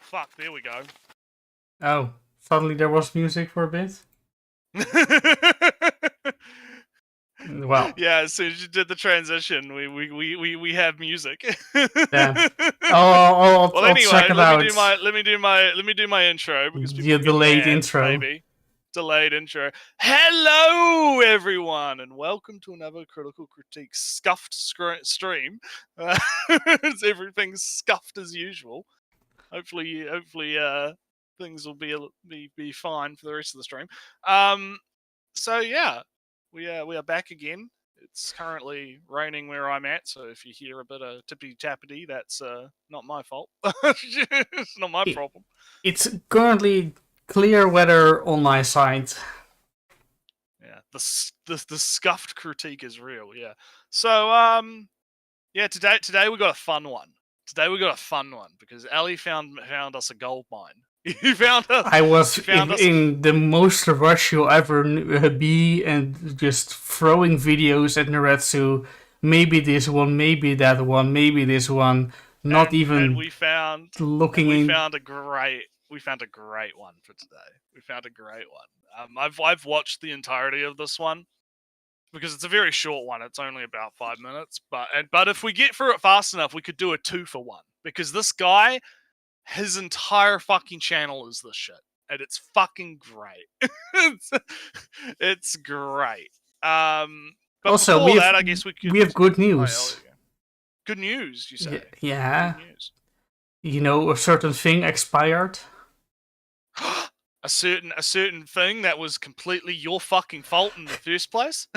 fuck, there we go. Oh, suddenly there was music for a bit? Well. Yeah, as soon as you did the transition, we have music. Yeah. I'll Well, anyway, check it out. let me do my intro because people The get delayed mad, intro. Maybe delayed intro. Hello, everyone, and welcome to another Critical Critique scuffed stream. Everything's scuffed as usual. Hopefully, things will be fine for the rest of the stream. So yeah, we are back again. It's currently raining where I'm at, so if you hear a bit of tippity-tappity, that's not my fault. It's not my problem. It's currently clear weather on my side. Yeah, the scuffed critique is real. Yeah. So yeah, today we got a fun one. Today we got a fun one because Ali found us a gold mine. You found us. I was in the most rush you'll ever be, and just throwing videos at Nretsew. Maybe this one, maybe that one, maybe this one. Not even. And we found a great one for today. We found a great one. I've watched the entirety of this one because it's a very short one. It's only about 5 minutes, but if we get through it fast enough, we could do a 2-for-1 because this guy. His entire fucking channel is this shit, and it's fucking great. it's great. But also, before that, I guess we have good news. Good news, you say? Yeah. Good news. You know, a certain thing expired. a certain thing that was completely your fucking fault in the first place.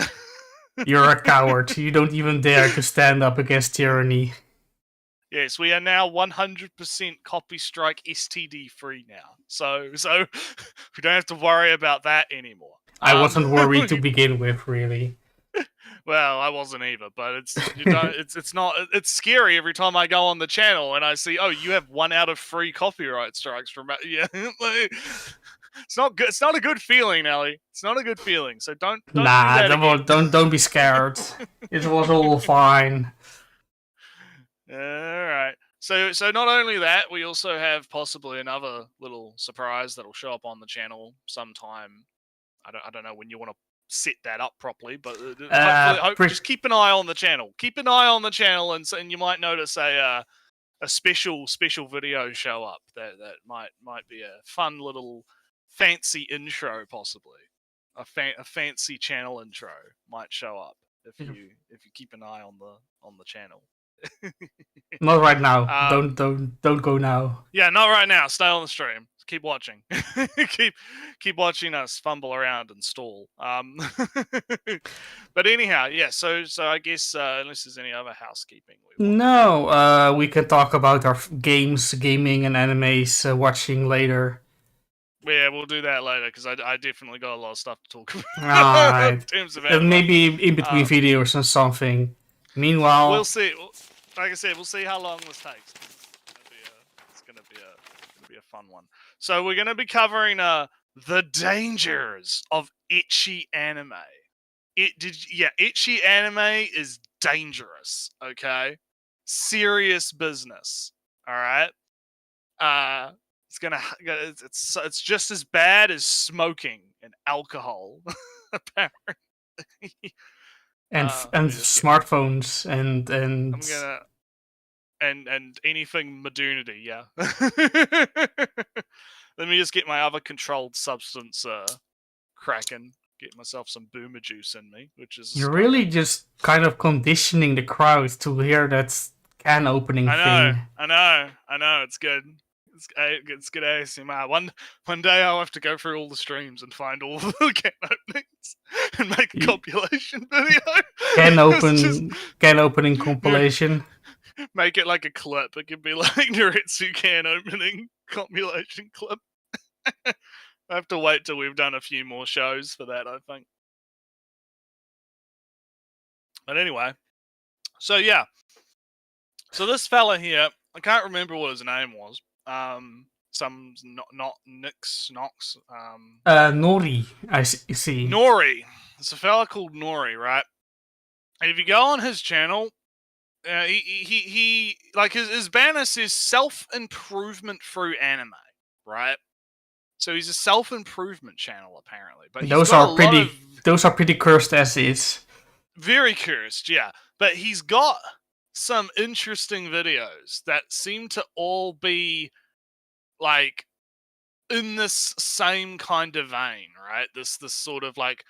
You're a coward. You don't even dare to stand up against tyranny. Yes, we are now 100% copy strike STD free now. So we don't have to worry about that anymore. I wasn't worried to begin with, really. Well, I wasn't either, but it's scary every time I go on the channel and I see, oh, you have 1 out of 3 copyright strikes from it's not good. It's not a good feeling, Ellie. It's not a good feeling. So don't don't be scared. It was all fine. All right. So not only that, we also have possibly another little surprise that'll show up on the channel sometime. I don't know when you want to set that up properly, but just keep an eye on the channel. Keep an eye on the channel, and you might notice a special video show up that might be a fun little fancy intro, possibly a fancy channel intro might show up if you keep an eye on the channel. Not right now. Don't go now. Yeah, not right now. Stay on the stream. Keep watching. keep watching us fumble around and stall. But anyhow, yeah. So I guess unless there's any other housekeeping, we can talk about our gaming, and animes watching later. Yeah, we'll do that later because I definitely got a lot of stuff to talk about. All right. In terms of anime. Maybe in between videos or something. Meanwhile, we'll see. Like I said, we'll see how long this takes. It's gonna be a fun one. So we're gonna be covering the dangers of ecchi anime. Ecchi anime is dangerous. Okay, serious business. All right. It's just as bad as smoking and alcohol, apparently. And smartphones and and anything modernity, yeah. Let me just get my other controlled substance cracking. Get myself some boomer juice in me, which is... You're really just kind of conditioning the crowd to hear that can opening thing. I know, it's good. It's good ASMR. One day I'll have to go through all the streams and find all the can openings and make a compilation video. Can opening compilation. Make it like a clip. It could be like Nretsew can opening compilation clip. I have to wait till we've done a few more shows for that, I think. But anyway, so yeah. So this fella here, I can't remember what his name was. Some not Nix Nox. Nori, I see. Nori. It's a fella called Nori, right? And if you go on his channel, he like his banner says self-improvement through anime, right? So he's a self-improvement channel apparently, but he's Those got a are lot of pretty cursed essays. very cursed, yeah. But he's got some interesting videos that seem to all be like in this same kind of vein, right? This sort of like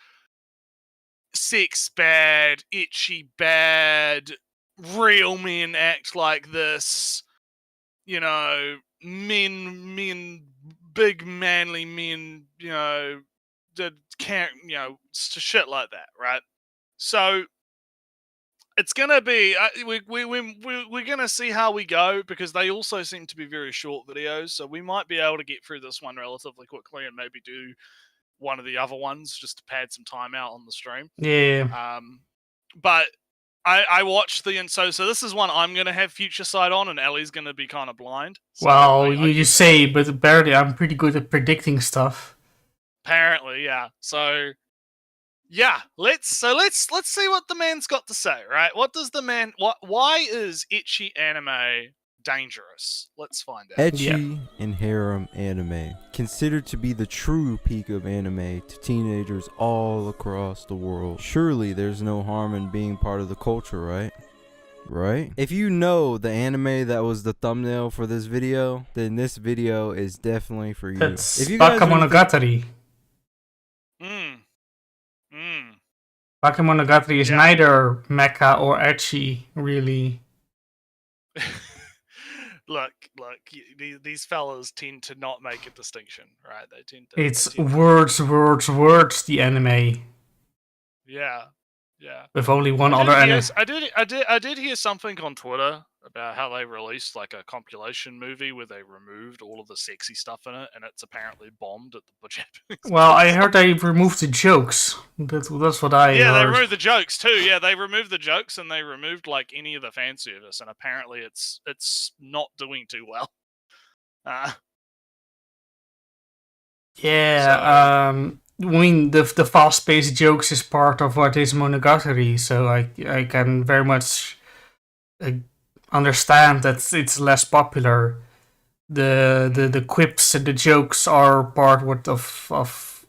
sex bad, itchy bad, real men act like this, you know, men, big manly men, you know, that can't, you know, shit like that, right? So it's gonna be we're gonna see how we go because they also seem to be very short videos, so we might be able to get through this one relatively quickly and maybe do one of the other ones just to pad some time out on the stream. Yeah. But I watched so this is one I'm gonna have future sight on, and Ellie's gonna be kind of blind. So Well, you say, but apparently I'm pretty good at predicting stuff. Apparently, yeah. So yeah, let's see what the man's got to say, right? What does the man why is ecchi anime dangerous? Let's find out. Ecchi and harem anime, considered to be the true peak of anime to teenagers all across the world. Surely there's no harm in being part of the culture, right? Right? If you know the anime that was the thumbnail for this video, then this video is definitely for you. That's if you guys Bakemonogatari. Bakemonogatari is neither mecha or ecchi, really. Look, these fellas tend to not make a distinction, right? They tend to. It's words, the anime. Yeah. With only one other anime. I did hear something on Twitter about how they released like a compilation movie where they removed all of the sexy stuff in it, and it's apparently bombed at the Japanese. Well, I heard they removed the jokes. That's what I heard. Yeah, they removed the jokes too. Yeah, they removed the jokes and they removed like any of the fan service, and apparently it's not doing too well. I mean, the fast-paced jokes is part of what is Monogatari, so I can very much understand that it's less popular. The quips and the jokes are part of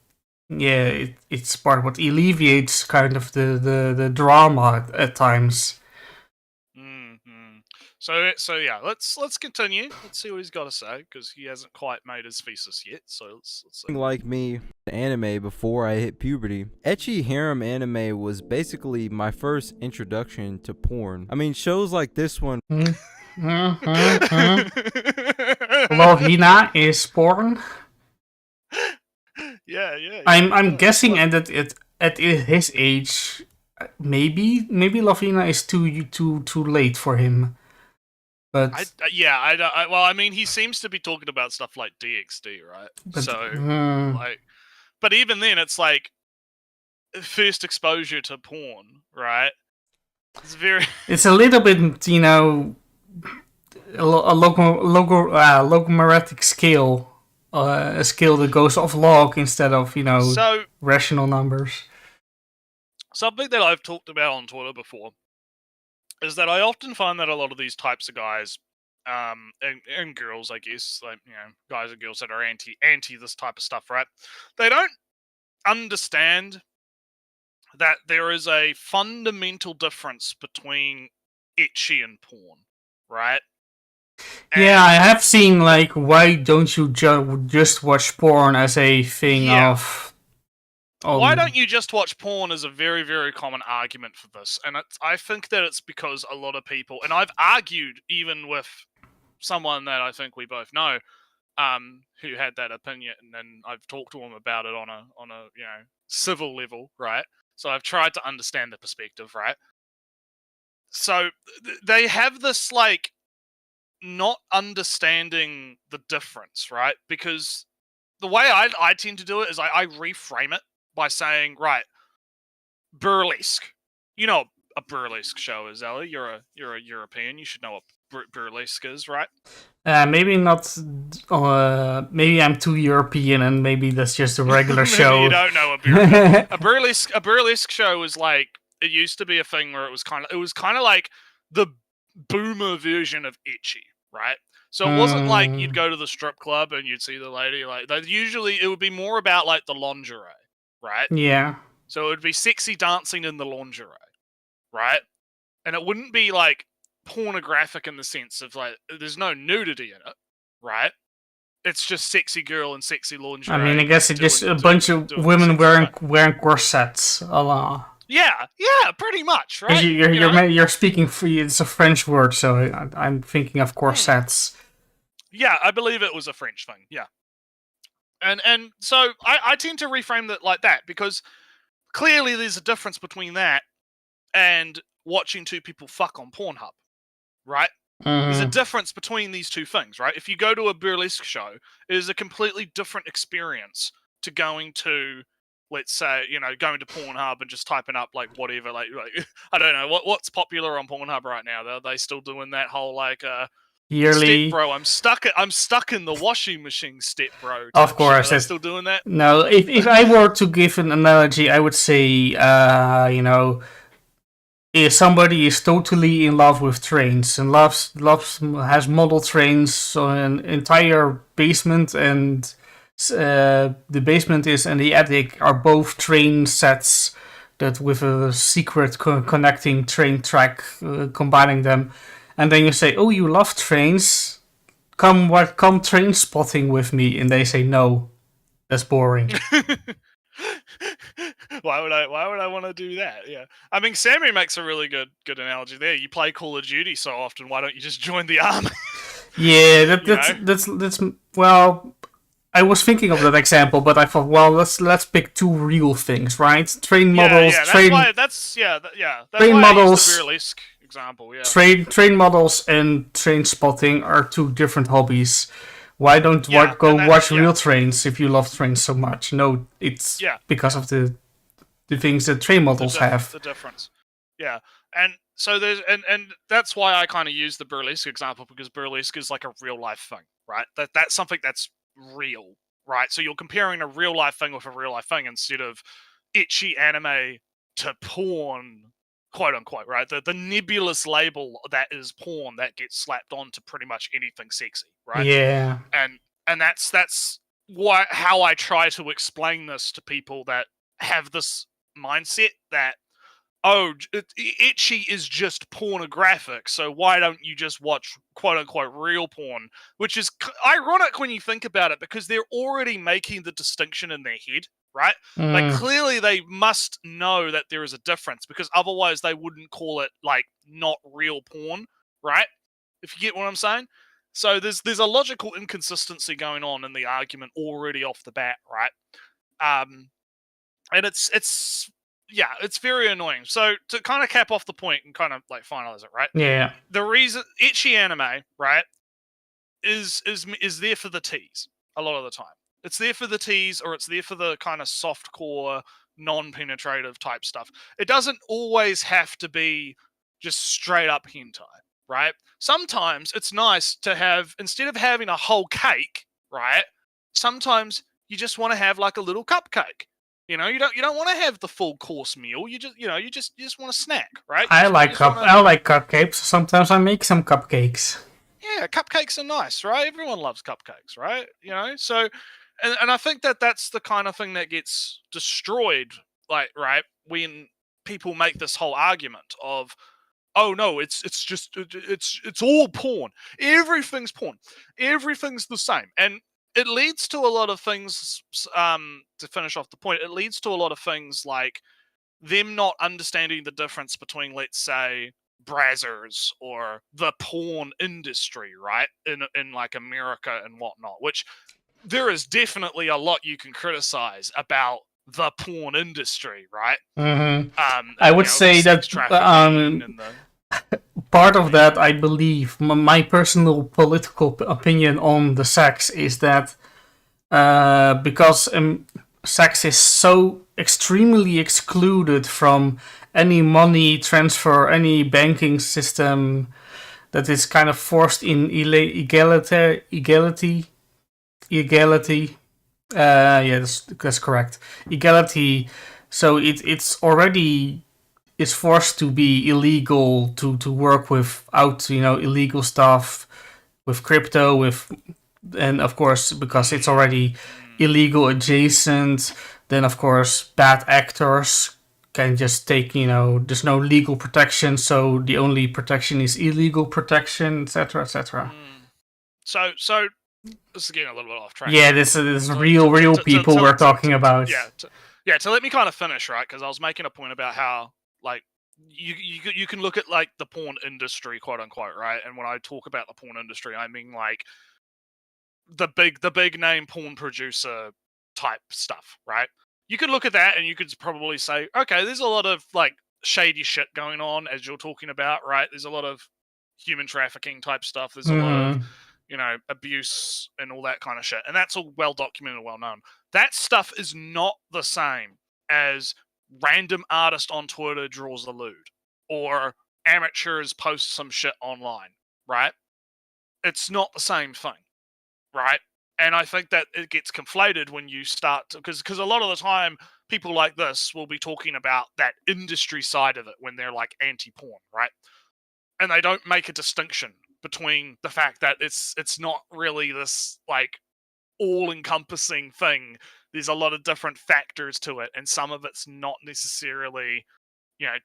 it's part what alleviates kind of the drama at times. So yeah, let's continue. Let's see what he's got to say because he hasn't quite made his thesis yet. So let's see. Like me, anime before I hit puberty, ecchi harem anime was basically my first introduction to porn. I mean, shows like this one. Lohina is porn. Yeah. I'm guessing, and that at his age, maybe Lohina is too late for him. But well, I mean, he seems to be talking about stuff like DxD, right? But even then, it's like first exposure to porn, right? It's a little bit, you know, a logarithmic scale, a scale that goes off log instead of rational numbers. Something that I've talked about on Twitter before is that I often find that a lot of these types of guys, and girls, I guess, like, you know, guys and girls that are anti this type of stuff, right? They don't understand that there is a fundamental difference between ecchi and porn, right? Yeah, I have seen, like, why don't you just watch porn as a thing of... Why don't you just watch porn is a very, very common argument for this. And I think that it's because a lot of people, and I've argued even with someone that I think we both know, who had that opinion, and I've talked to him about it on a civil level, right? So I've tried to understand the perspective, right? So they have this, like, not understanding the difference, right? Because the way I tend to do it is I reframe it by saying, right, burlesque. You know what a burlesque show is, Ellie. You're a European. You should know what burlesque is, right? Maybe not. Maybe I'm too European, and maybe that's just a regular show. You don't know a burlesque. A burlesque show is like, it used to be a thing where it was kind of like the boomer version of ecchi, right? So it wasn't like you'd go to the strip club and you'd see the lady, like, it would be more about, like, the lingerie, right? Yeah. So it would be sexy dancing in the lingerie, right? And it wouldn't be, like, pornographic in the sense of, like, there's no nudity in it, right? It's just sexy girl and sexy lingerie. I mean, I guess it's just a bunch of women wearing corsets. Yeah, pretty much, right? You're speaking free. It's a French word, so I'm thinking of corsets. Yeah, I believe it was a French thing. Yeah, and so I tend to reframe that like that because clearly there's a difference between that and watching two people fuck on Pornhub, right? There's a difference between these two things, right? If you go to a burlesque show, it is a completely different experience to going to, let's say, going to Pornhub and just typing up like whatever, like I don't know what's popular on Pornhub right now. Are they still doing that whole like yearly step bro? I'm stuck in the washing machine step bro. Of course, they're still doing that. No, if I were to give an analogy, I would say, if somebody is totally in love with trains and has model trains, so an entire basement and the basement and the attic are both train sets that with a secret connecting train track combining them, and then you say, "Oh, you love trains? Come train spotting with me," and they say, "No, that's boring." Why would I want to do that? Yeah, I mean, Sammy makes a really good analogy there. You play Call of Duty so often, why don't you just join the army? Yeah, that's well. I was thinking of that example, but I thought, well, let's pick two real things, right? Train models, train models. The burlesque example. Yeah, train models and train spotting are two different hobbies. Why don't go watch real trains if you love trains so much? No, it's because of the things that train models have. The difference. Yeah, and so there's and that's why I kind of use the burlesque example, because burlesque is like a real life thing, right? That's something that's real, right? So you're comparing a real life thing with a real life thing instead of ecchi anime to porn, quote unquote, right? The nebulous label that is porn that gets slapped onto pretty much anything sexy, right? Yeah. And that's how I try to explain this to people that have this mindset that, oh, ecchi is just pornographic, so why don't you just watch quote-unquote real porn? Which is ironic when you think about it, because they're already making the distinction in their head, right? Like, clearly they must know that there is a difference, because otherwise they wouldn't call it, like, not real porn, right? If you get what I'm saying? So there's a logical inconsistency going on in the argument already off the bat, right? And it's very annoying. So to kind of cap off the point and kind of like finalize it, right? Yeah. The reason ecchi anime, right, is there for the tease a lot of the time. It's there for the tease, or it's there for the kind of softcore, non-penetrative type stuff. It doesn't always have to be just straight up hentai, right? Sometimes it's nice to have, instead of having a whole cake, right? Sometimes you just want to have like a little cupcake. You don't want to have the full course meal. You just want a snack, right? I like cupcakes. Sometimes I make some cupcakes. Yeah, cupcakes are nice, right? Everyone loves cupcakes, right? So, and I think that's the kind of thing that gets destroyed, like, right, when people make this whole argument of, oh no, it's all porn. Everything's porn. Everything's the same, and it leads to a lot of things. To finish off the point, it leads to a lot of things like them not understanding the difference between, let's say, brazzers or the porn industry, right? In like America and whatnot. Which there is definitely a lot you can criticize about the porn industry, right? Mm-hmm. I would say that part of that, I believe, my personal political opinion on the sex is that because sex is so extremely excluded from any money transfer, any banking system, that it's kind of forced in equality. That's correct. Equality. So it's already is forced to be illegal to work without illegal stuff with crypto and of course because it's already illegal adjacent, then of course bad actors can just take there's no legal protection, so the only protection is illegal protection, etc. etc. So this is getting a little bit off track. Yeah, this is real people we're talking about. To let me kind of finish, right? Because I was making a point about how like you can look at like the porn industry, quote unquote, right? And when I talk about the porn industry, I mean like the big name porn producer type stuff, right? You could look at that and you could probably say, okay, there's a lot of like shady shit going on, as you're talking about, right? There's a lot of human trafficking type stuff. There's a lot of abuse and all that kind of shit, and that's all well documented, well known. That stuff is not the same as random artist on Twitter draws a lewd or amateurs post some shit online, right? It's not the same thing, right? And I think that it gets conflated when you start to, because a lot of the time people like this will be talking about that industry side of it when they're like anti-porn, right? And they don't make a distinction between the fact that it's not really this like all-encompassing thing. There's a lot of different factors to it, and some of it's not necessarily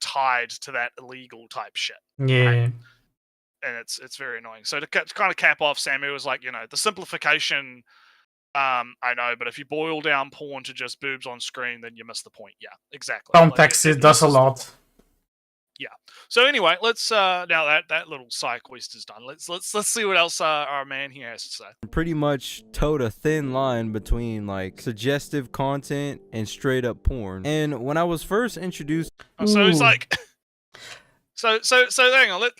tied to that illegal type shit. Yeah. Right? And it's very annoying. So to kind of cap off, Sammy was like, the simplification, I know, but if you boil down porn to just boobs on screen, then you miss the point. Yeah, exactly. Context it does a lot. Yeah. So anyway, let's now that little side quest is done. Let's see what else our man here has to say. Pretty much towed a thin line between like suggestive content and straight up porn. And when I was first introduced, so he's like, so hang on, let's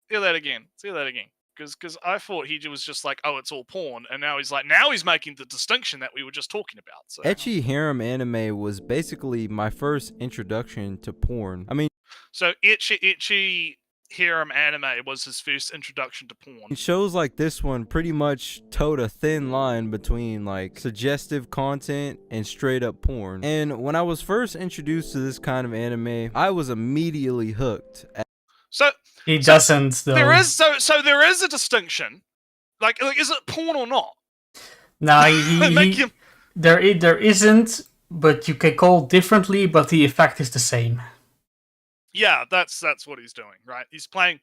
hear that again. Let's hear that again. Because I thought he was just like, oh, it's all porn, and now he's making the distinction that we were just talking about. So. Ecchi harem anime was basically my first introduction to porn. I mean, so Ecchi harem anime was his first introduction to porn. Shows like this one pretty much towed a thin line between like suggestive content and straight up porn. And when I was first introduced to this kind of anime, I was immediately hooked. He doesn't though. There is there is a distinction. Like is it porn or not? No, there isn't, but you can call it differently, but the effect is the same. Yeah, that's what he's doing, right? He's playing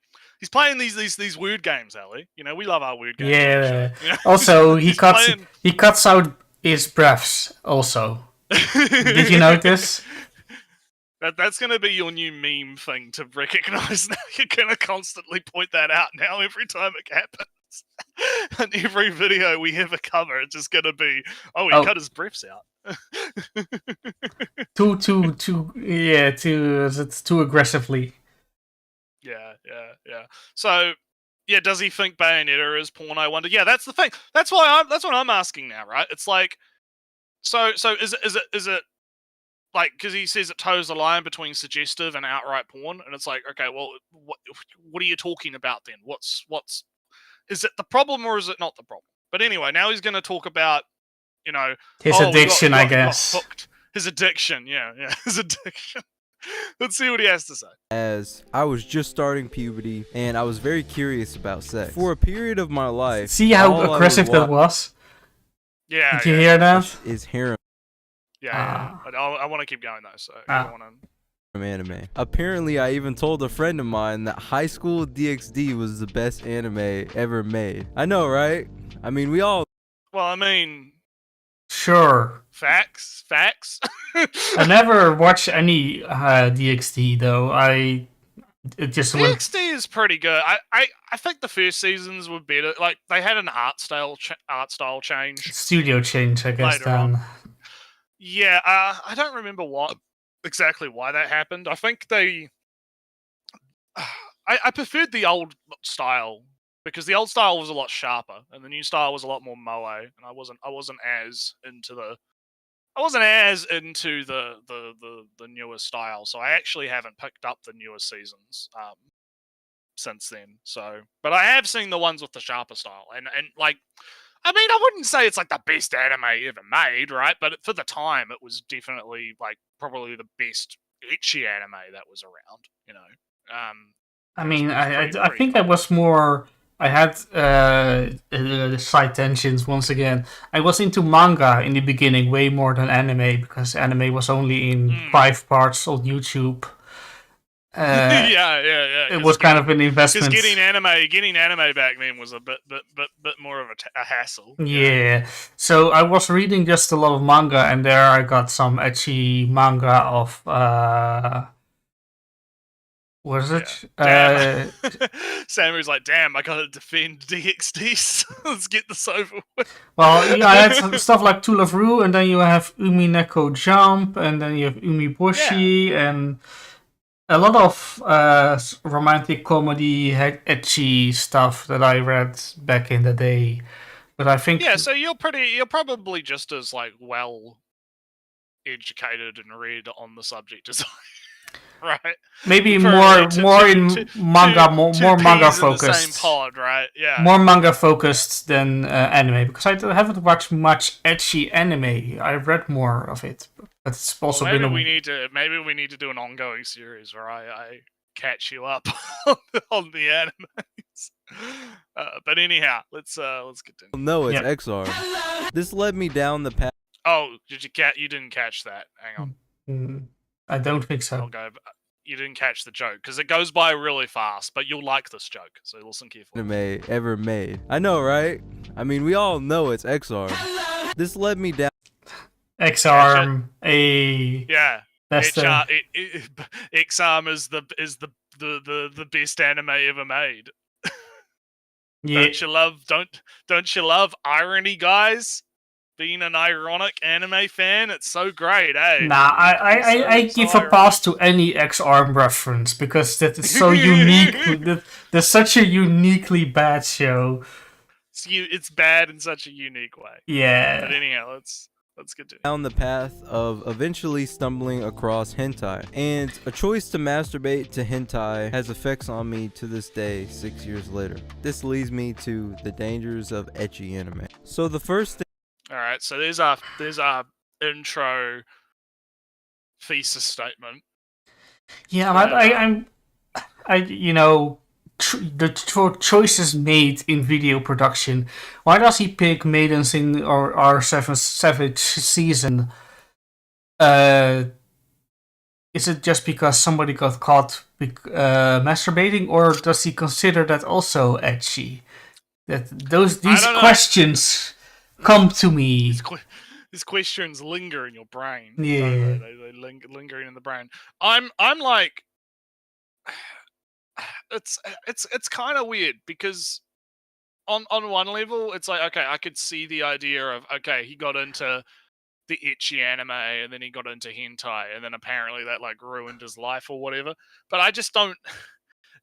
these weird games, Ellie. We love our weird games. Yeah. Also, he cuts out his breaths. Also, did you notice? That's going to be your new meme thing to recognize now. You're going to constantly point that out now every time it happens. And every video we ever cover, it's just going to be, he cut his breaths out. Too aggressively. Yeah. So, does he think Bayonetta is porn? I wonder. Yeah, that's the thing. That's what I'm asking now, right? It's like, so is it like, because he says it toes the line between suggestive and outright porn, and it's like, okay, well, what are you talking about then? What's is it the problem or is it not the problem? But anyway, now he's going to talk about, his addiction, I guess. His addiction, yeah, his addiction. Let's see what he has to say. As I was just starting puberty, and I was very curious about sex. For a period of my life, see how aggressive that was? Yeah. Did you hear that? Is harem. Yeah. I want to keep going though, so I don't want to. Anime. Apparently, I even told a friend of mine that High School DxD was the best anime ever made. I know, right? I mean, we all. Well, I mean. Sure. Facts. I never watched any DxD though. DxD is pretty good. I think the first seasons were better. Like they had an art style change. Studio change, I guess. Then. Yeah, I don't remember exactly why that happened. I think I preferred the old style because the old style was a lot sharper and the new style was a lot more moe, and I wasn't as into the newer style. So I actually haven't picked up the newer seasons since then. So, but I have seen the ones with the sharper style, and like. I mean, I wouldn't say it's like the best anime ever made, right? But for the time, it was definitely like probably the best ecchi anime that was around. I mean, I pretty think I was more. I had side tensions once again. I was into manga in the beginning way more than anime because anime was only in 5 parts on YouTube. Yeah. It was kind of an investment. Because getting anime back then was a bit more of a hassle. Yeah. So I was reading just a lot of manga, and there I got some ecchi manga of what is it? Damn. Samu's like, damn, I gotta defend DxD. Let's get this over with. Well, yeah, I had some stuff like To Love Ru, and then you have Umi Neko Jump, and then you have Umi Boshi, and a lot of romantic comedy, ecchi stuff that I read back in the day. But I think so you're probably just as like well educated and read on the subject as I, right? Maybe more manga, more manga focused. In the same pod, right? Yeah. More manga focused than anime, because I haven't watched much ecchi anime. I read more of it, but it's also maybe been. We need to do an ongoing series where I catch you up on the animes. But anyhow, let's continue. No, it's XR. This led me down the path. Oh, you didn't catch that? Hang on. I don't think so. I'll go. You didn't catch the joke because it goes by really fast, but you'll like this joke, so listen carefully. Anime ever made. I know, right? I mean, we all know it's XR. This led me down. X-Arm, yeah. That's X-Arm is the best anime ever made. Yeah. Don't you love irony, guys? Being an ironic anime fan, it's so great, eh? Nah, I give a pass to any X-Arm reference because that is so unique. There's such a uniquely bad show. It's bad in such a unique way. Yeah. But anyhow, let's continue. Down the path of eventually stumbling across hentai, and a choice to masturbate to hentai has effects on me to this day, 6 years later. This leads me to the dangers of ecchi anime. So the first thing. All right, so there's our intro thesis statement. Yeah, the choices made in video production. Why does he pick maidens in our Savage season? Is it just because somebody got caught masturbating, or does he consider that also ecchi? These questions come to me. These questions linger in your brain. Yeah, they linger in the brain. I'm like, it's kind of weird because on one level it's like, okay, I could see the idea of, okay, he got into the ecchi anime and then he got into hentai and then apparently that like ruined his life or whatever. But I just don't.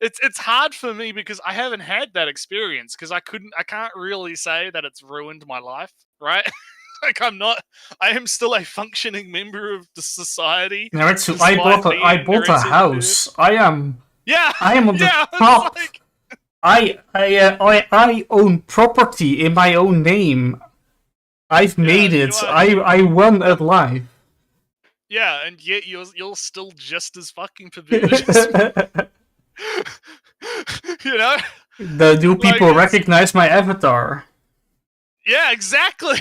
It's hard for me because I haven't had that experience because I can't really say that it's ruined my life, right? Like I am still a functioning member of the society. Nretsew, I bought a house. I am on the top. Like... I own property in my own name. I've made it. I won at life. Yeah, and yet you're still just as fucking perverted. You know? Do people recognize my avatar? Yeah, exactly.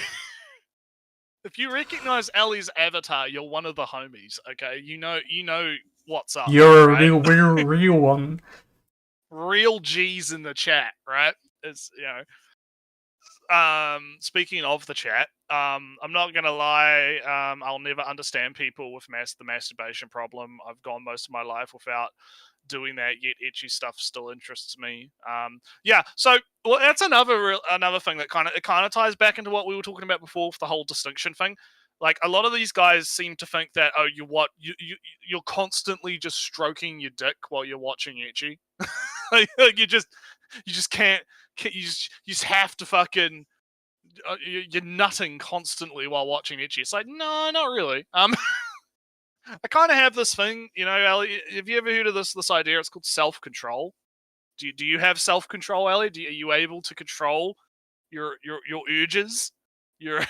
If you recognize Ellie's avatar, you're one of the homies, okay? You know what's up. You're right? a real one. Real G's in the chat, right? It's, speaking of the chat, I'm not gonna lie, I'll never understand people with the masturbation problem. I've gone most of my life without doing that, yet ecchi stuff still interests me. So that's another thing that kind of ties back into what we were talking about before with the whole distinction thing. Like, a lot of these guys seem to think that, oh, you're constantly just stroking your dick while you're watching ecchi. like you just can't, you just have to fucking, you're nutting constantly while watching ecchi. It's like, no, not really. I kind of have this thing, Ellie. Have you ever heard of this idea? It's called self-control. Do you have self-control, Ellie? Are you able to control your urges, your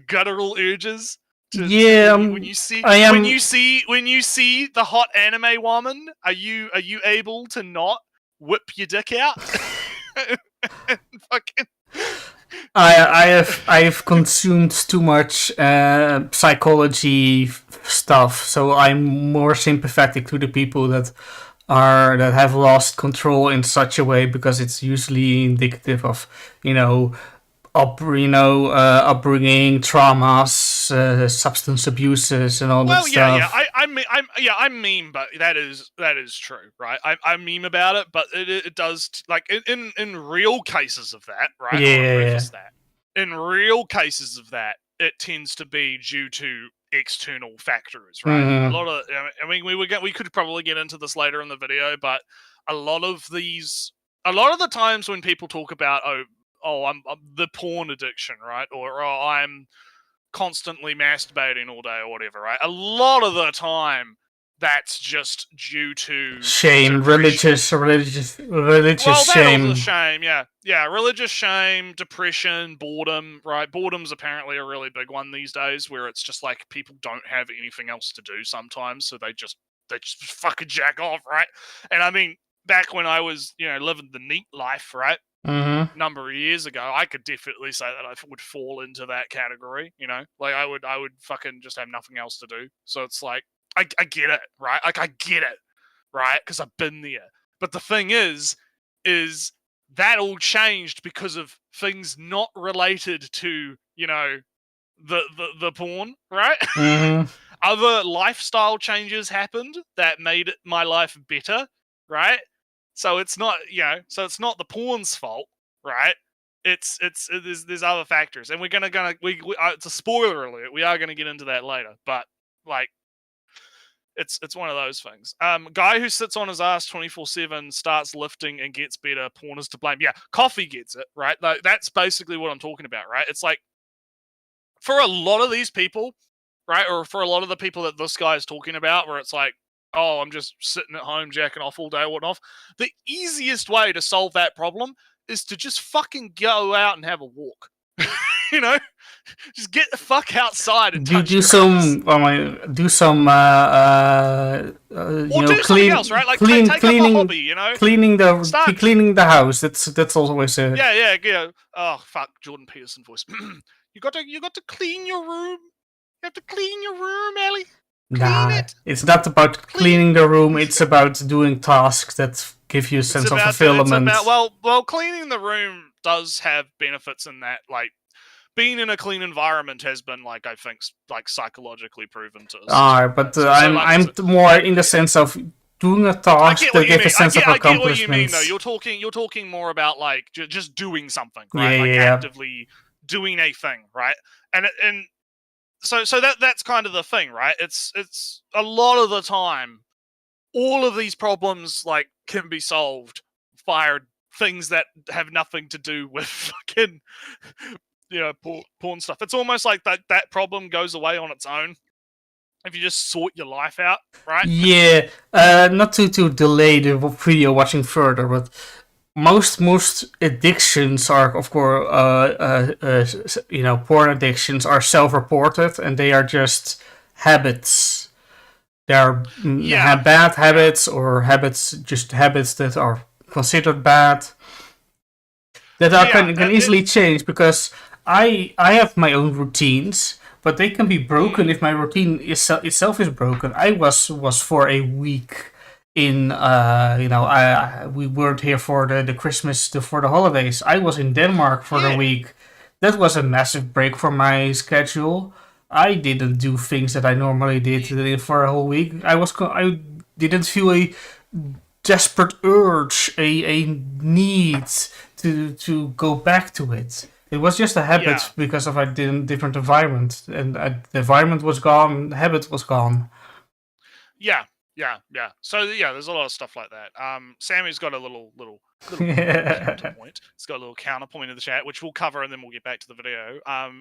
guttural urges? Yeah, when you see the hot anime woman, are you able to not whip your dick out? And fucking. I've consumed too much psychology stuff, so I'm more sympathetic to the people that have lost control in such a way, because it's usually indicative of upbringing, traumas, substance abuses, and all that stuff. I meme, but that is true, right? I meme about it, but it does like in real cases of that, right? I want to preface that. In real cases of that, it tends to be due to external factors, right? A lot of, I mean, we could probably get into this later in the video, but a lot of the times when people talk about I'm the porn addiction, right? Or I'm constantly masturbating all day or whatever, right? A lot of the time, that's just due to shame, religious well, shame. that was a shame, yeah, religious shame, depression, boredom, right? Boredom's apparently a really big one these days, where it's just like people don't have anything else to do sometimes, so they just fucking jack off, right? And I mean, back when I was living the neat life, right? Number of years ago, I could definitely say that I would fall into that category. Like I would fucking just have nothing else to do. So it's like I get it, right? Like I get it, right? Because I've been there. But the thing is that all changed because of things not related to the porn, right? Other lifestyle changes happened that made my life better, right? So it's not, it's not the porn's fault, right? There's other factors, and we're gonna it's a spoiler alert. We are gonna get into that later, but like, it's one of those things. Guy who sits on his ass 24/7 starts lifting and gets better. Porn is to blame. Yeah, coffee gets it, right? Like, that's basically what I'm talking about, right? It's like, for a lot of these people, right, or for a lot of the people that this guy is talking about, where it's like, oh, I'm just sitting at home jacking off all day, whatnot. The easiest way to solve that problem is to just fucking go out and have a walk. Just get the fuck outside and touch do some something else, right? Like take up a hobby, cleaning the house. That's always a yeah. Oh fuck, Jordan Peterson voice. You got to clean your room. You have to clean your room, Ellie. It's not about cleaning the room. It's about doing tasks that give you a sense of fulfillment. Well, cleaning the room does have benefits in that, like, being in a clean environment has been, like, I think, like, psychologically proven to us. But I'm more in the sense of doing a task that gives a sense of accomplishment. I get what you mean, though. You're talking more about, like, just doing something, right? Actively doing a thing, right? And so that's kind of the thing, right? It's a lot of the time, all of these problems, like, can be solved via things that have nothing to do with fucking porn stuff. It's almost like that problem goes away on its own if you just sort your life out, right? Yeah, not to delay the video watching further, but most addictions are, of course, porn addictions are self-reported, and they are just habits. They are bad habits, or habits that are considered bad. That can easily change, because I have my own routines, but they can be broken if my routine itself is broken. I was for a week in we weren't here for the Christmas for the holidays. I was in Denmark for a week. That was a massive break from my schedule. I didn't do things that I normally did for a whole week. I didn't feel a desperate urge, a need to go back to it. It was just a habit because of a different environment, and the environment was gone, the habit was gone. Yeah. So there's a lot of stuff like that. Sammy's got a little counterpoint. He's got a little counterpoint in the chat, which we'll cover, and then we'll get back to the video.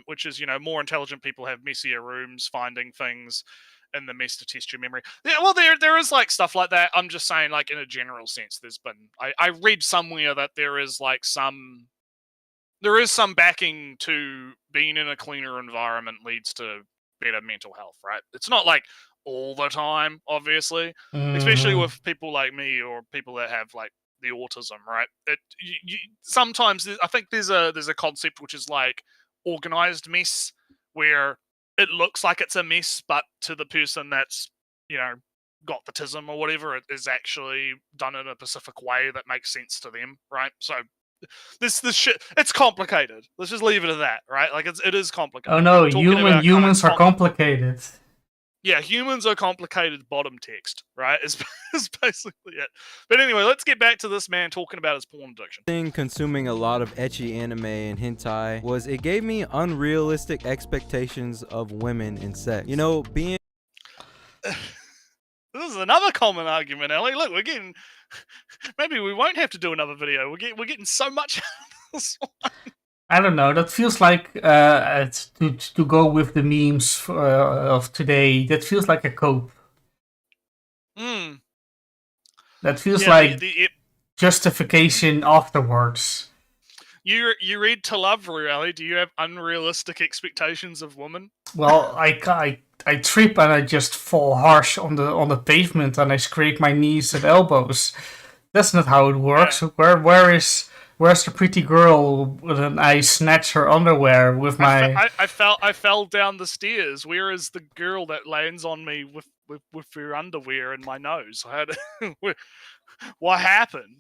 Which is, more intelligent people have messier rooms, finding things in the mess to test your memory. Yeah, well, there is, like, stuff like that. I'm just saying, like, in a general sense, there's been. I read somewhere that there is some backing to being in a cleaner environment leads to better mental health, right? It's not like all the time, obviously, especially Mhm. with people like me or people that have like the autism, right? Sometimes I think there's a concept which is like organized mess, where it looks like it's a mess, but to the person that's got the tism or whatever, it is actually done in a specific way that makes sense to them, right? So this shit, it's complicated. Let's just leave it at that, right? Like it is complicated. Oh no, We're talking about kind of humans are complicated. yeah, humans are complicated bottom text, right? Is basically it. But anyway, let's get back to this man talking about his porn addiction. Thing consuming a lot of ecchi anime and hentai was it gave me unrealistic expectations of women in sex. You know, being This is another common argument, Ellie. Look, we're getting. Maybe we won't have to do another video. We're getting so much out of this one. I don't know. That feels like to go with the memes of today. That feels like a cope. That feels like justification afterwards. You read To Love, Ellie. Do you have unrealistic expectations of women? Well, I trip and I just fall harsh on the pavement and I scrape my knees and elbows. That's not how it works. Yeah. Where's the pretty girl when I snatch her underwear with my? I fell down the stairs. Where is the girl that lands on me with her underwear in my nose? What happened?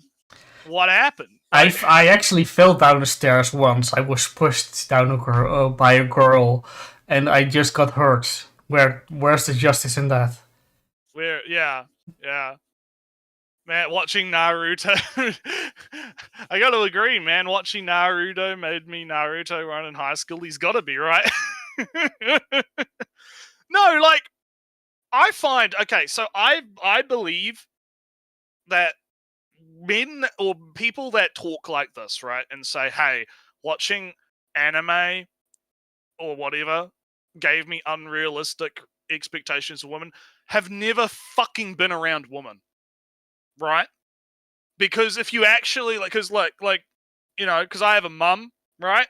What happened? I actually fell down the stairs once. I was pushed down by a girl, and I just got hurt. Where's the justice in that? Yeah. Man, watching Naruto, I gotta agree, man. Watching Naruto made me Naruto run in high school. He's gotta be, right? No, like, I find, okay, so I believe that men or people that talk like this, right, and say, hey, watching anime or whatever gave me unrealistic expectations of women, have never fucking been around women. Right? Because if you actually, like, because because I have a mum, right?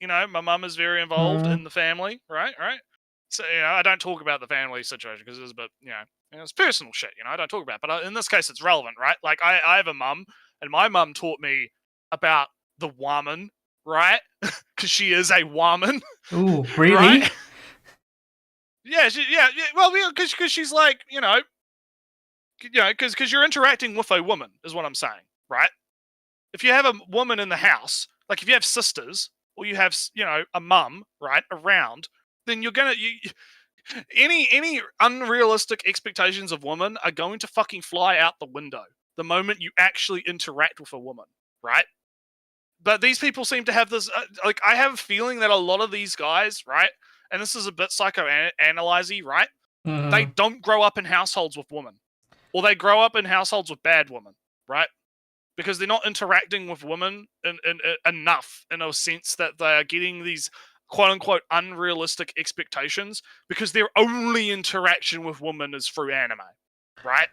My mum is very involved in the family, right? So, I don't talk about the family situation because it's a bit, it's personal shit, I don't talk about it. But in this case, it's relevant, right? Like, I have a mum, and my mum taught me about the woman, right? Because she is a woman. Ooh, really? Right? Yeah, well, because she's like, because you're interacting with a woman, is what I'm saying, right? If you have a woman in the house, like if you have sisters, or you have, a mum, right, around, then you're gonna, any unrealistic expectations of women are going to fucking fly out the window the moment you actually interact with a woman, right? But these people seem to have this, like, I have a feeling that a lot of these guys, right, and this is a bit psychoanalyzy, right? Mm-hmm. They don't grow up in households with women. Or they grow up in households with bad women, right? Because they're not interacting with women enough in a sense that they are getting these quote-unquote unrealistic expectations because their only interaction with women is through anime, right?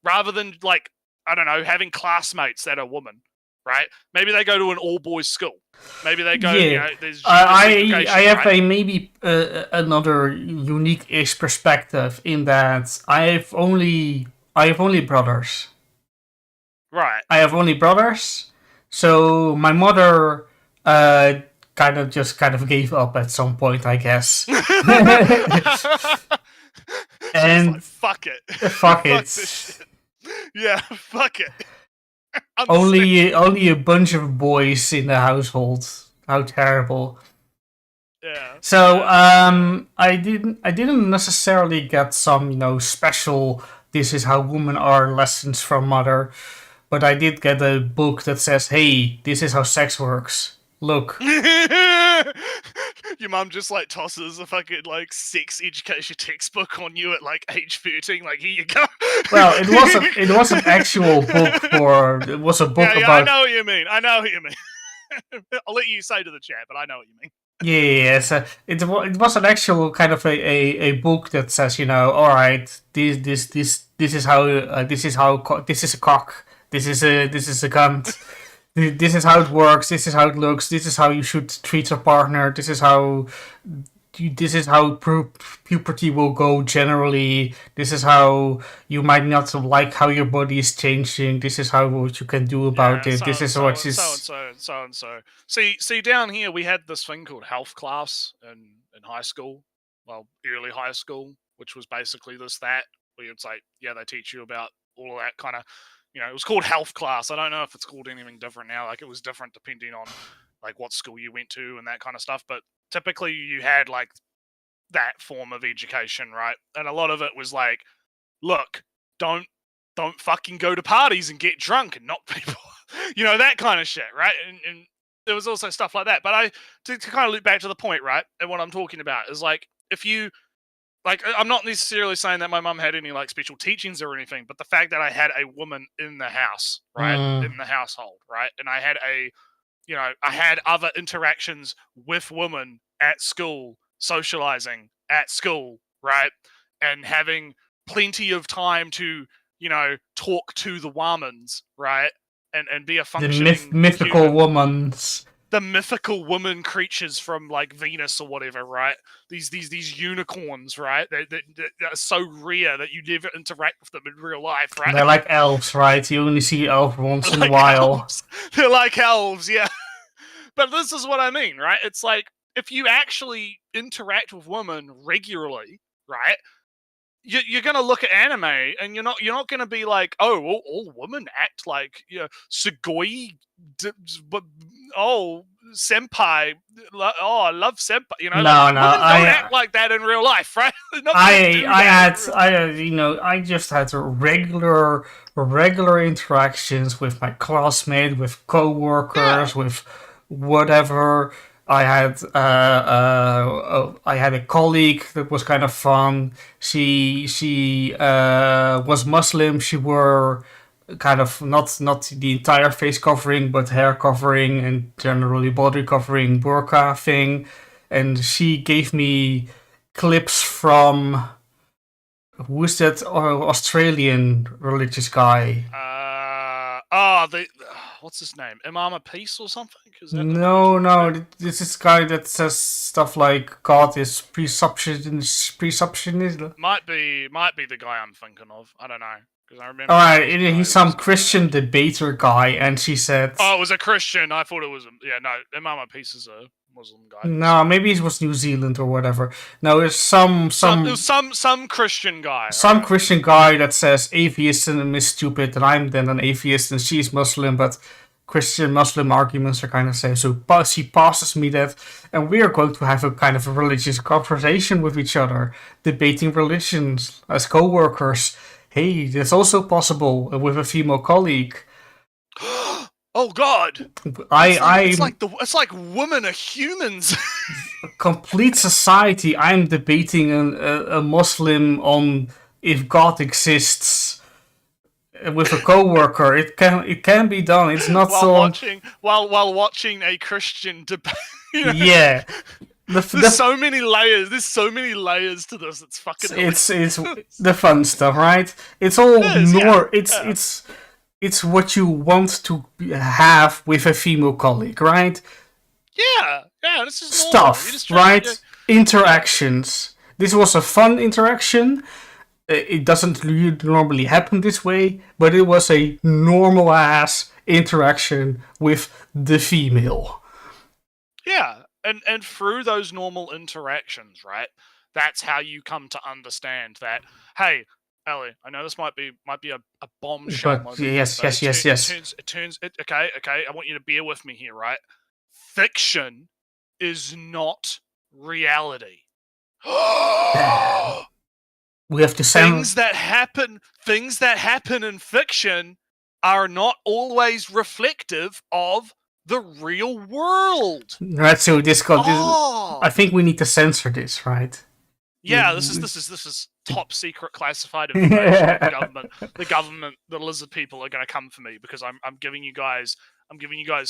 Rather than, like, I don't know, having classmates that are women, right? Maybe they go to an all-boys school. Maybe they go, there's I have a maybe another unique-ish perspective in that I have only brothers. Right. I have only brothers. So my mother kind of gave up at some point, I guess. And like, fuck it. Fuck it. Yeah, fuck it. Only a bunch of boys in the household. How terrible. Yeah. So I didn't necessarily get some, special "this is how women are" lessons from mother, but I did get a book that says, "Hey, this is how sex works. Look." Your mum just like tosses a fucking like sex education textbook on you at like age 13. Like, here you go. Well, it was an actual book it was a book about. I know what you mean. I'll let you say to the chat, but I know what you mean. Yeah, so it was an actual kind of a book that says, all right, this is how this is a cock, this is a cunt, this is how it works, this is how it looks, this is how you should treat your partner, this is how this is how puberty will go generally. This is how you might not like how your body is changing. This is how what you can do about it. This is what is so. See, down here we had this thing called health class in high school, well, early high school, which was basically that where it's like, yeah, they teach you about all of that kind of, it was called health class. I don't know if it's called anything different now. Like, it was different depending on like what school you went to and that kind of stuff. But typically you had like that form of education, right? And a lot of it was like, look, don't fucking go to parties and get drunk and knock people, that kind of shit, right? And there was also stuff like that. But to kind of loop back to the point, right? And what I'm talking about is like, if you, like, I'm not necessarily saying that my mum had any like special teachings or anything, but the fact that I had a woman in the house, right, in the household, right, and I had I had other interactions with women at school, socializing at school, right, and having plenty of time to, talk to the womans, right, and be a functioning the mythical human. womans. The mythical woman creatures from like Venus or whatever, right? These unicorns, right? That are so rare that you never interact with them in real life, right? They're like elves, right? You only see elves once in a while. Elves. They're like elves, yeah. But this is what I mean, right? It's like, if you actually interact with women regularly, right? You're gonna look at anime, and you're not gonna be like, oh, all women act like sugoi, senpai, I love senpai. No, women don't act like that in real life, right? I just had regular interactions with my classmates, with co-workers, with whatever. I had a colleague that was kind of fun. She was Muslim. She wore kind of not the entire face covering, but hair covering and generally body covering burqa thing. And she gave me clips from, who's that Australian religious guy? What's his name? Imam Peace or something? No. This is guy that says stuff like God is presuppositionist. Might be the guy I'm thinking of. I don't know, because I remember. Alright, he's some Christian debater guy, and she said, "Oh, it was a Christian." I thought it was. No, Imam Peace is a Muslim guy. No, maybe it was New Zealand or whatever. No, it's some Christian guy. Some Christian guy that says atheism is stupid, and I'm then an atheist, and she's Muslim, but Christian-Muslim arguments are kind of same. So she passes me that, and we are going to have a kind of a religious conversation with each other, debating religions as co-workers. Hey, that's also possible with a female colleague. Oh God! It's like women are humans. Complete society. I'm debating a Muslim on if God exists with a coworker. It can be done. It's not while watching a Christian debate. Yeah. There's so many layers. There's so many layers to this. It's fucking. It's the fun stuff, right? It's all It's what you want to have with a female colleague, right? Yeah, this is stuff, right? Interactions. This was a fun interaction. It doesn't normally happen this way, but it was a normal ass interaction with the female. Yeah, and through those normal interactions, right? That's how you come to understand that. Hey, Ellie, I know this might be a bombshell. But yes. It turns. Okay. I want you to bear with me here, right? Fiction is not reality. We have to things that happen in fiction are not always reflective of the real world. Right. So I think we need to censor this, right? Yeah, this is top secret classified information. The government, the lizard people are going to come for me because I'm giving you guys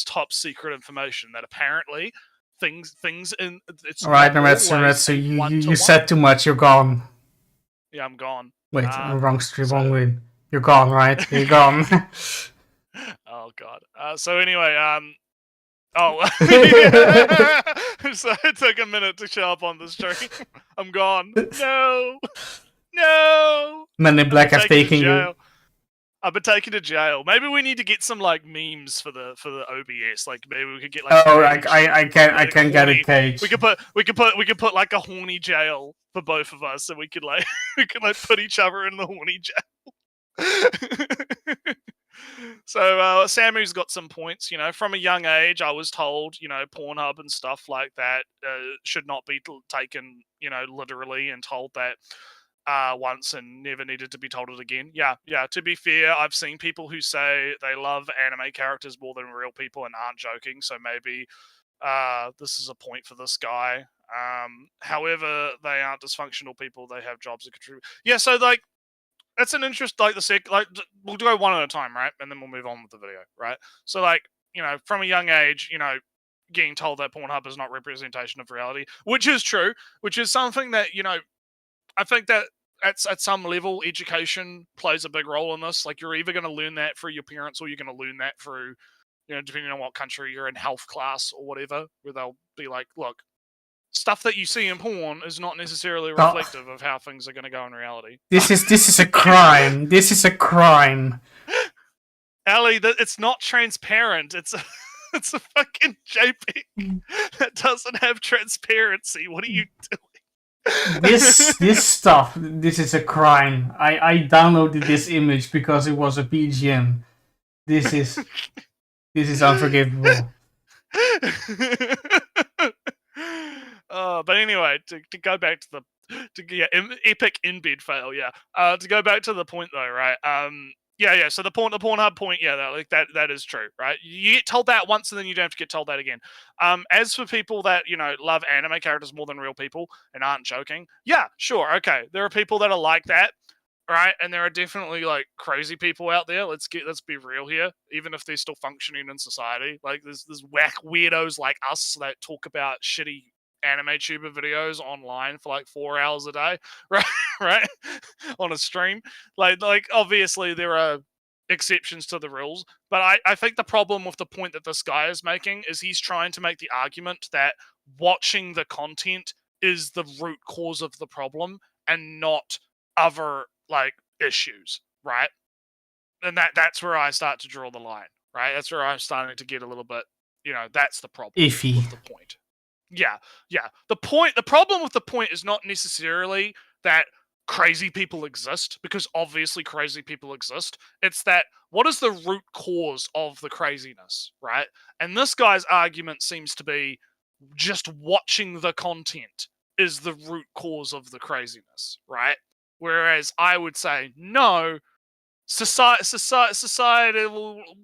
top secret information that apparently things in it's. All right, Nretsew, you said too much. You're gone. Yeah, I'm gone. Wait, wrong way. You're gone, right? You're gone. Oh God. So anyway, Oh, so it took a minute to show up on the stream. I'm gone. No. Men in Black have taken you. Jail. I've been taken to jail. Maybe we need to get some like memes for the OBS. Like maybe we could get like. Oh, I can get a cage. We could put like a horny jail for both of us, and we could like put each other in the horny jail. So Samu's got some points. You know, from a young age, I was told, you know, Pornhub and stuff like that should not be taken, you know, literally, and told that once and never needed to be told it again. Yeah. To be fair, I've seen people who say they love anime characters more than real people and aren't joking. So maybe this is a point for this guy. However, they aren't dysfunctional people. They have jobs that contribute. Yeah. So like. It's an interest, like we'll go one at a time, right? And then we'll move on with the video, right? So, like, you know, from a young age, you know, getting told that Pornhub is not representation of reality, which is true, which is something that, you know, I think that at some level, education plays a big role in this. Like, you're either going to learn that through your parents or you're going to learn that through, you know, depending on what country you're in, health class or whatever, where they'll be like, look, stuff that you see in porn is not necessarily reflective of how things are going to go in reality. This is a crime. This is a crime. Ali, it's not transparent. It's a fucking JPEG that doesn't have transparency. What are you doing? This stuff. This is a crime. I downloaded this image because it was a BGM. This is unforgivable. But anyway, to go back to epic in-bed fail, yeah. To go back to the point though, right? Yeah. So the Pornhub point, yeah, that is true, right? You get told that once, and then you don't have to get told that again. As for people that, you know, love anime characters more than real people and aren't joking, yeah, sure, okay. There are people that are like that, right? And there are definitely like crazy people out there. Let's be real here. Even if they're still functioning in society, like there's whack weirdos like us that talk about shitty anime tuber videos online for like 4 hours a day, right on a stream. Like obviously there are exceptions to the rules, but I think the problem with the point that this guy is making is he's trying to make the argument that watching the content is the root cause of the problem and not other like issues, right? And that's where I start to draw the line, right? That's where I'm starting to get a little bit, you know, that's the problem iffy with the point. Yeah. The problem with the point is not necessarily that crazy people exist, because obviously crazy people exist. It's that what is the root cause of the craziness, right? And this guy's argument seems to be just watching the content is the root cause of the craziness, right? Whereas I would say, no, societal,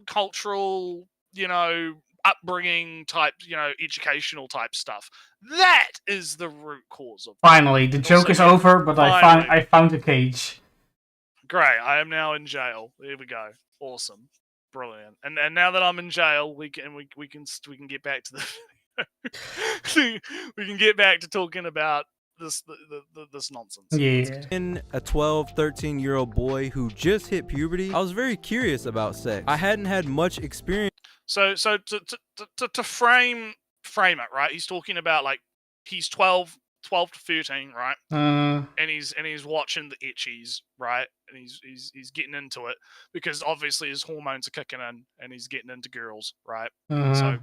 cultural, you know, upbringing type, you know, educational type stuff. That is the root cause of. Finally, the joke is over, but I found a cage. Great, I am now in jail. There we go. Awesome, brilliant. And now that I'm in jail, we can get back to the. We can get back to talking about this nonsense. Yeah. In a 12, 13-year-old boy who just hit puberty, I was very curious about sex. I hadn't had much experience. So to frame it, right? He's talking about like he's 12 to 13, right? And he's watching the Ecchis, right? And he's getting into it because obviously his hormones are kicking in and he's getting into girls, right? So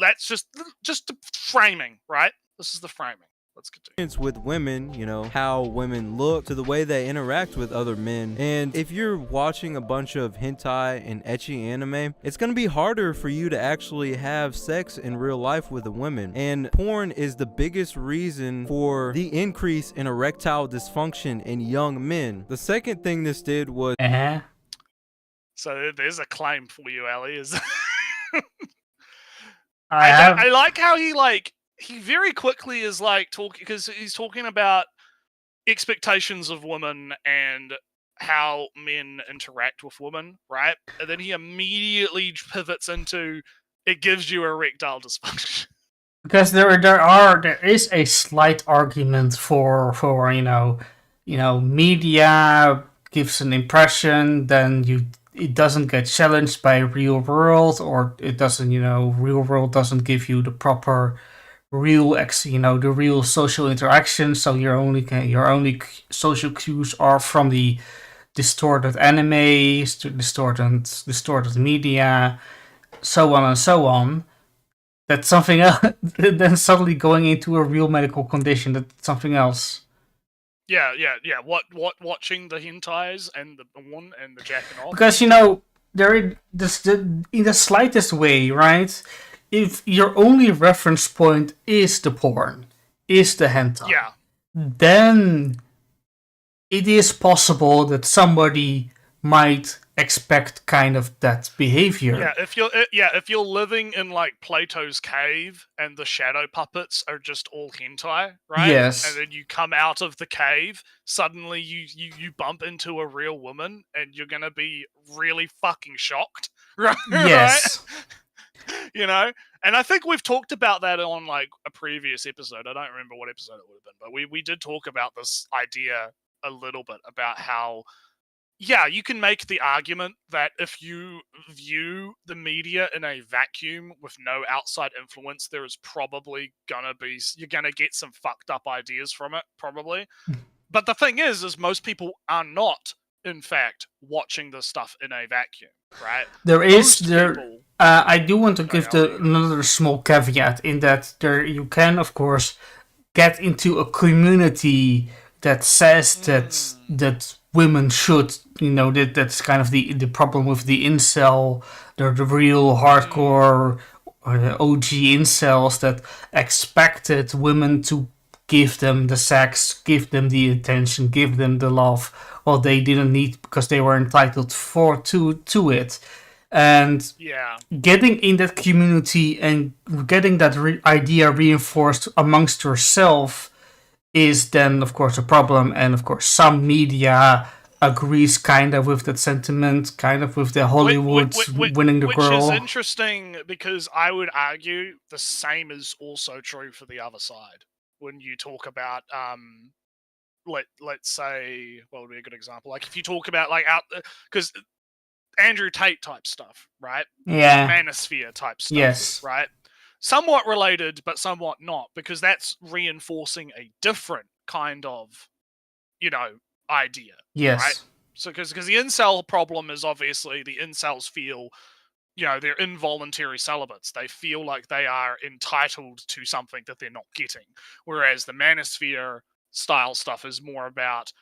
that's just the framing, right? This is the framing. Let's continue. With women, you know, how women look to the way they interact with other men. And if you're watching a bunch of hentai and ecchi anime, it's going to be harder for you to actually have sex in real life with a woman. And porn is the biggest reason for the increase in erectile dysfunction in young men. The second thing this did was... So there's a claim for you, Ali. Is I like how he very quickly is like talking, because he's talking about expectations of women and how men interact with women, right? And then he immediately pivots into it gives you erectile dysfunction. Because there is a slight argument for media gives an impression, then you it doesn't get challenged by real world, or it doesn't, real world doesn't give you the proper the real social interaction. So your only social cues are from the distorted animes, to distorted media, so on and so on. That's something else. Then suddenly going into a real medical condition, that's something else. Yeah. What watching the hentais and the porn and the jacking off? Because there in the slightest way, right? If your only reference point is the porn, is the hentai, then it is possible that somebody might expect kind of that behavior. If you're living in like Plato's cave and the shadow puppets are just all hentai, right? Yes. And then you come out of the cave, suddenly you bump into a real woman and you're gonna be really fucking shocked, right? Yes. Right? And I think we've talked about that on like a previous episode. I don't remember what episode it would have been, but we did talk about this idea a little bit about how, yeah, you can make the argument that if you view the media in a vacuum with no outside influence, there is probably you're gonna get some fucked up ideas from it, probably. But the thing is most people are not, in fact, watching this stuff in a vacuum, right? I do want to give another small caveat in that you can, of course, get into a community that says that women should, that's kind of the problem with the incel, the real hardcore OG incels that expected women to give them the sex, give them the attention, give them the love, well, they didn't need because they were entitled to it. And getting in that community and getting that idea reinforced amongst yourself is then, of course, a problem. And, of course, some media agrees kind of with that sentiment, kind of with the Hollywood winning the girl. Which is interesting because I would argue the same is also true for the other side. When you talk about, let's say, what would be a good example? Like if you talk about like because Andrew Tate type stuff, right? Yeah. Manosphere type stuff, yes. Right? Somewhat related, but somewhat not, because that's reinforcing a different kind of, idea. Yes. Right? So, because the incel problem is obviously the incels feel, they're involuntary celibates. They feel like they are entitled to something that they're not getting. Whereas the manosphere style stuff is more about,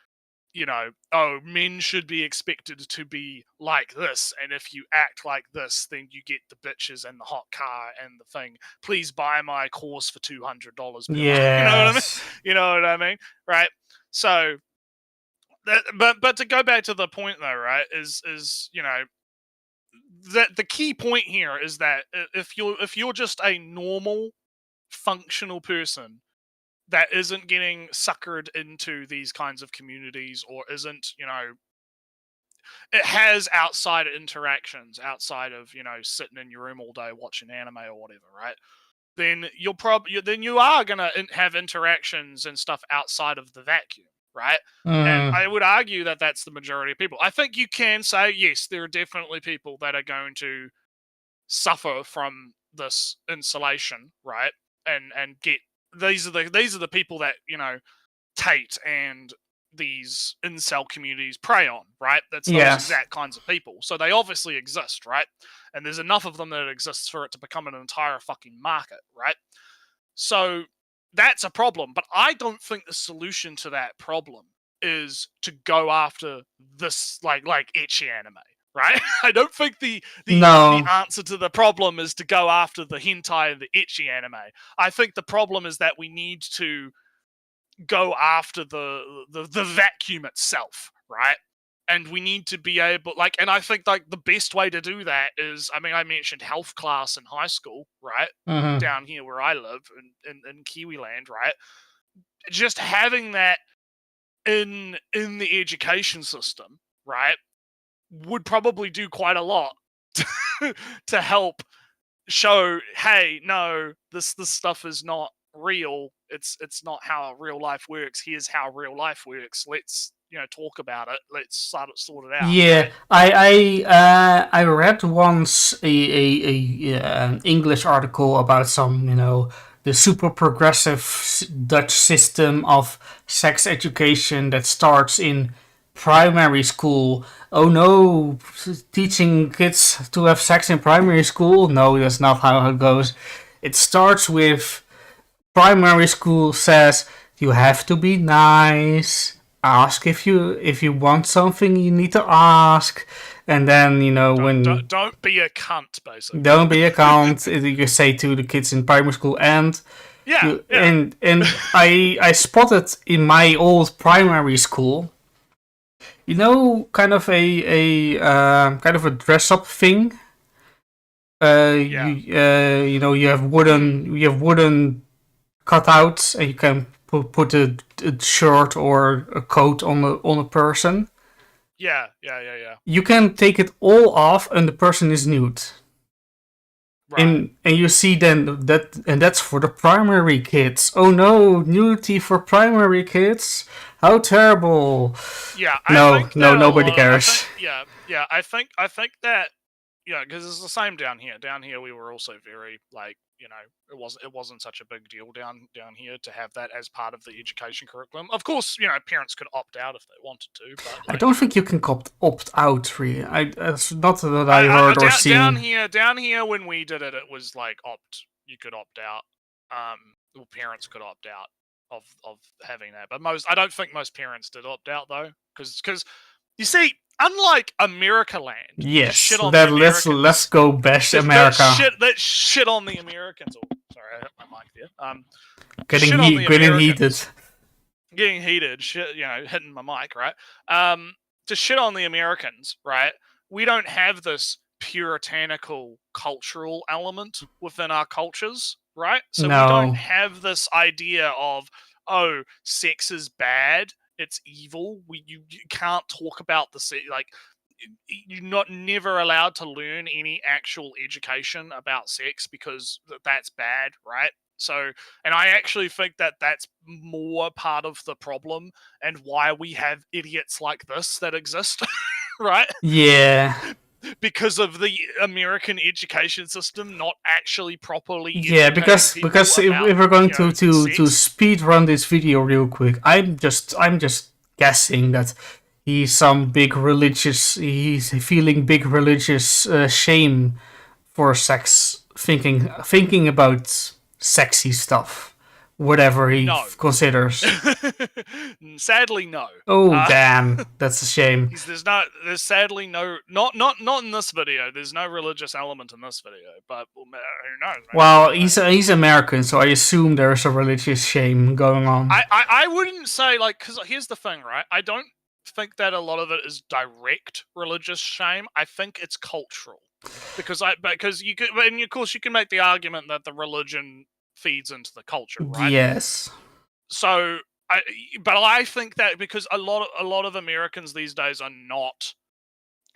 men should be expected to be like this, and if you act like this, then you get the bitches and the hot car and the thing. Please buy my course for $200. Yes. You know what I mean? Right? So, but to go back to the point though, right, is that the key point here is that if you're just a normal, functional person that isn't getting suckered into these kinds of communities or isn't, it has outside interactions outside of, sitting in your room all day watching anime or whatever, right? Then you are going to have interactions and stuff outside of the vacuum, right? And I would argue that that's the majority of people. I think you can say, yes, there are definitely people that are going to suffer from this insulation, right? And get these are the people that, Tate and these incel communities prey on, right? That's those exact kinds of people. So they obviously exist, right? And there's enough of them that it exists for it to become an entire fucking market, right? So that's a problem. But I don't think the solution to that problem is to go after this like ecchi anime, right? I don't think the answer to the problem is to go after the hentai and the ecchi anime. I think the problem is that we need to go after the vacuum itself, right? And we need to be able, and I think the best way to do that is, I mentioned health class in high school, right? Down here where I live in Kiwiland, right? Just having that in the education system, right, would probably do quite a lot to help show, hey, no, this stuff is not real. It's not how real life works. Here's how real life works. Let's talk about it. Let's sort it out. Yeah, right? I read once an English article about some the super progressive Dutch system of sex education that starts in primary school. Oh no, teaching kids to have sex in primary school? No, that's not how it goes. It starts with primary school says you have to be nice. Ask if you want something, you need to ask, and then don't be a cunt, basically. Don't be a cunt. You say to the kids in primary school, and and I spotted in my old primary school, kind of a dress up thing. You have wooden cutouts, and you can put a shirt or a coat on a person. Yeah. You can take it all off, and the person is nude. Right. And you see then that's for the primary kids. Oh no, nudity for primary kids? How terrible! Yeah, nobody cares. I think that because it's the same down here. Down here, we were also very it wasn't such a big deal down here to have that as part of the education curriculum. Of course, parents could opt out if they wanted to. But I don't think you can opt out. Really, that's not that I heard or seen. Down here, when we did it, it was like you could opt out. Well, parents could opt out of having that, but I don't think most parents did opt out though, because you see. Unlike America Land, yes, let's go bash America. That shit on the Americans. Oh, sorry, I hit my mic there. Getting heated. Shit, hitting my mic, right? To shit on the Americans, right? We don't have this puritanical cultural element within our cultures, right? So we don't have this idea of sex is bad. It's evil. You can't talk about you're never allowed to learn any actual education about sex because that's bad, right? So, and I actually think that that's more part of the problem and why we have idiots like this that exist, right? Yeah. Because of the American education system not actually properly because if we're going to speed run this video real quick, I'm just guessing that he's feeling big religious shame for sex, thinking about sexy stuff. Whatever he considers. Sadly, no. Oh damn, that's a shame. There's sadly not in this video. There's no religious element in this video, but who knows? Well, he's American, so I assume there's a religious shame going on. I wouldn't say because here's the thing, right? I don't think that a lot of it is direct religious shame. I think it's cultural because you could, and of course you can make the argument that the religion feeds into the culture, right? Yes. So, I think that because a lot of Americans these days are not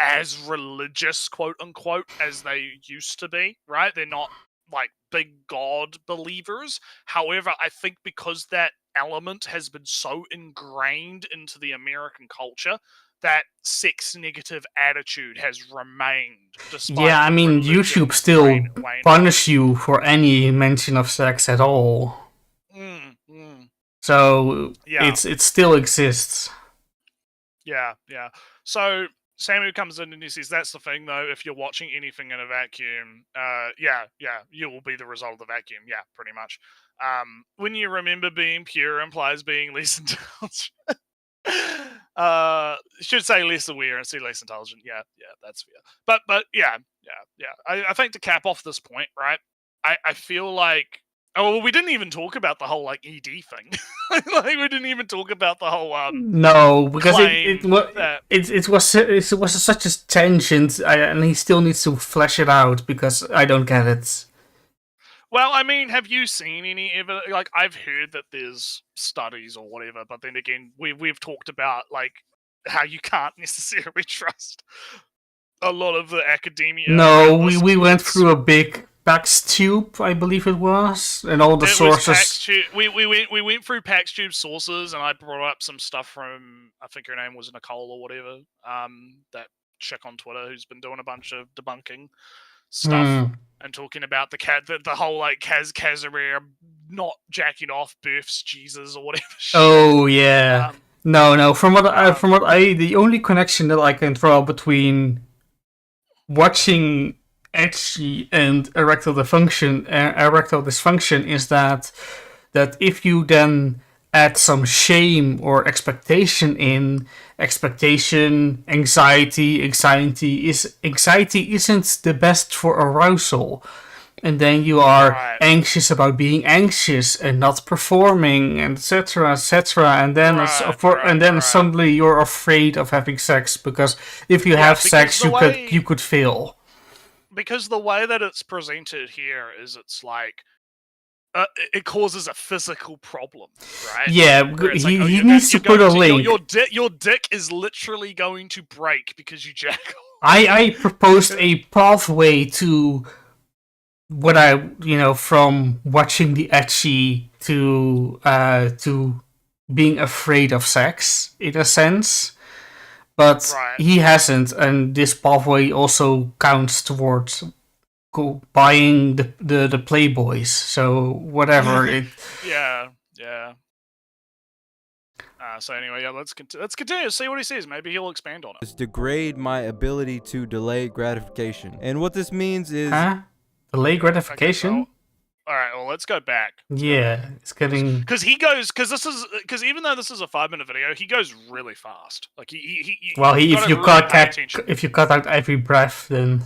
as religious, quote unquote, as they used to be, right? They're not like big God believers. However, I think because that element has been so ingrained into the American culture, that sex negative attitude has remained. Despite I mean, YouTube still punish you for any mention of sex at all. So it still exists. Yeah. So Samu comes in and he says, "That's the thing, though. If you're watching anything in a vacuum, you will be the result of the vacuum. Yeah, pretty much. When you remember being pure implies being less intelligent." Should say less aware and say less intelligent. Yeah, that's fair. But yeah. I think to cap off this point, right? I feel like we didn't even talk about the whole ED thing. We didn't even talk about the whole no, because it was such a tangent, and he still needs to flesh it out because I don't get it. Well, I mean, have you seen any ever? I've heard that there's studies or whatever, but then again, we've talked about how you can't necessarily trust a lot of the academia. No, we went through a big PAX Tube, I believe it was, and all the It sources. was PaxTube. We went through PaxTube sources, and I brought up some stuff from, I think her name was Nicole or whatever, that chick on Twitter who's been doing a bunch of debunking stuff and talking about the whole like Casimir not jacking off births Jesus or whatever. Oh yeah. No. From what the only connection that I can draw between watching Ecchi and erectile dysfunction is that if you then add some shame or expectation in, anxiety isn't the best for arousal, and then you are anxious about being anxious and not performing, etc., and then suddenly you're afraid of having sex, because if you have sex, you could fail. Because the way that it's presented here is, it's like it causes a physical problem, right? Yeah, he needs to put a link. Your dick is literally going to break because you jack off. I proposed a pathway to what from watching the Ecchi to being afraid of sex, in a sense, but he hasn't, and this pathway also counts towards buying the Playboys. So whatever it. Yeah. So anyway, let's continue. See what he says. Maybe he'll expand on it. Degrade my ability to delay gratification, and what this means is delay gratification. Okay, all right. Well, let's go back. It's getting because even though this is a 5-minute video, he goes really fast. Like if you cut out every breath, then.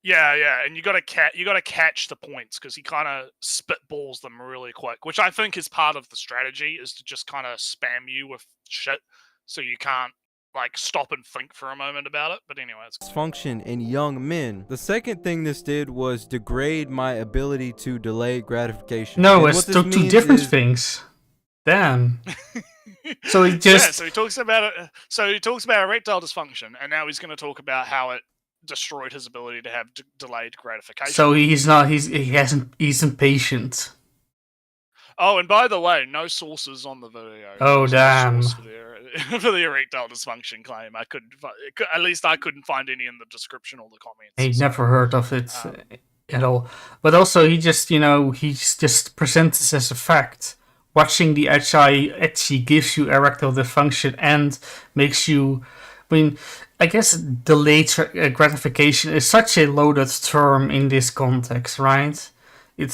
Yeah, and you gotta catch the points, because he kind of spitballs them really quick, which I think is part of the strategy, is to just kind of spam you with shit, so you can't like stop and think for a moment about it. But anyway, it's function in young men. The second thing this did was degrade my ability to delay gratification. No, it's two different things. Damn. So he just so he talks about it. So he talks about erectile dysfunction, and now he's going to talk about how it destroyed his ability to have delayed gratification. So he's impatient. Oh, and by the way, no sources on the video. Oh, damn. For the erectile dysfunction claim. I couldn't find any in the description or the comments. I never heard of it at all. But also, he just presents this as a fact. Watching the Ecchi gives you erectile dysfunction and makes you. I guess delayed gratification is such a loaded term in this context, right? It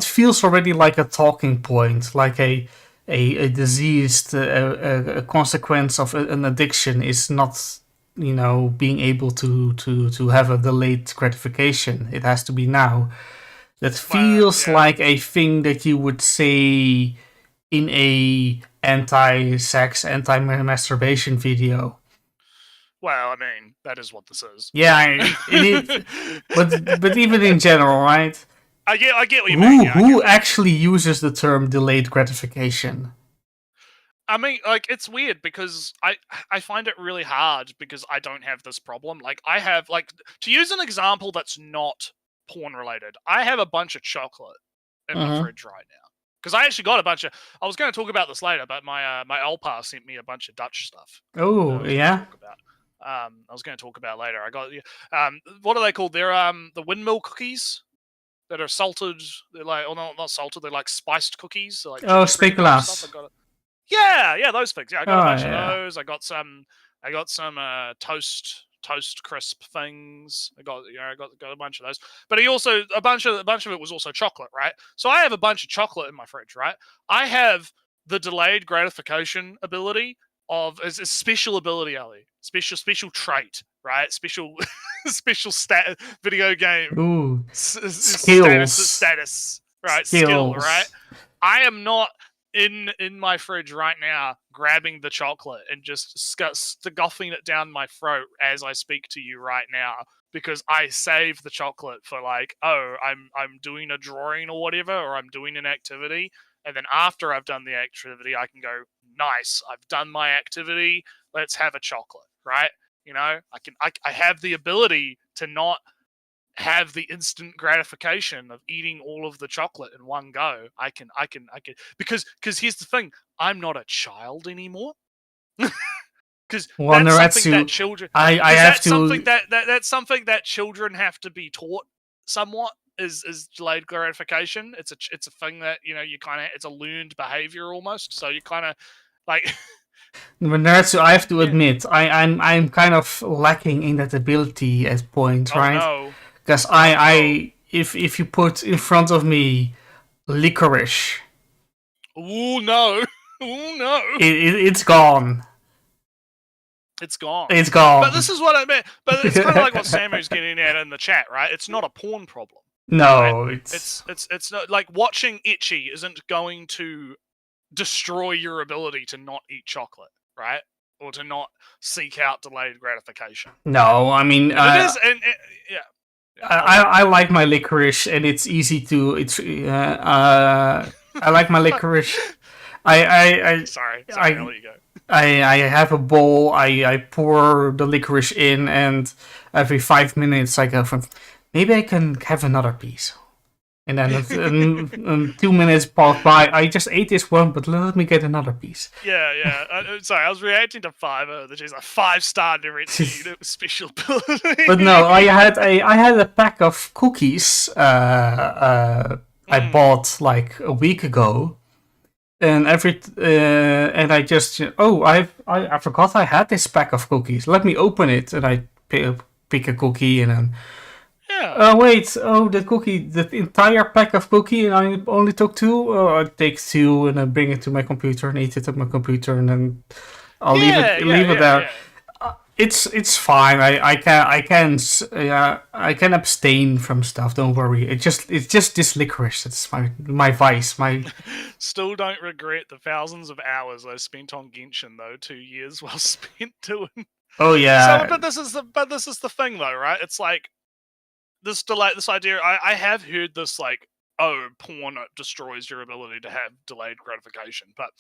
feels already like a talking point, like a disease, a consequence of an addiction is not, being able to have a delayed gratification. It has to be now. That feels like a thing that you would say in a anti-sex, anti-masturbation video. Well, I mean, that is what this is. Yeah, but even in general, right? I get what you mean. Who actually uses the term delayed gratification? I mean, like, it's weird because I find it really hard because I don't have this problem. Like, I have, like, to use an example that's not porn related, I have a bunch of chocolate in my fridge right now. Because I actually got a bunch of. I was going to talk about this later, but my Alpa sent me a bunch of Dutch stuff. Oh, yeah. I was going to talk about later. I got what are they called? They're the windmill cookies that are salted. They're like, not salted. They're like spiced cookies. Like speculoos. Yeah, those things. Yeah, I got a bunch of those. I got some toast crisp things. I got a bunch of those. But he also a bunch of it was also chocolate, right? So I have a bunch of chocolate in my fridge, right? I have the delayed gratification ability of a special ability, Ali. Special trait, right? Special stat video game. Skills. Status, right? Skills. Skill, right? I am not in my fridge right now grabbing the chocolate and just scuffing it down my throat as I speak to you right now, because I save the chocolate for like, I'm doing a drawing or whatever, or I'm doing an activity. And then after I've done the activity, I can go, nice, I've done my activity. Let's have a chocolate, right? I have the ability to not have the instant gratification of eating all of the chocolate in one go. I can because here's the thing, I'm not a child anymore. Because Well, that's something that Nretsew, children. I have That's to. something that's something that children have to be taught somewhat. Is delayed gratification. It's a thing that you kind of, it's a learned behavior almost. So you kind of like. Nretsew, I have to Yeah. admit, I'm kind of lacking in that ability at points, Oh right? no. Because if you put in front of me licorice, Ooh no. Ooh no. it's gone. It's gone. It's gone. But this is what I meant. But it's kind of like what Samu's getting at in the chat, right? It's not a porn problem. No, right? It's not like watching Ecchi isn't going to destroy your ability to not eat chocolate, right? Or to not seek out delayed gratification. No, I mean, And it is, yeah. I like my licorice, and it's easy to. I like my licorice. Sorry, I I'll let you go. I have a bowl. I pour the licorice in, and every 5 minutes I go from, maybe I can have another piece. And then 2 minutes pass by. I just ate this one, but let me get another piece. Yeah. Sorry, I was reacting to Fiverr, that is a 5-star Nretsew unit with special ability. But no, I had a pack of cookies. I bought like a week ago, and and I just I forgot I had this pack of cookies. Let me open it, and I pick a cookie, and then. Yeah. The cookie, the entire pack of cookie, and I only took 2. I take 2 and I bring it to my computer and eat it at my computer, and then I'll leave it there. Yeah. It's fine. I can abstain from stuff. Don't worry. It's just this licorice. That's my vice. My Still don't regret the thousands of hours I spent on Genshin though. 2 years well spent doing. Oh yeah. So, but this is the thing though, right? It's like. This idea, I have heard this, like, porn destroys your ability to have delayed gratification, but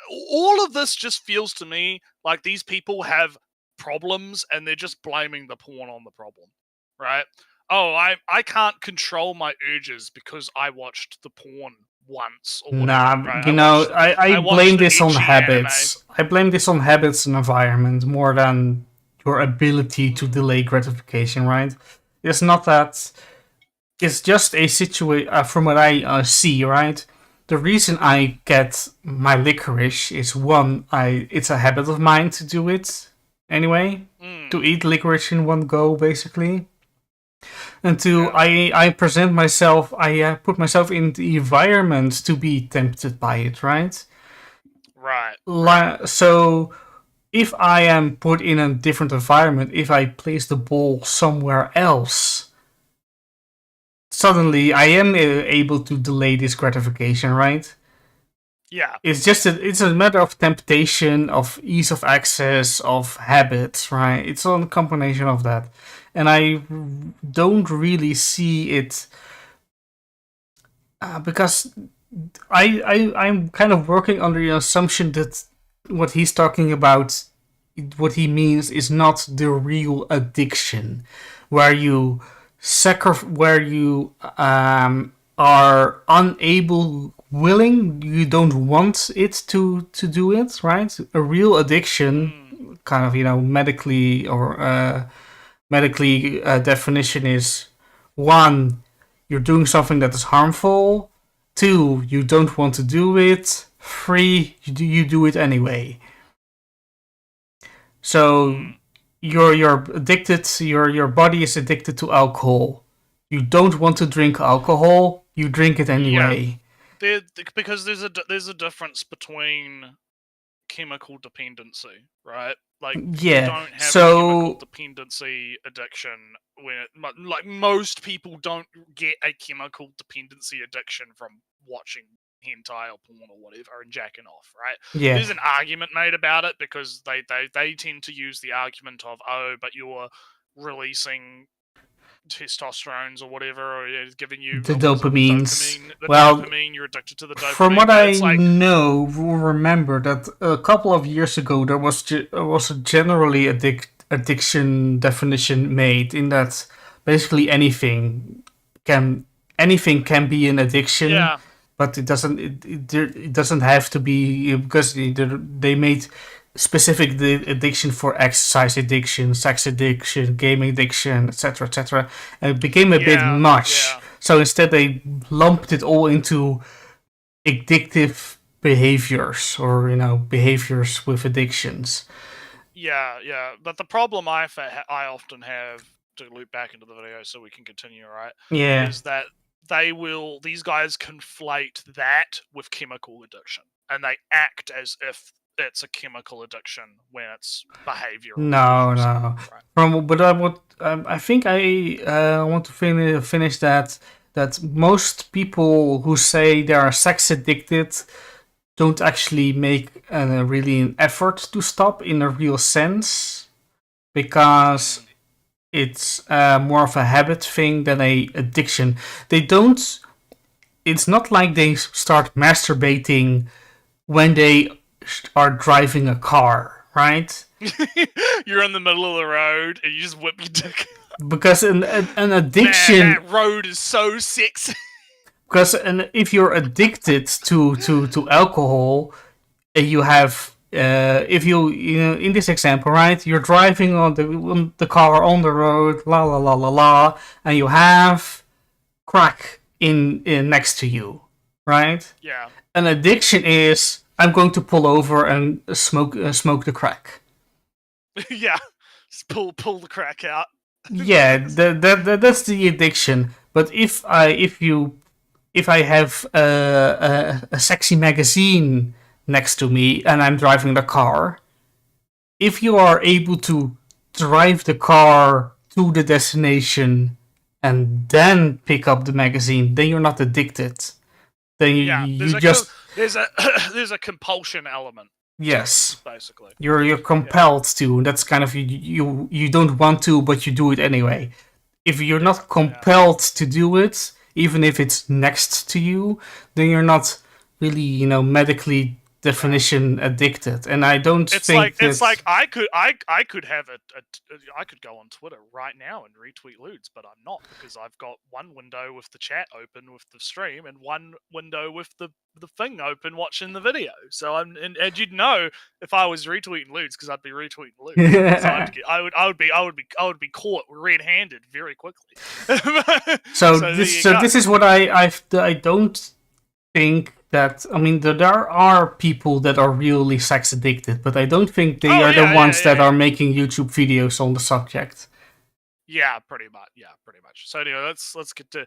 all of this just feels to me like these people have problems and they're just blaming the porn on the problem, right? Oh, I can't control my urges because I watched the porn once. Or whatever, right? I blame this on habits. Anime. I blame this on habits and environment more than your ability to delay gratification, right? It's not that. It's just a situation. From what I see, right? The reason I get my licorice is one, it's a habit of mine to do it anyway, to eat licorice in one go, basically. And two, I present myself. I put myself in the environment to be tempted by it, right? Right. So. If I am put in a different environment, if I place the ball somewhere else, suddenly I am able to delay this gratification, right? Yeah. It's a matter of temptation, of ease of access, of habits, right? It's a combination of that. And I don't really see it because I'm kind of working under the assumption that what he's talking about, what he means is not the real addiction, where you are unable, willing, you don't want it to do it, right? A real addiction, kind of medically or definition is 1, you're doing something that is harmful. 2, you don't want to do it. 3, you do it anyway. So you're addicted. Your body is addicted to alcohol. You don't want to drink alcohol. You drink it anyway. Yeah. Because there's a difference between chemical dependency, right? Like you don't have a chemical dependency addiction like most people don't get a chemical dependency addiction from watching hentai or porn or whatever and jacking off, right? Yeah. There's an argument made about it because they tend to use the argument of, but you're releasing testosterones or whatever, or it's giving you the dopamines. Dopamine, you're addicted to the dopamine. From what I remember that a couple of years ago there was a generally addiction definition made in that basically anything can be an addiction. Yeah. But it doesn't have to be, because they made specific addiction for exercise addiction, sex addiction, gaming addiction, etc., etc. And it became a bit much. Yeah. So instead, they lumped it all into addictive behaviors, or behaviors with addictions. Yeah. But the problem I often have, to loop back into the video so we can continue, right? Yeah. Is that these guys conflate that with chemical addiction, and they act as if it's a chemical addiction when it's behavioral. No. Right? I think I want to finish that most people who say they are sex addicted don't actually make really an effort to stop in a real sense, because it's more of a habit thing than a addiction. They don't. It's not like they start masturbating when they are driving a car, right? You're in the middle of the road and you just whip your dick. Because an addiction. Man, that road is so sexy. Because if you're addicted to alcohol, you have. If you in this example, right, you're driving on the car on the road, la la la la la, and you have crack in next to you, right? Yeah. An addiction is, I'm going to pull over and smoke the crack. Yeah, just pull the crack out. Yeah, that's the addiction. But if I have a sexy magazine next to me and I'm driving the car, if you are able to drive the car to the destination and then pick up the magazine, then you're not addicted. Then there's a compulsion element. Yes, basically you're compelled to. That's kind of you don't want to, but you do it anyway. If you're not compelled to do it, even if it's next to you, then you're not really, medically definition addicted. And I don't think it's like I could have I could go on Twitter right now and retweet lewds, but I'm not, because I've got one window with the chat open with the stream and one window with the thing open watching the video. So and you'd know if I was retweeting lewds, because I'd be retweeting lewds. So I would be caught red-handed very quickly. so this is what I don't think that. I mean, there are people that are really sex addicted, but I don't think they are the ones that are making YouTube videos on the subject. Yeah, pretty much. So anyway, let's get to.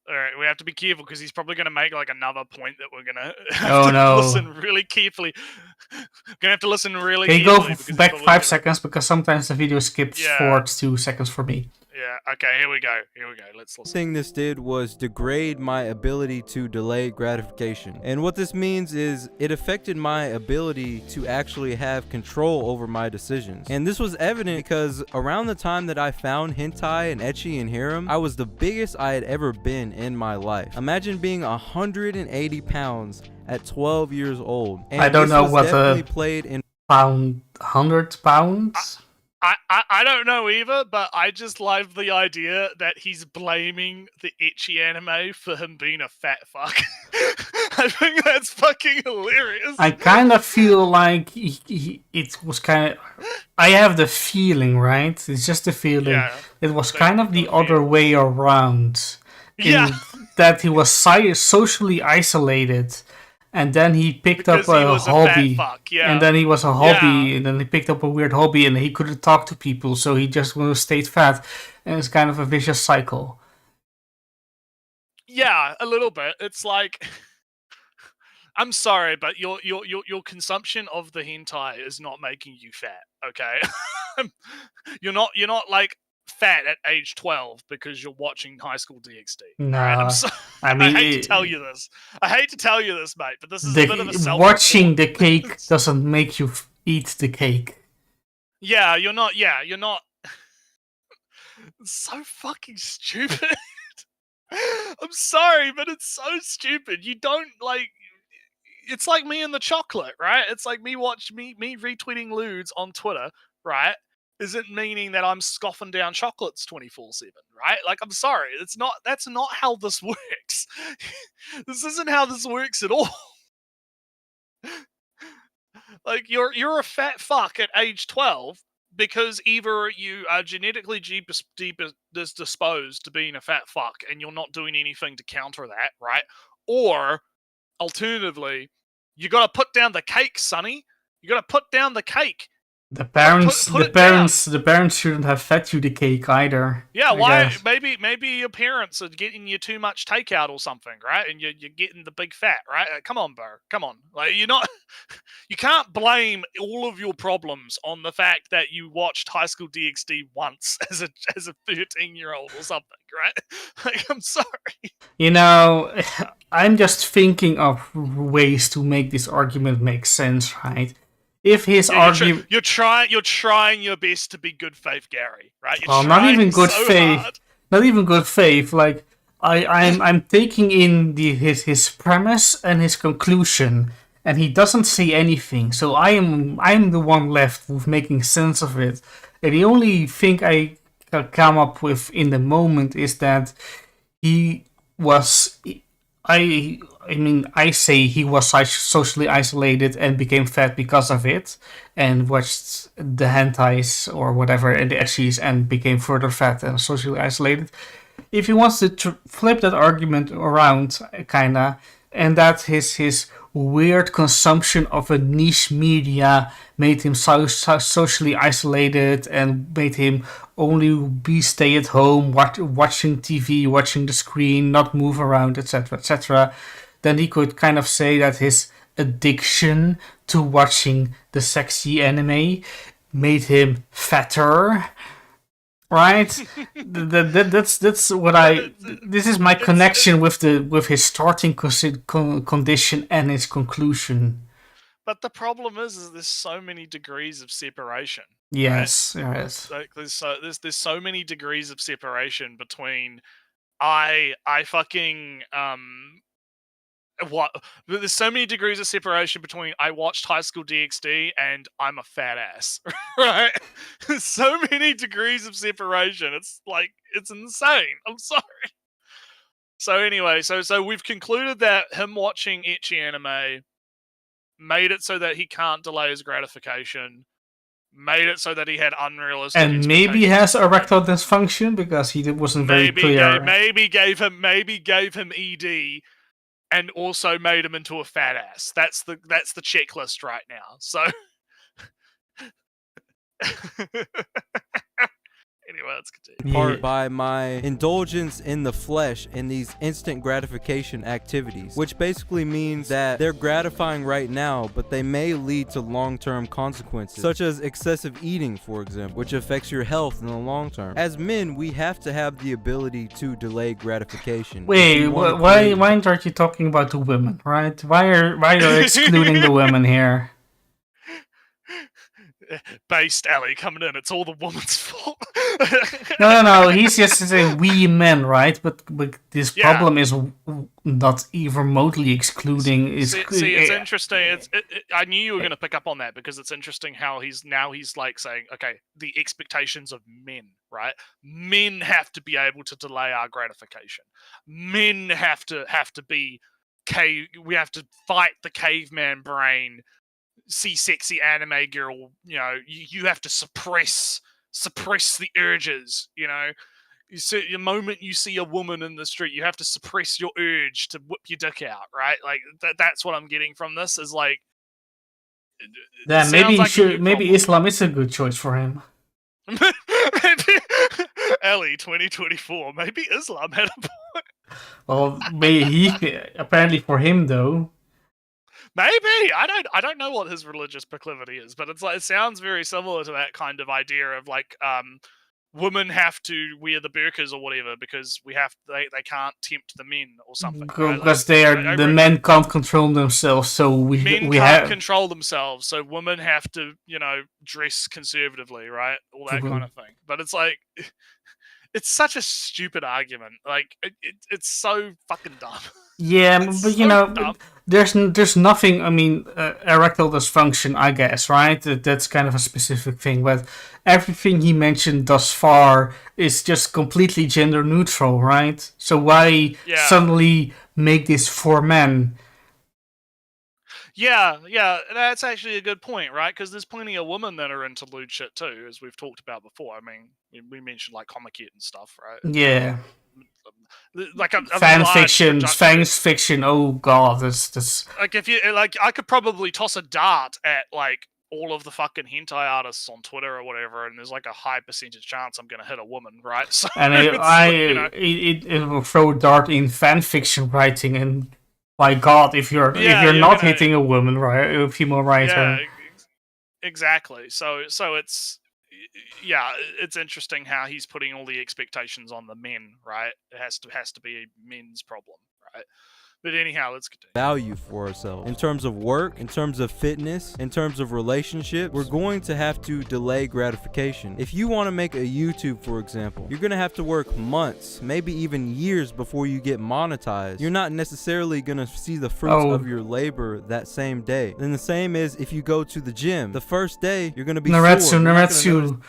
All right, we have to be careful, because he's probably going to make like another point that we're going to have to listen really carefully. Gonna have to listen really carefully. Go back 5 seconds, because sometimes the video skips forward 2 seconds for me. Yeah, okay, here we go. Let's listen. The thing this did was degrade my ability to delay gratification. And what this means is it affected my ability to actually have control over my decisions. And this was evident because around the time that I found Hentai and Ecchi and harem, I was the biggest I had ever been in my life. Imagine being 180 pounds at 12 years old. And I don't know what played in pound, 100 pounds? I don't know either, but I just love the idea that he's blaming the Ecchi anime for him being a fat fuck. I think that's fucking hilarious. I kind of feel like it was kind of... I have the feeling, right? It's just a feeling. Yeah, it was kind of the other way around. That he was socially isolated. And then he picked up a hobby. And then he was a hobby. And then he picked up a weird hobby and he couldn't talk to people. So he just stayed fat. And it's kind of a vicious cycle. Yeah, a little bit. It's like... I'm sorry, but your consumption of the hentai is not making you fat, okay? You're not like fat at age 12 because you're watching High School DxD. Nah, right? I hate to tell you this. Mate, but this is a bit of a self. Watching the cake doesn't make you eat the cake. Yeah, you're not. It's so fucking stupid. I'm sorry, but it's so stupid. You don't like. It's like me and the chocolate, right? It's like me retweeting lewds on Twitter, right? isn't meaning that I'm scoffing down chocolates 24/7, right? Like, I'm sorry, that's not how this works. This isn't how this works at all. Like, you're a fat fuck at age 12 because either you are genetically disposed to being a fat fuck and you're not doing anything to counter that, right? Or alternatively, you got to put down the cake, sonny. You got to put down the cake. The parents, Put it down. the parents shouldn't have fed you the cake either. Yeah, I why? guess. Maybe your parents are getting you too much takeout or something, right? And you're getting the big fat, right? Come on, bro. Come on. Like, you're not. You can't blame all of your problems on the fact that you watched High School DxD once as a 13-year-old or something, right? Like, I'm sorry. You know, I'm just thinking of ways to make this argument make sense, right? If his argument, you're trying your best to be good faith, Gary, right? well, not even good faith, hard. not even good faith. Like I'm taking in his premise and his conclusion, and he doesn't say anything. So I'm the one left with making sense of it. And the only thing I can come up with in the moment is that he was. I say he was socially isolated and became fat because of it, and watched the hentais or whatever and the ecchis and became further fat and socially isolated. If he wants to flip that argument around, kinda, and that his weird consumption of a niche media made him socially isolated and made him only be stay at home, watching TV, watching the screen, not move around, etc., then he could kind of say that his addiction to watching the sexy anime made him fatter. Right, that's what I. This is my connection with his starting condition and his conclusion. But the problem is there's so many degrees of separation. Yes, right? yes. Like, there's so many degrees of separation between I fucking what? There's so many degrees of separation between I watched High School DxD and I'm a fat ass, right? There's so many degrees of separation. It's like, it's insane. I'm sorry. So anyway, so we've concluded that him watching ecchi anime made it so that he can't delay his gratification, made it so that he had unrealistic and maybe he has erectile dysfunction because he wasn't very clear. Maybe gave him ED. And also made him into a fat ass. That's the checklist right now. So anyway, let's continue. Part by my indulgence in the flesh in these instant gratification activities, which basically means that they're gratifying right now, but they may lead to long-term consequences, such as excessive eating, for example, which affects your health in the long term. As men, we have to have the ability to delay gratification. Wait, why aren't you talking about the women, right? Why are you excluding the women here? Based Ellie coming in, it's all the woman's fault. No, he's just saying we men, right? But this problem is not even remotely excluding. See, it's interesting. I knew you were going to pick up on that because it's interesting how he's like saying, okay, the expectations of men, right? Men have to be able to delay our gratification. Men have to be we have to fight the caveman brain. See sexy anime girl, you have to suppress the urges, the moment you see a woman in the street, you have to suppress your urge to whip your dick out, right? Like that's what I'm getting from this is like, yeah, maybe Islam is a good choice for him. Ellie 2024, maybe Islam had a point. Well, apparently for him though. Maybe I don't know what his religious proclivity is, but it's like it sounds very similar to that kind of idea of like women have to wear the burqas or whatever because they can't tempt the men or something. Because the men can't control themselves, so men can't control themselves, so women have to dress conservatively, right? All that kind of thing. But it's like it's such a stupid argument. Like it's so fucking dumb. Yeah, but there's nothing. I mean, erectile dysfunction, I guess, right? That's kind of a specific thing, but everything he mentioned thus far is just completely gender neutral, right? So why suddenly make this for men? Yeah, that's actually a good point, right? Because there's plenty of women that are into lewd shit too, as we've talked about before. I mean, we mentioned like Comic and stuff, right? Yeah. Like a fan large fiction, fan fiction. Oh god, this. Like if you like, I could probably toss a dart at like all of the fucking hentai artists on Twitter or whatever, and there's like a high percentage chance I'm gonna hit a woman, right? So and it will throw a dart in fan fiction writing, and by God, if you're not hitting a woman, right, a female writer. Yeah, exactly. So it's it's interesting how he's putting all the expectations on the men, right? It has to be a men's problem, right? But anyhow, let's continue. Value for ourselves. In terms of work, in terms of fitness, in terms of relationship, we're going to have to delay gratification. If you want to make a YouTube, for example, you're going to have to work months, maybe even years before you get monetized. You're not necessarily going to see the fruits of your labor that same day. And the same is if you go to the gym. The first day, you're going to be Nretsew.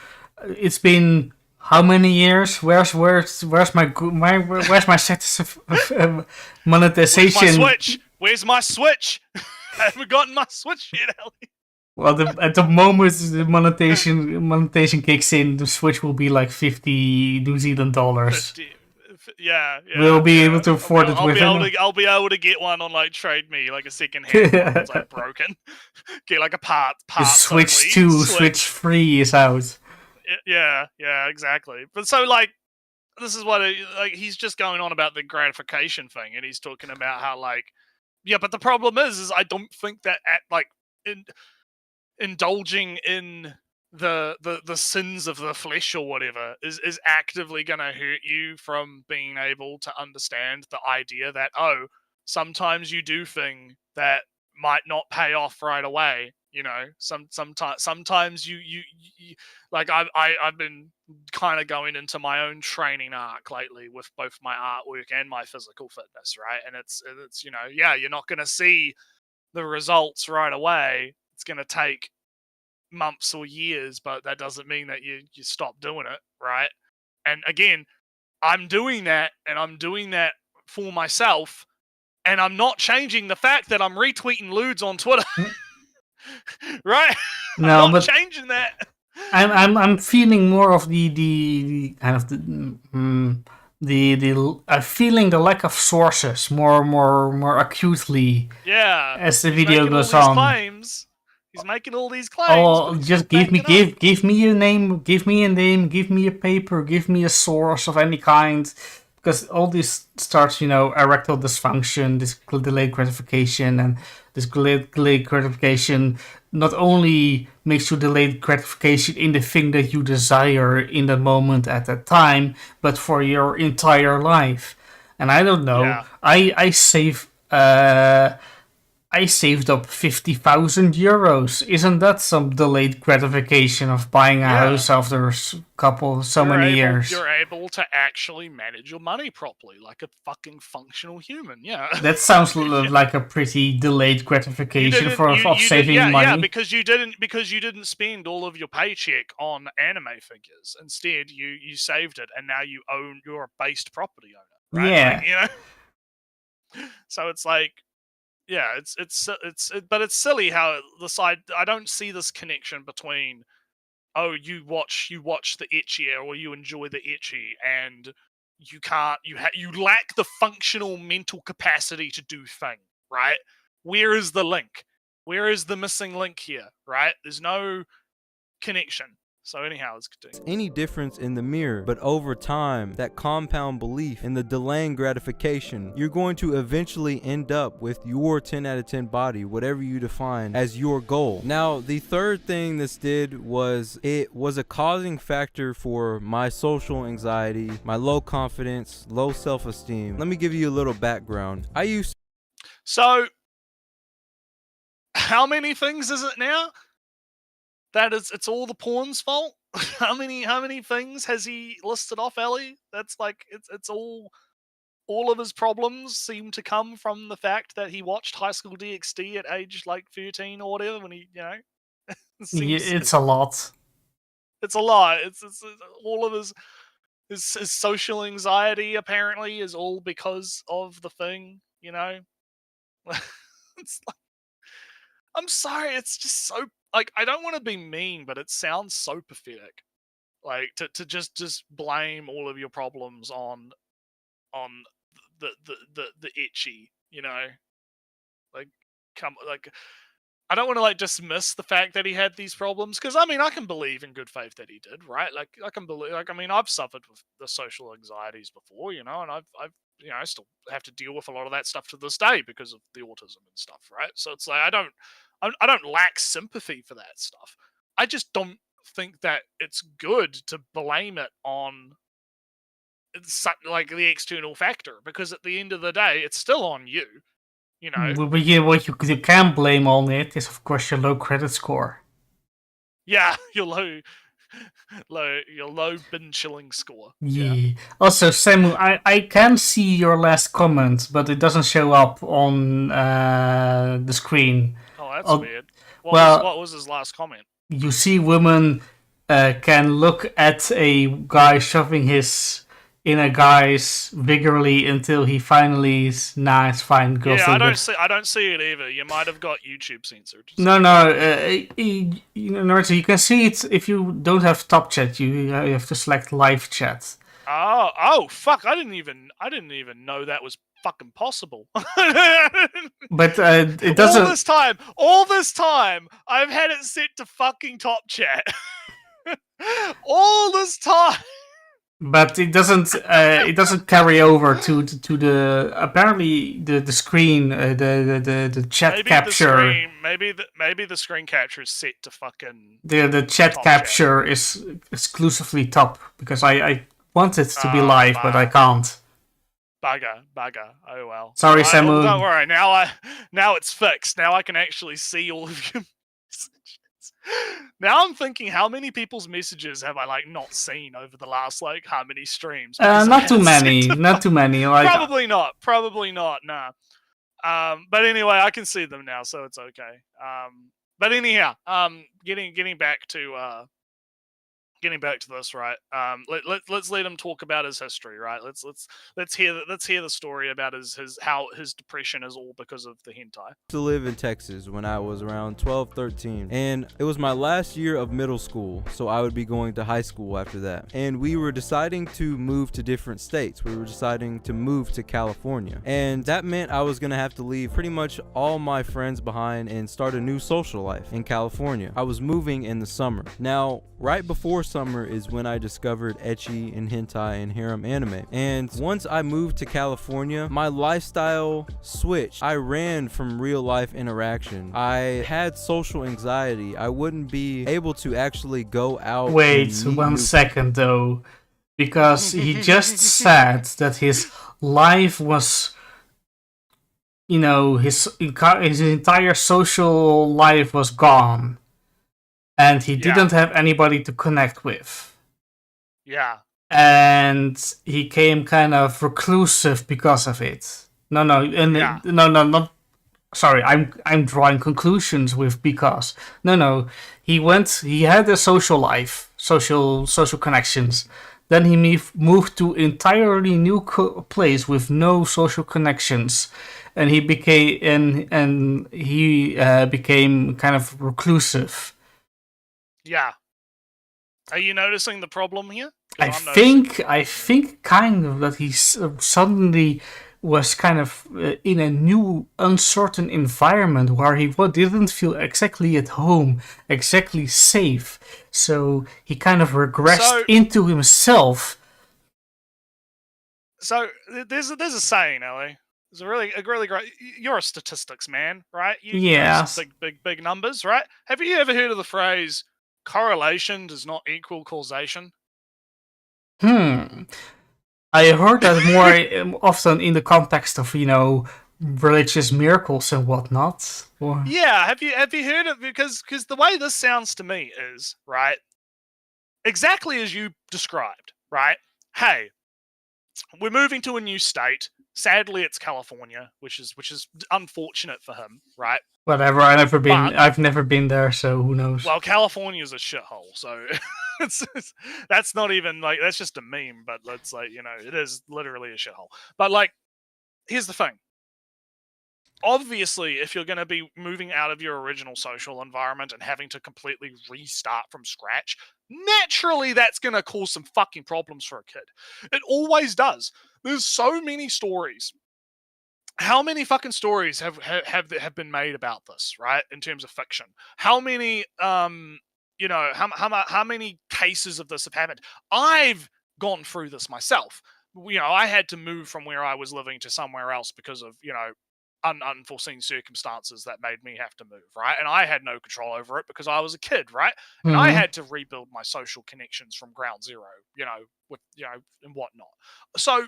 It's been how many years? Where's my status of monetization? Where's my Switch? Where's my Switch? I haven't gotten my Switch yet, Ellie. Well, at the moment the monetization kicks in, the Switch will be like 50 New Zealand dollars. 50, yeah. We'll be able to afford it. I'll be able to get one on like Trade Me, like a second hand one that's like broken. Get like a part. The Switch 2, Switch 3 is out. Yeah, exactly. But so like, this is what he's just going on about the gratification thing, and he's talking about how like, but the problem is I don't think that indulging in the sins of the flesh or whatever is actively going to hurt you from being able to understand the idea that sometimes you do thing that might not pay off right away. You know, sometimes you like I've been kind of going into my own training arc lately with both my artwork and my physical fitness, right? And it's you're not going to see the results right away. It's going to take months or years, but that doesn't mean that you stop doing it, right? And again, I'm doing that, and I'm doing that for myself, and I'm not changing the fact that I'm retweeting lewds on Twitter. Right? No, I'm not but changing that. I'm feeling more of the kind of feeling the lack of sources more acutely. Yeah. As the video goes on. Claims. He's making all these claims. Oh, just give me a name, give me a paper, give me a source of any kind. Because all this starts, erectile dysfunction, this delayed gratification, and this delayed gratification not only makes you delayed gratification in the thing that you desire in the moment at that time, but for your entire life. And I don't know. Yeah. I saved up 50,000 euros. Isn't that some delayed gratification of buying a house after many years? You're able to actually manage your money properly, like a fucking functional human. Yeah. That sounds like a pretty delayed gratification of saving money. Yeah, because you didn't spend all of your paycheck on anime figures. Instead, you saved it, and now you're a based property owner. Right? Yeah. Like, so it's like. Yeah, but it's silly how I don't see this connection between you watch the Ecchi or you enjoy the Ecchi and you lack the functional mental capacity to do thing, right? Where is the link? Where is the missing link here, right? There's no connection. So anyhow, let's continue. Any difference in the mirror, but over time, that compound belief in the delaying gratification, you're going to eventually end up with your 10 out of 10 body, whatever you define as your goal. Now, the third thing this did was it was a causing factor for my social anxiety, my low confidence, low self-esteem. Let me give you a little background. So, how many things is it now? It's all the porn's fault. How many things has he listed off, Ellie? That's like it's all all of his problems seem to come from the fact that he watched High School DxD at age like 13 or whatever when he, It's a lot. It's a lot. It's all of his social anxiety apparently is all because of the thing, It's like, I'm sorry, it's just so like I don't want to be mean, but it sounds so pathetic. Like to just blame all of your problems on the Ecchi, like I don't want to like dismiss the fact that he had these problems because I mean I can believe in good faith that he did, right? Like I can believe, like I mean I've suffered with the social anxieties before, and I've I still have to deal with a lot of that stuff to this day because of the autism and stuff, right? So it's like I don't lack sympathy for that stuff. I just don't think that it's good to blame it on like the external factor because at the end of the day it's still on you. What you can blame on it is, of course, your low credit score. Yeah, your low bin chilling score. Yeah. Also, Samu, I can see your last comment, but it doesn't show up on the screen. Oh, that's weird. What was his last comment? You see, women can look at a guy shoving his in a guy's vigorously until he finally is, nah, it's fine. Girls I don't see it either. You might have got YouTube censored. No, Nretsew, you can see it if you don't have top chat. You have to select live chat. Oh, fuck! I didn't even know that was fucking possible. But it doesn't. All this time, I've had it set to fucking top chat. All this time. But it doesn't. It doesn't carry over to the apparently the screen, the chat capture. Maybe the screen capture is set to fucking. The chat capture is exclusively top because I want it to be live, but I can't. Bugger. Oh well. Sorry, Samu. Don't worry. Now it's fixed. Now I can actually see all of your messages. Now I'm thinking, how many people's messages have I not seen over the last how many streams? Not too many. Not too many. Probably not. Nah. But anyway, I can see them now, so it's okay. But anyhow, getting back to this, right? Let's let him talk about his history, right? Let's hear the story about how his depression is all because of the hentai. I used to live in Texas when I was around 12, 13, and it was my last year of middle school, so I would be going to high school after that. And we were deciding to move to different states. We were deciding to move to California, and that meant I was gonna have to leave pretty much all my friends behind and start a new social life in California. I was moving in the summer. Now, right before summer is when I discovered ecchi and hentai and harem anime. And once I moved to California, my lifestyle switched. I ran from real life interaction. I had social anxiety. I wouldn't be able to actually go out. Wait 1 second though, because he just said that his life was, his entire social life was gone. And he didn't have anybody to connect with. Yeah. And he became kind of reclusive because of it. Not. Sorry, I'm drawing conclusions with because. He had a social life, social connections. Then he moved to entirely new place with no social connections, and he became became kind of reclusive. Yeah. Are you noticing the problem here? I think kind of that he suddenly was kind of in a new uncertain environment where he didn't feel exactly at home, exactly safe. So he kind of regressed into himself. So there's a saying, Ellie. It's a really great. You're a statistics man, right? You know some big numbers, right? Have you ever heard of the phrase correlation does not equal causation? I heard that more often in the context of religious miracles and whatnot. Yeah, have you heard of it? Because the way this sounds to me is right, exactly as you described, right? Hey, we're moving to a new state. Sadly, it's California, which is unfortunate for him, right? Whatever. I've never been there, so who knows? Well, California is a shithole, so that's not even like that's just a meme. But it's like it is literally a shithole. But like, here's the thing. Obviously, if you're going to be moving out of your original social environment and having to completely restart from scratch, naturally that's going to cause some fucking problems for a kid. It always does. There's so many stories. How many fucking stories have been made about this, right? In terms of fiction, how many how many cases of this have happened? I've gone through this myself. I had to move from where I was living to somewhere else because of unforeseen circumstances that made me have to move, right? And I had no control over it because I was a kid, right? And I had to rebuild my social connections from ground zero, with and whatnot. So,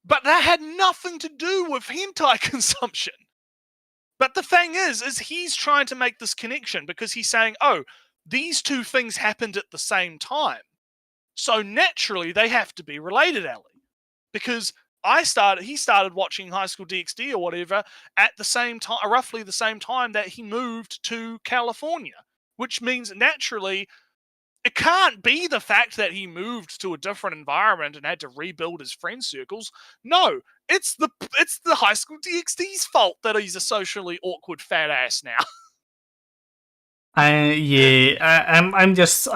but that had nothing to do with hentai consumption. But the thing is he's trying to make this connection because he's saying, oh, these two things happened at the same time. So naturally they have to be related, Ellie. Because he started watching High School DxD or whatever at the same time, roughly the same time that he moved to California, which means naturally it can't be the fact that he moved to a different environment and had to rebuild his friend circles. No, it's the High School DxD's fault that he's a socially awkward fat ass now. I'm just.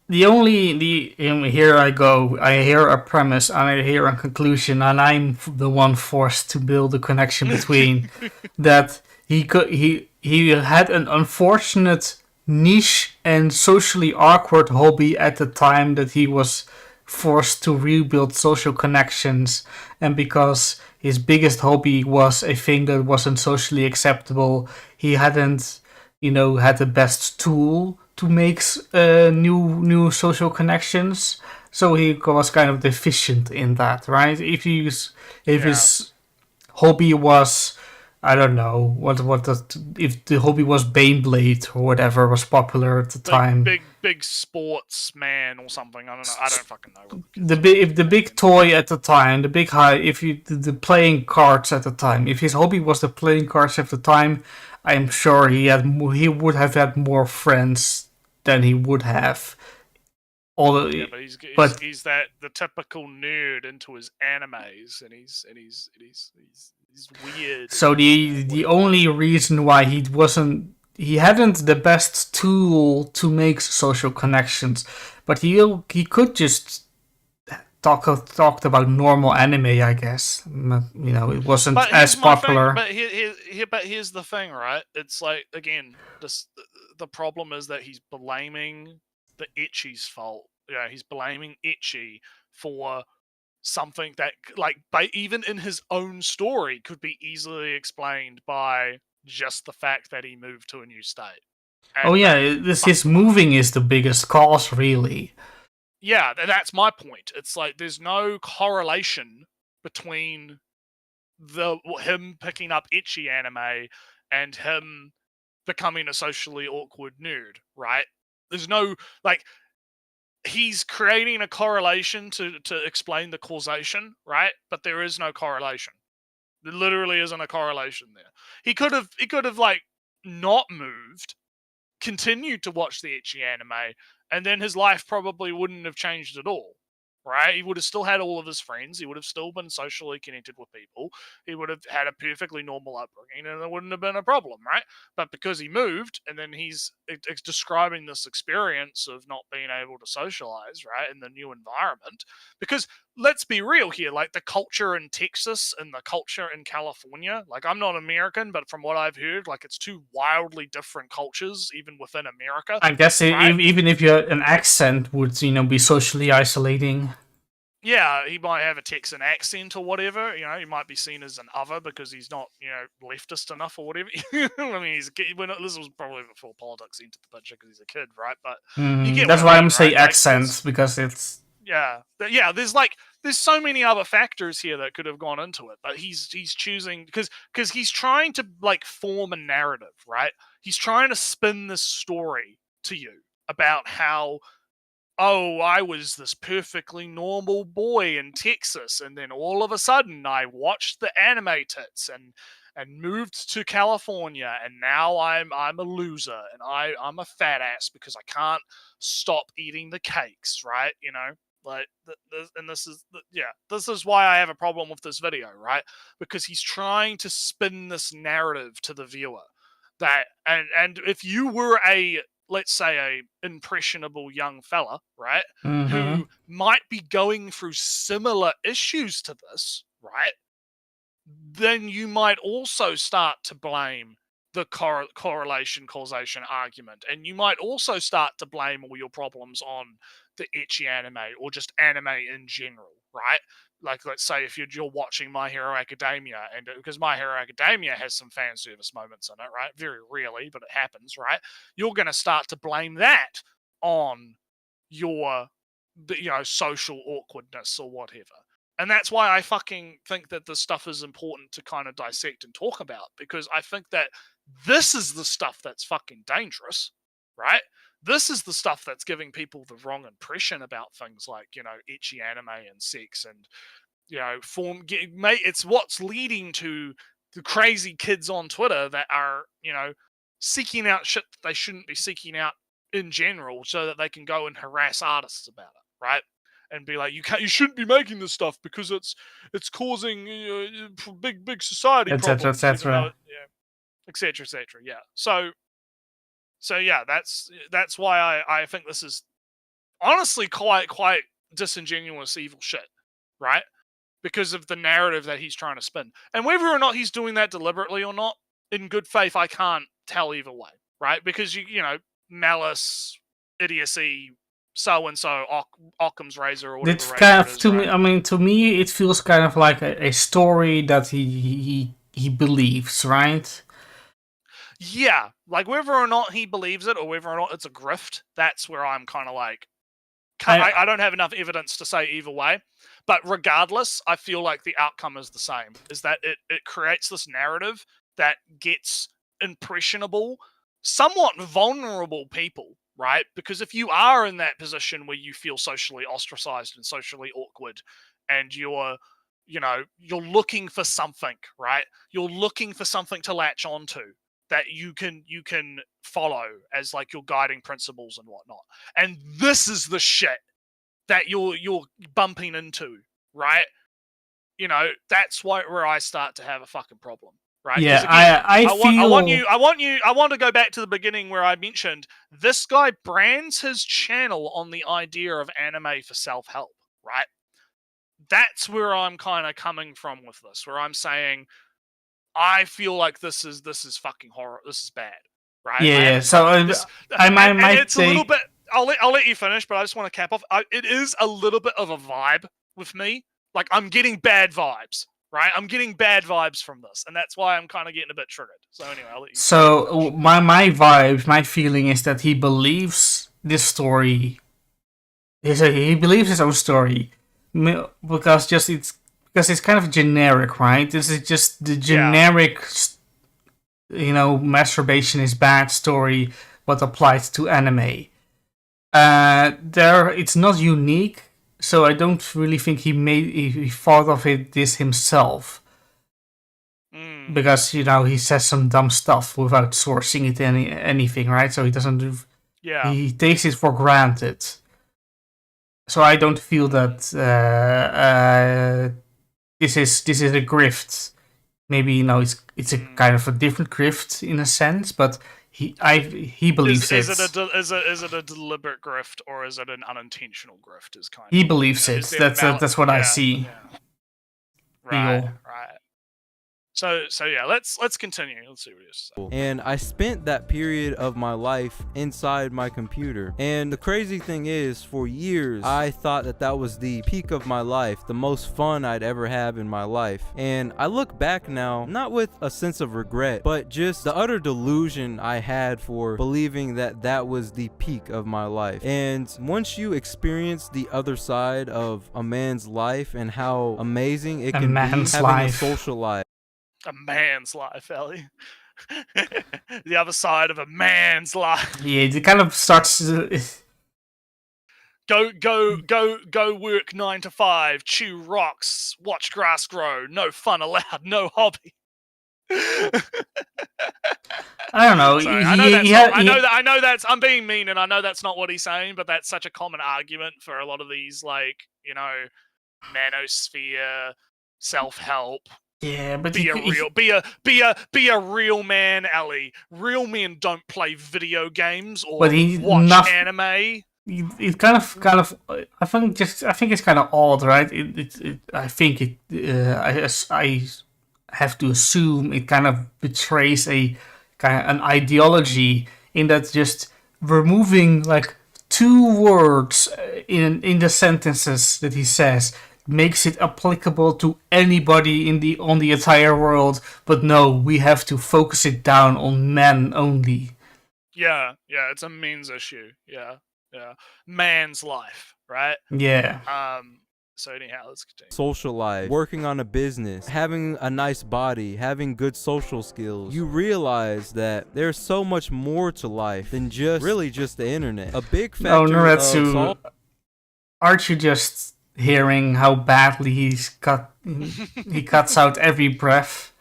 Here I go. I hear a premise and I hear a conclusion, and I'm the one forced to build a connection between that. He had an unfortunate niche and socially awkward hobby at the time that he was forced to rebuild social connections, and because his biggest hobby was a thing that wasn't socially acceptable, he hadn't had the best tool to make new social connections, so he was kind of deficient in that, right? If his hobby was, I don't know if the hobby was Baneblade or whatever was popular at the time. Big sportsman or something. I don't know. I don't fucking know. The big toy at the time, the playing cards at the time. If his hobby was the playing cards at the time, I'm sure he would have had more friends than he would have. But he's the typical nerd into his animes, and he's weird. So the only reason why he hadn't the best tool to make social connections, but he could just talked about normal anime, I guess. It wasn't as popular. But here's the thing, right? It's like, again, the problem is that he's blaming the Ecchi's fault. He's blaming Ecchi for something that, even in his own story, could be easily explained by just the fact that he moved to a new state. And his moving is the biggest cause, really. Yeah, that's my point. It's like there's no correlation between him picking up Ecchi anime and him becoming a socially awkward nerd, right? There's no, he's creating a correlation to explain the causation, right? But there is no correlation. There literally isn't a correlation there. He could have not moved, continued to watch the Ecchi anime, and then his life probably wouldn't have changed at all, right? He would have still had all of his friends. He would have still been socially connected with people. He would have had a perfectly normal upbringing, and there wouldn't have been a problem, right? But because he moved, and then he's describing this experience of not being able to socialize, right, in the new environment. Because let's be real here, the culture in Texas and the culture in California, I'm not American, but from what I've heard, it's two wildly different cultures, even within America. I guess right? Even if you an accent would, be socially isolating. Yeah, he might have a Texan accent or whatever. He might be seen as an other because he's not, leftist enough or whatever. I mean, this was probably before politics entered the picture because he's a kid, right? But that's why I'm saying accents, because it's there's so many other factors here that could have gone into it, but he's choosing because he's trying to form a narrative, right? He's trying to spin this story to you about how oh, I was this perfectly normal boy in Texas, and then all of a sudden I watched the anime tits and moved to California, and now I'm a loser, and I'm a fat ass because I can't stop eating the cakes, right? You know, like this is why I have a problem with this video, right? Because he's trying to spin this narrative to the viewer that, and if you were a, let's say, a impressionable young fella, right, who might be going through similar issues to this, right, then you might also start to blame the correlation causation argument, and you might also start to blame all your problems on the ecchi anime or just anime in general, right? Like, let's say if you're watching My Hero Academia, and because My Hero Academia has some fan service moments in it, right? Very rarely, but it happens, right? You're going to start to blame that on your, social awkwardness or whatever. And that's why I fucking think that this stuff is important to kind of dissect and talk about, because I think that this is the stuff that's fucking dangerous, right? This is the stuff that's giving people the wrong impression about things like, ecchi anime and sex and, it's what's leading to the crazy kids on Twitter that are, seeking out shit that they shouldn't be seeking out in general so that they can go and harass artists about it, right? And be like, you shouldn't be making this stuff because it's causing big society problems, etc. Et cetera, yeah. So yeah, that's why I think this is honestly quite disingenuous evil shit, right? Because of the narrative that he's trying to spin. And whether or not he's doing that deliberately or not, in good faith, I can't tell either way, right? Because malice, idiocy, so and so, Occam's razor, or whatever. It's kind of, to me. I mean, to me, it feels kind of like a story that he believes, right? Yeah, like whether or not he believes it or whether or not it's a grift, that's where I'm kind of like, I don't have enough evidence to say either way. But regardless, I feel like the outcome is the same, is that it creates this narrative that gets impressionable, somewhat vulnerable people, right? Because if you are in that position where you feel socially ostracized and socially awkward, and you're looking for something, right? You're looking for something to latch onto that you can follow as like your guiding principles and whatnot. And this is the shit that you're bumping into, right? That's where I start to have a fucking problem, right? Yeah, again, I want to go back to the beginning where I mentioned this guy brands his channel on the idea of anime for self-help, right? That's where I'm kind of coming from with this, where I'm saying I feel like this is fucking horror. This is bad, right? Yeah. So I might it's a little bit. I'll let you finish, but I just want to cap off. It is a little bit of a vibe with me. Like, I'm getting bad vibes, right? I'm getting bad vibes from this, and that's why I'm kind of getting a bit triggered. So anyway, I'll let you. So my vibe, my feeling is that he believes this story. He believes his own story because it's kind of generic, right? This is just the generic, masturbation is bad story, but applies to anime. It's not unique, so I don't really think he thought of this himself. Because he says some dumb stuff without sourcing it anything, right? So he doesn't do. Yeah. He takes it for granted. So I don't feel that this is a grift. Maybe it's a kind of a different grift in a sense, but he believes it. Is it a deliberate grift or is it an unintentional grift? Is kind. He believes it. That's what I see. Yeah. Right. So yeah, let's continue. Let's see what it is. And I spent that period of my life inside my computer. And the crazy thing is, for years, I thought that was the peak of my life, the most fun I'd ever have in my life. And I look back now, not with a sense of regret, but just the utter delusion I had for believing that was the peak of my life. And once you experience the other side of a man's life and how amazing it can be having a social life. A man's life, Ellie. The other side of a man's life. Yeah, it kind of starts. Go work 9 to 5, chew rocks, watch grass grow, no fun allowed, no hobby. I don't know. Sorry, I know that's I'm being mean, and I know that's not what he's saying, but that's such a common argument for a lot of these, like, you know, manosphere, self-help. Yeah, but be a real man, Ellie. Real men don't play video games or watch anime. It kind of. I think it's kind of odd, right? I think I have to assume it kind of betrays a kind of an ideology in that just removing like 2 words in the sentences that he says makes it applicable to anybody on the entire world. But no, we have to focus it down on men only. Yeah, it's a men's issue. Yeah, man's life, right? Yeah. So anyhow, let's continue. Social life, working on a business, having a nice body, having good social skills. You realize that there's so much more to life than just the internet. A big factor Nretsew, aren't you just hearing how badly he cuts out every breath,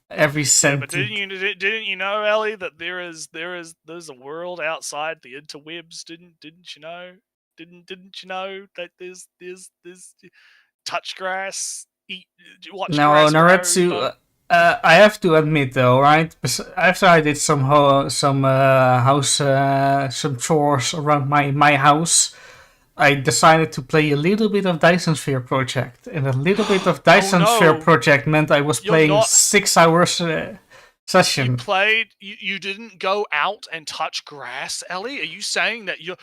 every sentence? Yeah, but didn't you know, Ellie, that there's a world outside the interwebs? Didn't you know? Didn't you know that there's touch grass, watch grass? No, Nretsew, I have to admit though, right? After I did some chores around my house, I decided to play a little bit of Dyson Sphere Project, and a little bit of Dyson Sphere Project meant I was playing 6 hours session. You didn't go out and touch grass, Ellie? Are you saying that you're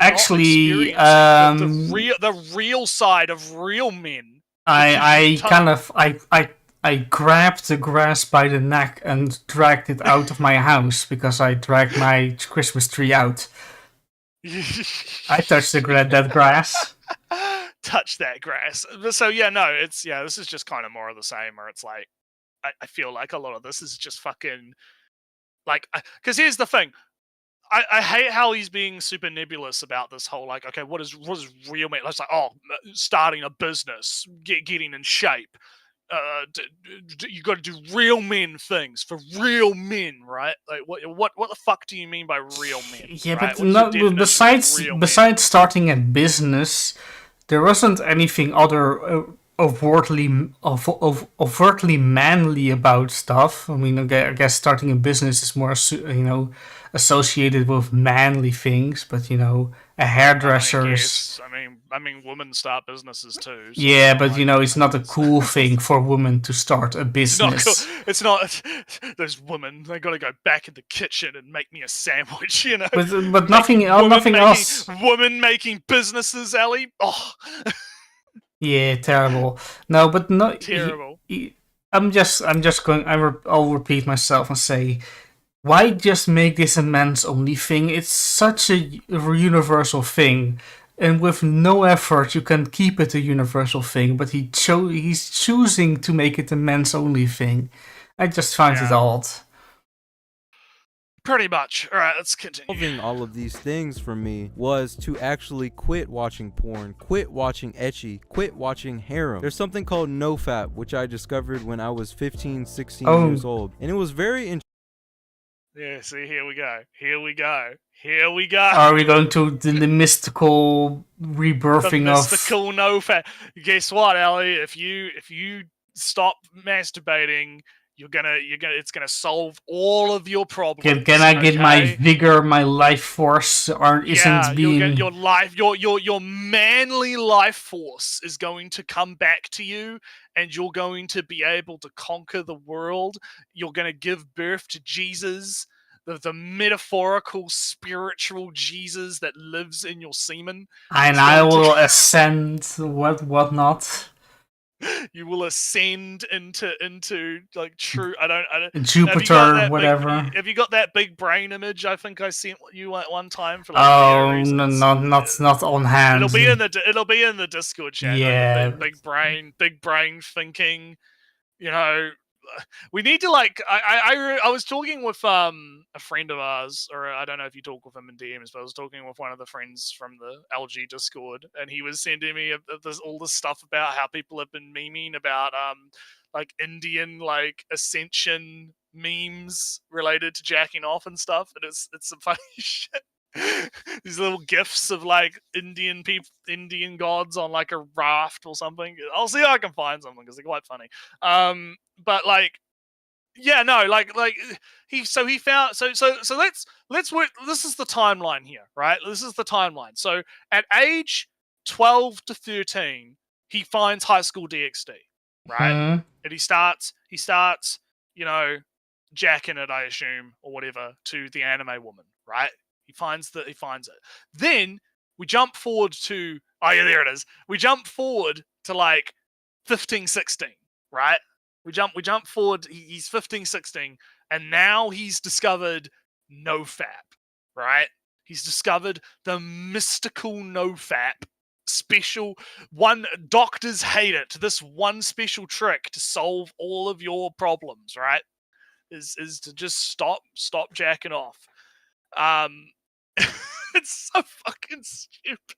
actually not experiencing the real side of real men? I grabbed the grass by the neck and dragged it out of my house because I dragged my Christmas tree out. I touched that grass. Touch that grass. So yeah, no, this is just kind of more of the same, where it's like, I feel like a lot of this is just fucking, like, because here's the thing. I hate how he's being super nebulous about this whole, like, okay, what is real man? It's like, starting a business, getting in shape. You got to do real men things for real men, right? Like, what the fuck do you mean by real men? Yeah, right? but besides starting a business, there wasn't anything other overtly manly about stuff. I mean, I guess starting a business is more, associated with manly things, but a hairdresser's. I mean, women start businesses too. So yeah, but it's not a cool thing for women to start a business. It's not. Those women, they got to go back in the kitchen and make me a sandwich. But nothing else. Women making businesses, Ellie. Oh. Yeah, terrible. No, but not terrible. I'll repeat myself and say, why just make this a men's only thing? It's such a universal thing, and with no effort you can keep it a universal thing. But he's choosing to make it a men's only thing. I just find it odd. Pretty much. All right, let's continue. Solving all of these things for me was to actually quit watching porn, quit watching Ecchi, quit watching harem. There's something called NOFAP, which I discovered when I was 15, 16 years old. And it was very interesting. Yeah, see, here we go. Are we going to the mystical rebirthing of... The mystical NOFAP. Guess what, Ellie? If you stop masturbating, it's gonna solve all of your problems. Can I get my vigor, my life force, your manly life force is going to come back to you, and you're going to be able to conquer the world. You're going to give birth to Jesus, the metaphorical, spiritual Jesus that lives in your semen. And I will ascend whatnot. You will ascend into like true. I don't. Jupiter, whatever. Have you got that big brain image? I think I sent you one time for. Like, not on hand. It'll be in the Discord chat. Yeah, big brain thinking. we need to like. I was talking with a friend of ours, or I don't know if you talk with him in DMs, but I was talking with one of the friends from the LG Discord, and he was sending me all this stuff about how people have been memeing about like Indian like ascension memes related to jacking off and stuff, and it's some funny shit. These little gifs of like Indian Indian gods on like a raft or something. I'll see if I can find something because they're quite funny. But like, yeah, no, like he found so let's work. This is the timeline here, right? This is the timeline. So at age 12 to 13, he finds High School DxD, right? And he starts, you know, jacking it, I assume, or whatever, to the anime woman, right? He finds it. Then we jump forward to there it is. We jump forward to like 15, 16, right? We jump forward. He's 15, 16, and now he's discovered NOFAP, right? He's discovered the mystical NOFAP special one. Doctors hate it. This one special trick to solve all of your problems, right? Is to just stop jacking off. It's so fucking stupid.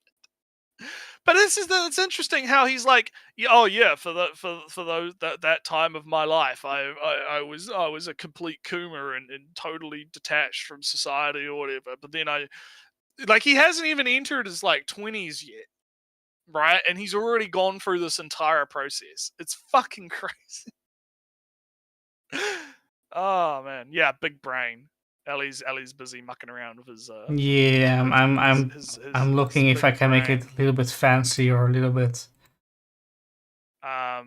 But it's interesting how he's like, oh yeah, for those that time of my life, I was a complete coomer and totally detached from society or whatever. But then he hasn't even entered his like 20s yet, right? And he's already gone through this entire process. It's fucking crazy. Oh man, yeah, big brain. Ellie's busy mucking around with his. Yeah, I'm looking if I can make it a little bit fancy or a little bit. Yeah.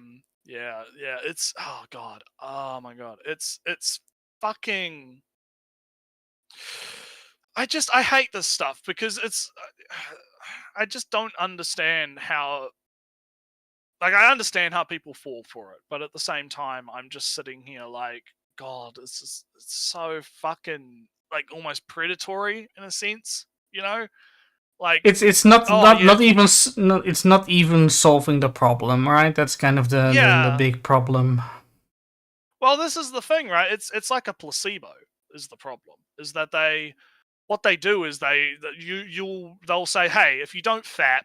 It's oh my god. It's fucking. I hate this stuff because I just don't understand how. Like, I understand how people fall for it, but at the same time, I'm just sitting here like, God, it's so fucking like almost predatory in a sense, you know? Like it's not even solving the problem, right? That's kind of the big problem. Well, this is the thing, right? It's like a placebo is the problem. Is that what they do is they'll say, hey, if you don't fap,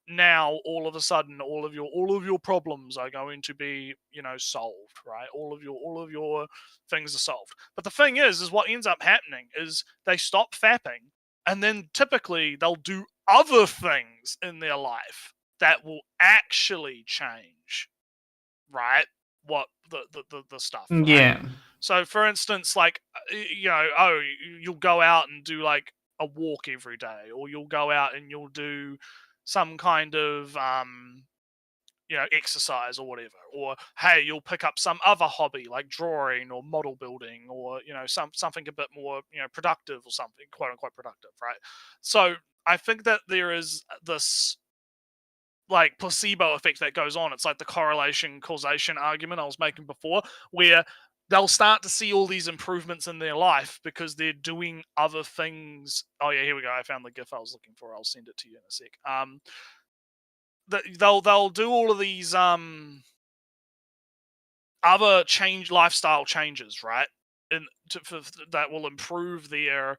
now all of a sudden all of your problems are going to be, you know, solved, right? All of your things are solved. But the thing is what ends up happening is they stop fapping, and then typically they'll do other things in their life that will actually change, right? What the stuff, right? Yeah. So for instance, like, you know, you'll go out and do like a walk every day, or you'll go out and you'll do some kind of you know, exercise or whatever, or hey, you'll pick up some other hobby like drawing or model building, or you know, something a bit more, you know, productive or something, quote unquote productive, right? So I think that there is this like placebo effect that goes on. It's like the correlation causation argument I was making before, where they'll start to see all these improvements in their life because they're doing other things. Oh yeah, here we go. I found the GIF I was looking for. I'll send it to you in a sec. They'll do all of these other lifestyle changes, right? That will improve the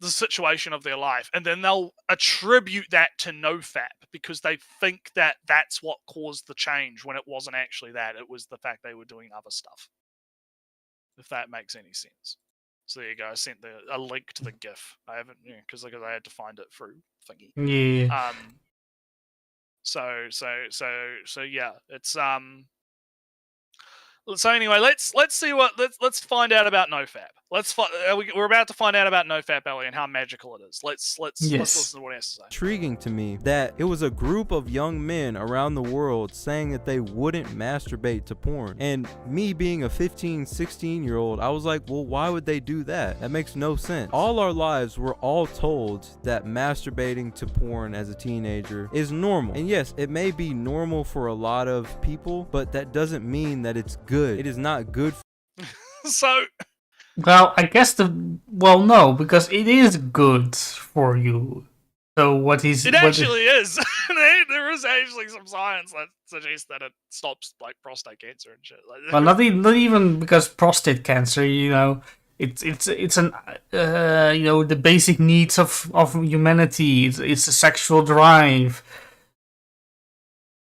situation of their life, and then they'll attribute that to NoFap because they think that that's what caused the change when it wasn't actually that. It was the fact they were doing other stuff. If that makes any sense. So there you go. I sent a link to the GIF. I haven't, because I had to find it through thingy. Yeah. So yeah, it's So anyway, let's see let's find out about NoFap. We're about to find out about NoFap, Ellie, and how magical it is. Let's listen to what he has to say. Intriguing to me that it was a group of young men around the world saying that they wouldn't masturbate to porn. And me being a 15, 16-year-old, I was like, well, why would they do that? That makes no sense. All our lives, we're all told that masturbating to porn as a teenager is normal. And yes, it may be normal for a lot of people, but that doesn't mean that it's good. It is not good. So, well, I guess no, because it is good for you. So what he's It actually is. There is actually some science that suggests that it stops like prostate cancer and shit. Like, well, not even because prostate cancer. It's an the basic needs of humanity. It's a sexual drive.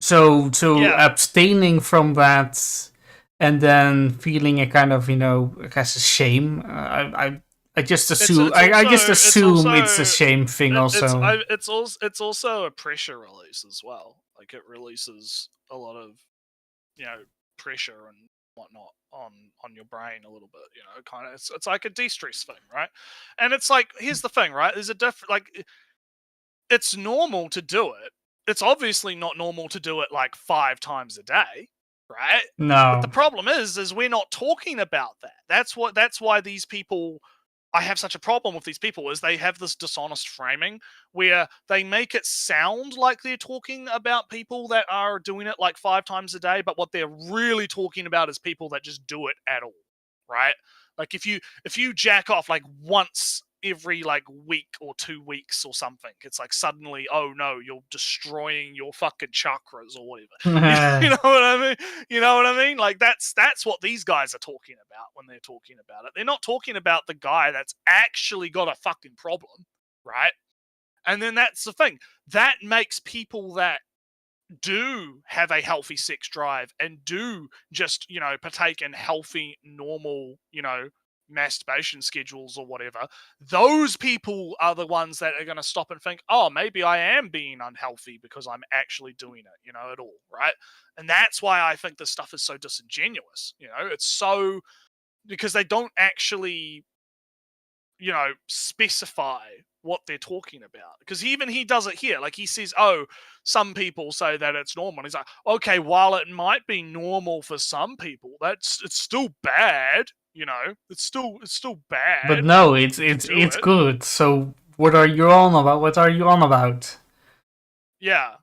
So abstaining from that and then feeling a kind of I guess a shame. I just assume it's a shame thing. It's also a pressure release as well. Like it releases a lot of pressure and whatnot on your brain a little bit. Kind of it's like a de-stress thing, right? And it's like here's the thing, right? There's a different it's normal to do it. It's obviously not normal to do it like 5 times a day, right? No. But the problem is we're not talking about that. That's why these people. I have such a problem with these people is they have this dishonest framing where they make it sound like they're talking about people that are doing it like 5 times a day, but what they're really talking about is people that just do it at all, right? Like if you jack off like once every like week or 2 weeks or something, it's like suddenly, oh no, you're destroying your fucking chakras or whatever. You know what I mean? You know what I mean? Like that's what these guys are talking about when they're talking about it. They're not talking about the guy that's actually got a fucking problem, right? And then that's the thing. That makes people that do have a healthy sex drive and do just, partake in healthy, normal, masturbation schedules or whatever, those people are the ones that are going to stop and think, oh, maybe I am being unhealthy because I'm actually doing it, at all, right? And that's why I think this stuff is so disingenuous, it's so, because they don't actually, specify what they're talking about. Because even he does it here, like he says, oh, some people say that it's normal. And he's like, okay, while it might be normal for some people, it's still bad. It's still bad. But no, it's good. So what are you on about? Yeah.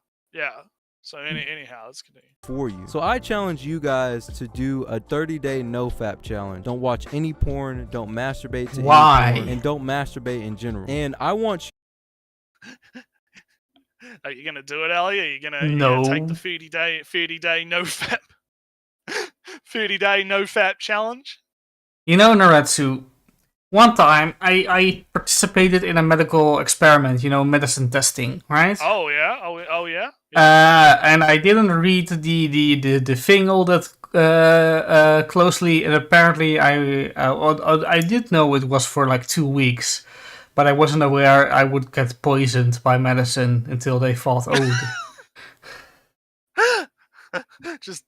So anyhow, let's continue. For you. So I challenge you guys to do a 30-day NOFAP challenge. Don't watch any porn, don't masturbate to any porn, and don't masturbate in general. And I want you... Are you gonna do it, Ellie? Are you gonna take the 30-day NOFAP 30-day NOFAP challenge? Nretsew, one time I participated in a medical experiment, medicine testing, right? Oh yeah, oh yeah. And I didn't read the thing all that closely, and apparently I did know it was for like 2 weeks, but I wasn't aware I would get poisoned by medicine until they thought, just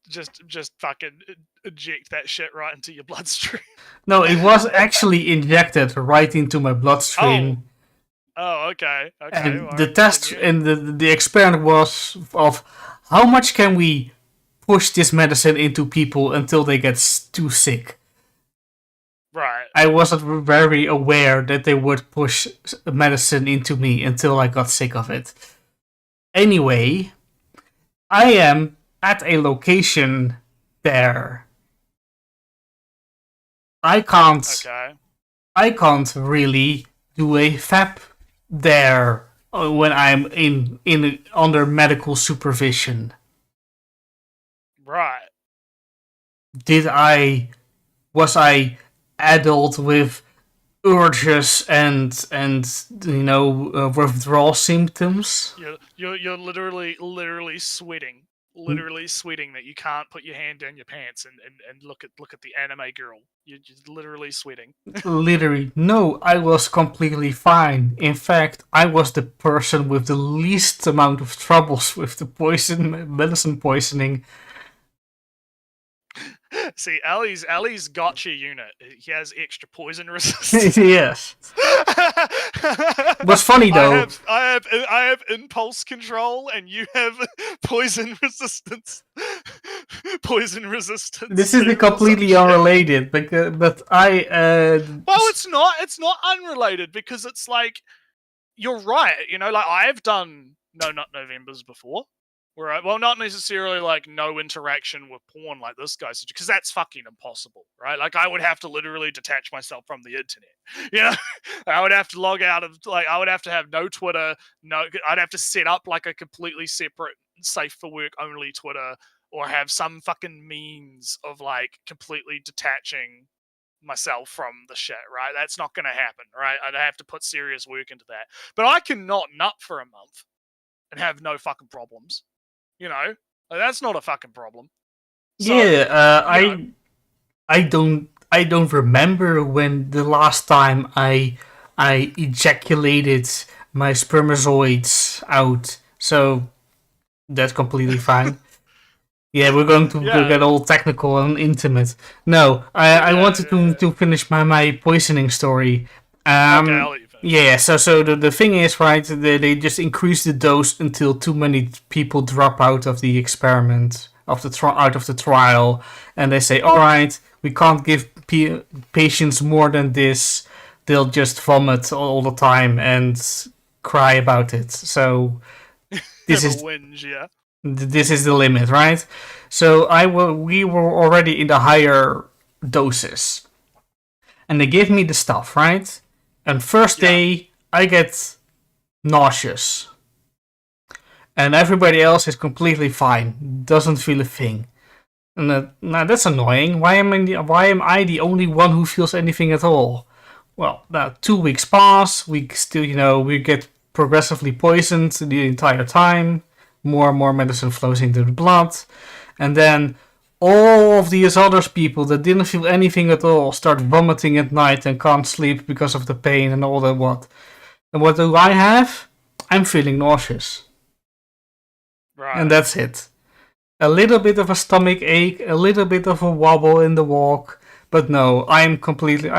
fucking inject that shit right into your bloodstream. No, it was actually injected right into my bloodstream. Oh, okay. And the test and the experiment was of how much can we push this medicine into people until they get too sick. Right. I wasn't very aware that they would push medicine into me until I got sick of it. Anyway, I am at a location there. I can't really do a FAP there when I'm in under medical supervision. Right. Was I adult with urges and withdrawal symptoms? You're literally sweating. Literally sweating that you can't put your hand down your pants and look at the anime girl. You're just literally sweating. Literally, no, I was completely fine. In fact, I was the person with the least amount of troubles with the medicine poisoning. See, Ali's gotcha unit. He has extra poison resistance. Yes. What's funny though, I have impulse control, and you have poison resistance. Poison resistance. This is completely unrelated, but I. Well, it's not. It's not unrelated because it's like you're right. Like I've done No Nut Novembers before, Right. Well, not necessarily like no interaction with porn like this guy, because that's fucking impossible, right? Like I would have to literally detach myself from the internet. You know, I would have to log out of I would have to have no Twitter. No, I'd have to set up like a completely separate, safe for work only Twitter, or have some fucking means of like completely detaching myself from the shit. Right? That's not going to happen. Right? I'd have to put serious work into that. But I can not nut for a month and have no fucking problems. You know, like, that's not a fucking problem. So, I don't remember when the last time I ejaculated my spermatozoids out. So that's completely fine. Yeah, we're going to get all technical and intimate. No, I wanted to finish my poisoning story. Okay, I'll let you finish. Yeah, so the thing is, right, they just increase the dose until too many people drop out of the experiment, out of the trial, and they say, all right, we can't give patients more than this. They'll just vomit all the time and cry about it. So this is whinge, yeah. This is the limit, right? So we were already in the higher doses, and they give me the stuff, right? And first day I get nauseous, and everybody else is completely fine, doesn't feel a thing. And now that's annoying. Why am I the only one who feels anything at all? Well, now 2 weeks pass. We still, we get progressively poisoned the entire time. More and more medicine flows into the blood, and then all of these other people that didn't feel anything at all start vomiting at night and can't sleep because of the pain and all that. And what do I have? I'm feeling nauseous. Right. And that's it. A little bit of a stomach ache, a little bit of a wobble in the walk, but no, I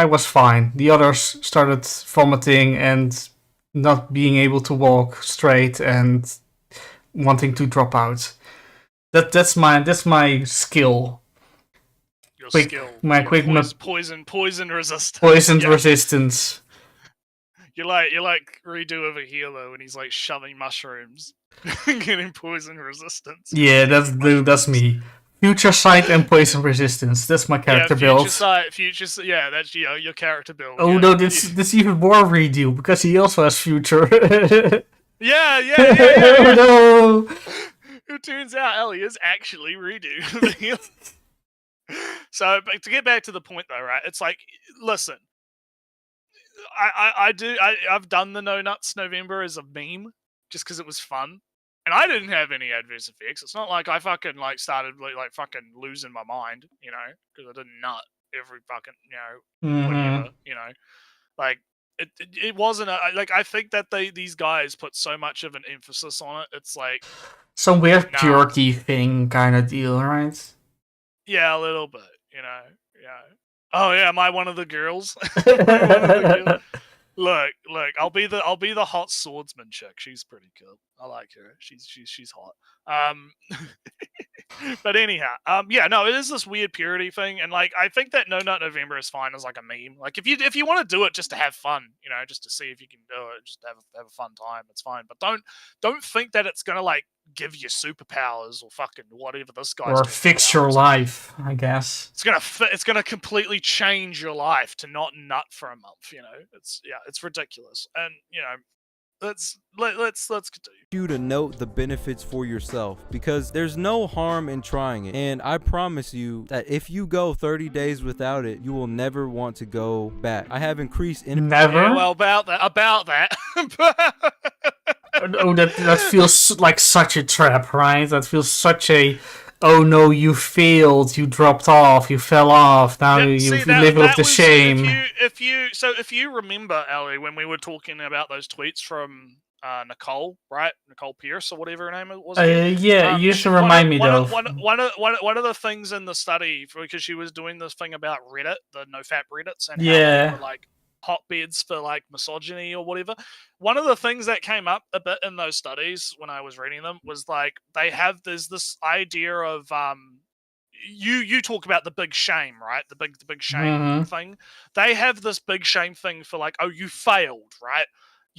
was fine. The others started vomiting and not being able to walk straight and wanting to drop out. That's my skill. Your skill. Poison resistance. Poison resistance. You're like Redo over here though, when he's like shoving mushrooms, getting poison resistance. Yeah, that's me. Future sight and poison resistance. That's my character build. That's your character build. Oh no, this even more Redo because he also has future. Yeah. Oh no. It turns out Ellie is actually Redo. So, but to get back to the point though, right? It's like, listen, I've done the No Nuts November as a meme just because it was fun, and I didn't have any adverse effects. It's not like I fucking like started like fucking losing my mind, because I didn't nut every fucking whatever, like. It wasn't like I think that these guys put so much of an emphasis on it. It's like some weird purity thing kind of deal, right? Yeah, a little bit, Yeah. Oh yeah, am I one of the girls? Look, I'll be the hot swordsman chick. She's pretty cool. I like her. She's hot. But anyhow, it is this weird purity thing, and like I think that No Nut November is fine as like a meme. Like if you want to do it just to have fun, just to see if you can do it, just to have a fun time, it's fine. But don't think that it's gonna like give you superpowers or fucking whatever this guy's or fix your life, I guess. It's gonna completely change your life to not nut for a month. It's ridiculous, and let's continue. You to note the benefits for yourself, because there's no harm in trying it, and I promise you that if you go 30 days without it, you will never want to go back. I have increased never. Yeah, well, about that. Oh, that feels like such a trap, right? That feels such a, oh no, you failed, you dropped off, you fell off, now you live with the shame. If you remember, Ellie, when we were talking about those tweets from Nicole, right? Nicole Pierce or whatever her name was. Yeah, you used to remind me though. One of the things in the study, because she was doing this thing about Reddit, the NoFap Reddits, and how they were like hotbeds for like misogyny or whatever. One of the things that came up a bit in those studies when I was reading them was like there's this idea of you talk about the big shame, right? The big shame thing. They have this big shame thing for like, oh, you failed, right?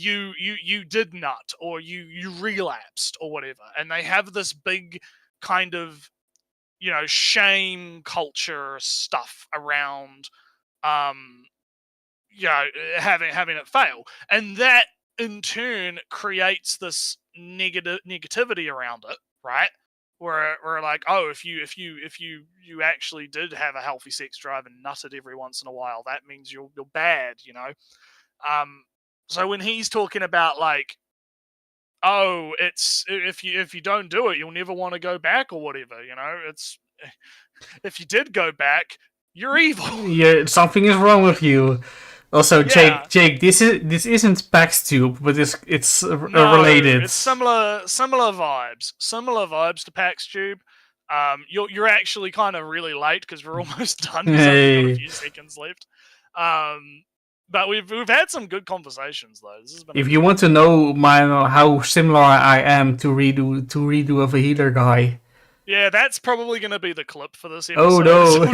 you did nut, or you relapsed, or whatever, and they have this big kind of shame culture stuff around having it fail, and that in turn creates this negativity around it, right? Where like, oh, if you actually did have a healthy sex drive and nutted every once in a while, that means you're bad, So when he's talking about like, oh, it's if you don't do it, you'll never want to go back or whatever, it's if you did go back, you're evil. Yeah, something is wrong with you. Also, Yeah. Jake, this isn't PAX Tube, but it's related. It's similar vibes to PAX Tube. You're actually kind of really late because we're almost done. There's only got a few seconds left. But we've had some good conversations though. This has been if you want to know how similar I am to redo of a healer guy. Yeah, that's probably going to be the clip for this episode. Oh no!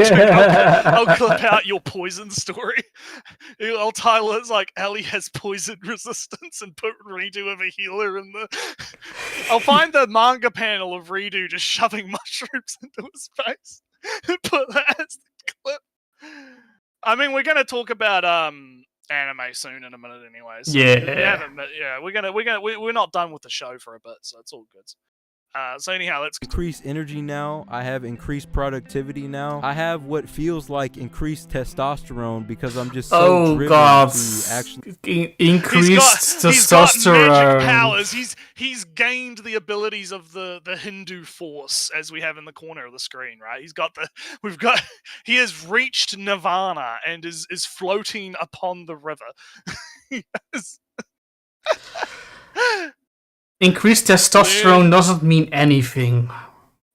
I'll clip out your poison story. I'll title it like Ellie has poison resistance and put Redo of a healer in the. I'll find the manga panel of Redo just shoving mushrooms into his face and put that as the clip. I mean, we're going to talk about anime soon in a minute, anyway. So we're not done with the show for a bit, so it's all good. So anyhow, let's increase energy now. I have increased productivity now. I have what feels like increased testosterone because I'm just so driven to actually increased testosterone. He's got magic powers. He's gained the abilities of the Hindu force, as we have in the corner of the screen, right? He has reached nirvana and is floating upon the river. Yes. Increased testosterone doesn't mean anything.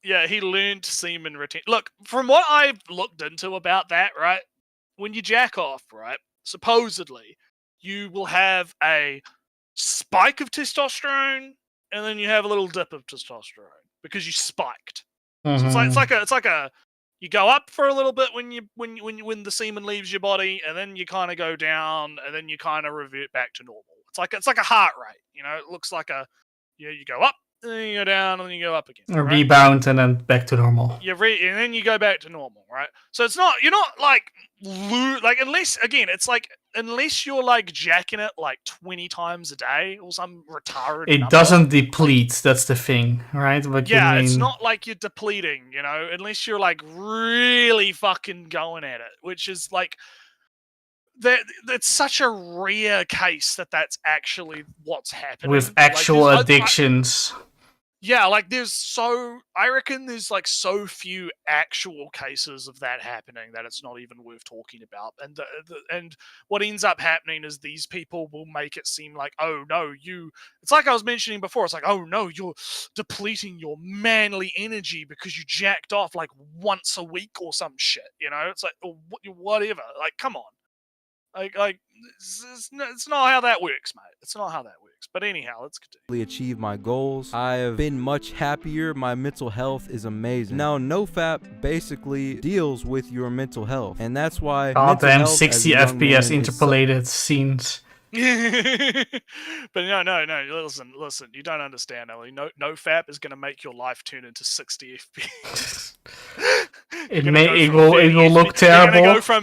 Yeah, he learned semen retention. Look, from what I've looked into about that, right? When you jack off, right? Supposedly, you will have a spike of testosterone, and then you have a little dip of testosterone because you spiked. Mm-hmm. So it's like a you go up for a little bit when the semen leaves your body, and then you kind of go down, and then you kind of revert back to normal. It's like a heart rate, It looks like a you go up, and then you go down, and then you go up again. A rebound, and then back to normal. And then you go back to normal, right? So you're not like unless you're like jacking it like 20 times a day or some retarded It number. doesn't deplete, that's the thing, right? But yeah, it's not like you're depleting, unless you're like really fucking going at it, which is like it's such a rare case that's actually what's happening with actual addictions. I reckon there's like so few actual cases of that happening that it's not even worth talking about. And what ends up happening is these people will make it seem like, oh no, it's like I was mentioning before. It's like, oh no, you're depleting your manly energy because you jacked off like once a week or some shit. It's like, whatever. Like, come on. Like it's not how that works, mate. It's not how that works. But anyhow, let's continue. Achieve my goals. I have been much happier. My mental health is amazing. Now, NOFAP basically deals with your mental health, and that's why. Goddamn 60 FPS interpolated scenes. But no. Listen. You don't understand, Ellie. NoFap is going to make your life turn into 60 FPS. It will look terrible.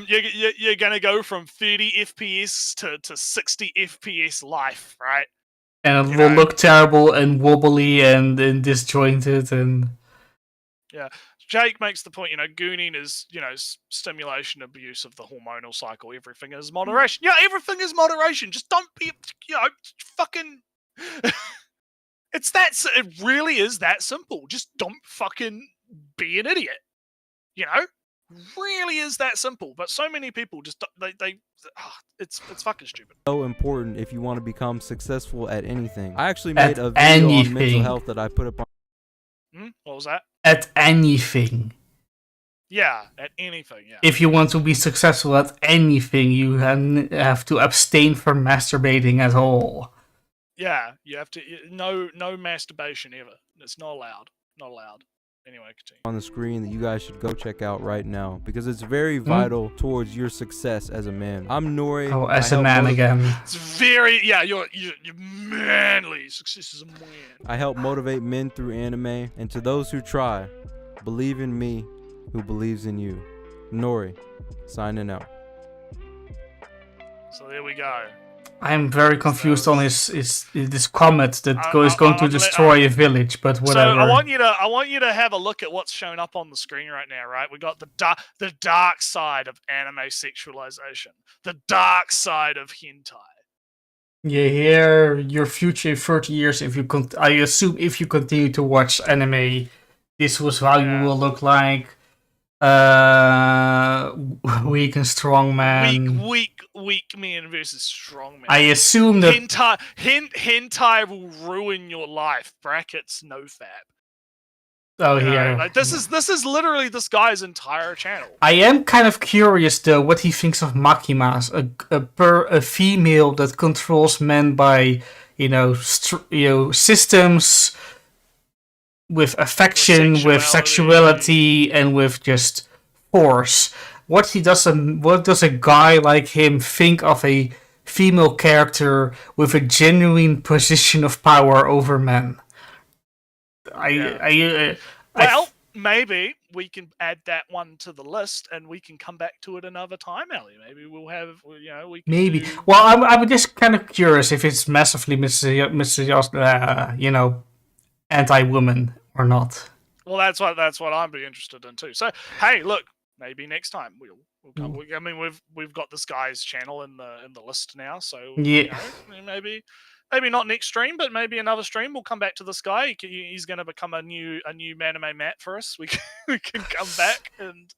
You're going to go from 30 FPS to 60 FPS life, right? And it will look terrible and wobbly and disjointed and. Yeah. Jake makes the point, gooning is, stimulation abuse of the hormonal cycle. Everything is moderation. Yeah, everything is moderation. Just don't be, fucking. It really is that simple. Just don't fucking be an idiot. Really is that simple. But so many people just, it's fucking stupid. So important if you want to become successful at anything. I actually made a video on mental health that I put up on. What was that? At anything. Yeah, at anything, yeah. If you want to be successful at anything, you have to abstain from masturbating at all. Yeah, you have to. No masturbation ever. It's not allowed. Not allowed. Anyway, continue. On the screen that you guys should go check out right now because it's very vital towards your success as a man. I'm Nori. Oh, as a man again. It's very you're manly. Success as a man. I help motivate men through anime, and to those who try, believe in me, who believes in you. Nori, signing out. So there we go. I am very confused on this comet that is going to destroy a village, but whatever. So I want you to have a look at what's shown up on the screen right now, right? We got the dark side of anime sexualization, the dark side of hentai. You hear your future 30 years if you I assume if you continue to watch anime, this was how you will look like. Weak and strong man. Weak man versus strong man. I assume that hentai will ruin your life. Brackets NOFAP. Oh yeah. Like, this is literally this guy's entire channel. I am kind of curious though what he thinks of makimas, a female that controls men by systems with affection, with sexuality, and with just force. What does a guy like him think of a female character with a genuine position of power over men? Maybe we can add that one to the list, and we can come back to it another time, Ellie. Maybe we'll have, we can maybe. Well, I'm just kind of curious if it's massively anti-woman or not. Well, that's what I'd be interested in too. So, hey, look, maybe next time we'll come. I mean, we've got this guy's channel in the list now, so yeah, maybe not next stream, but maybe another stream we'll come back to this guy. He's going to become a new anime Matt for us. We can come back and.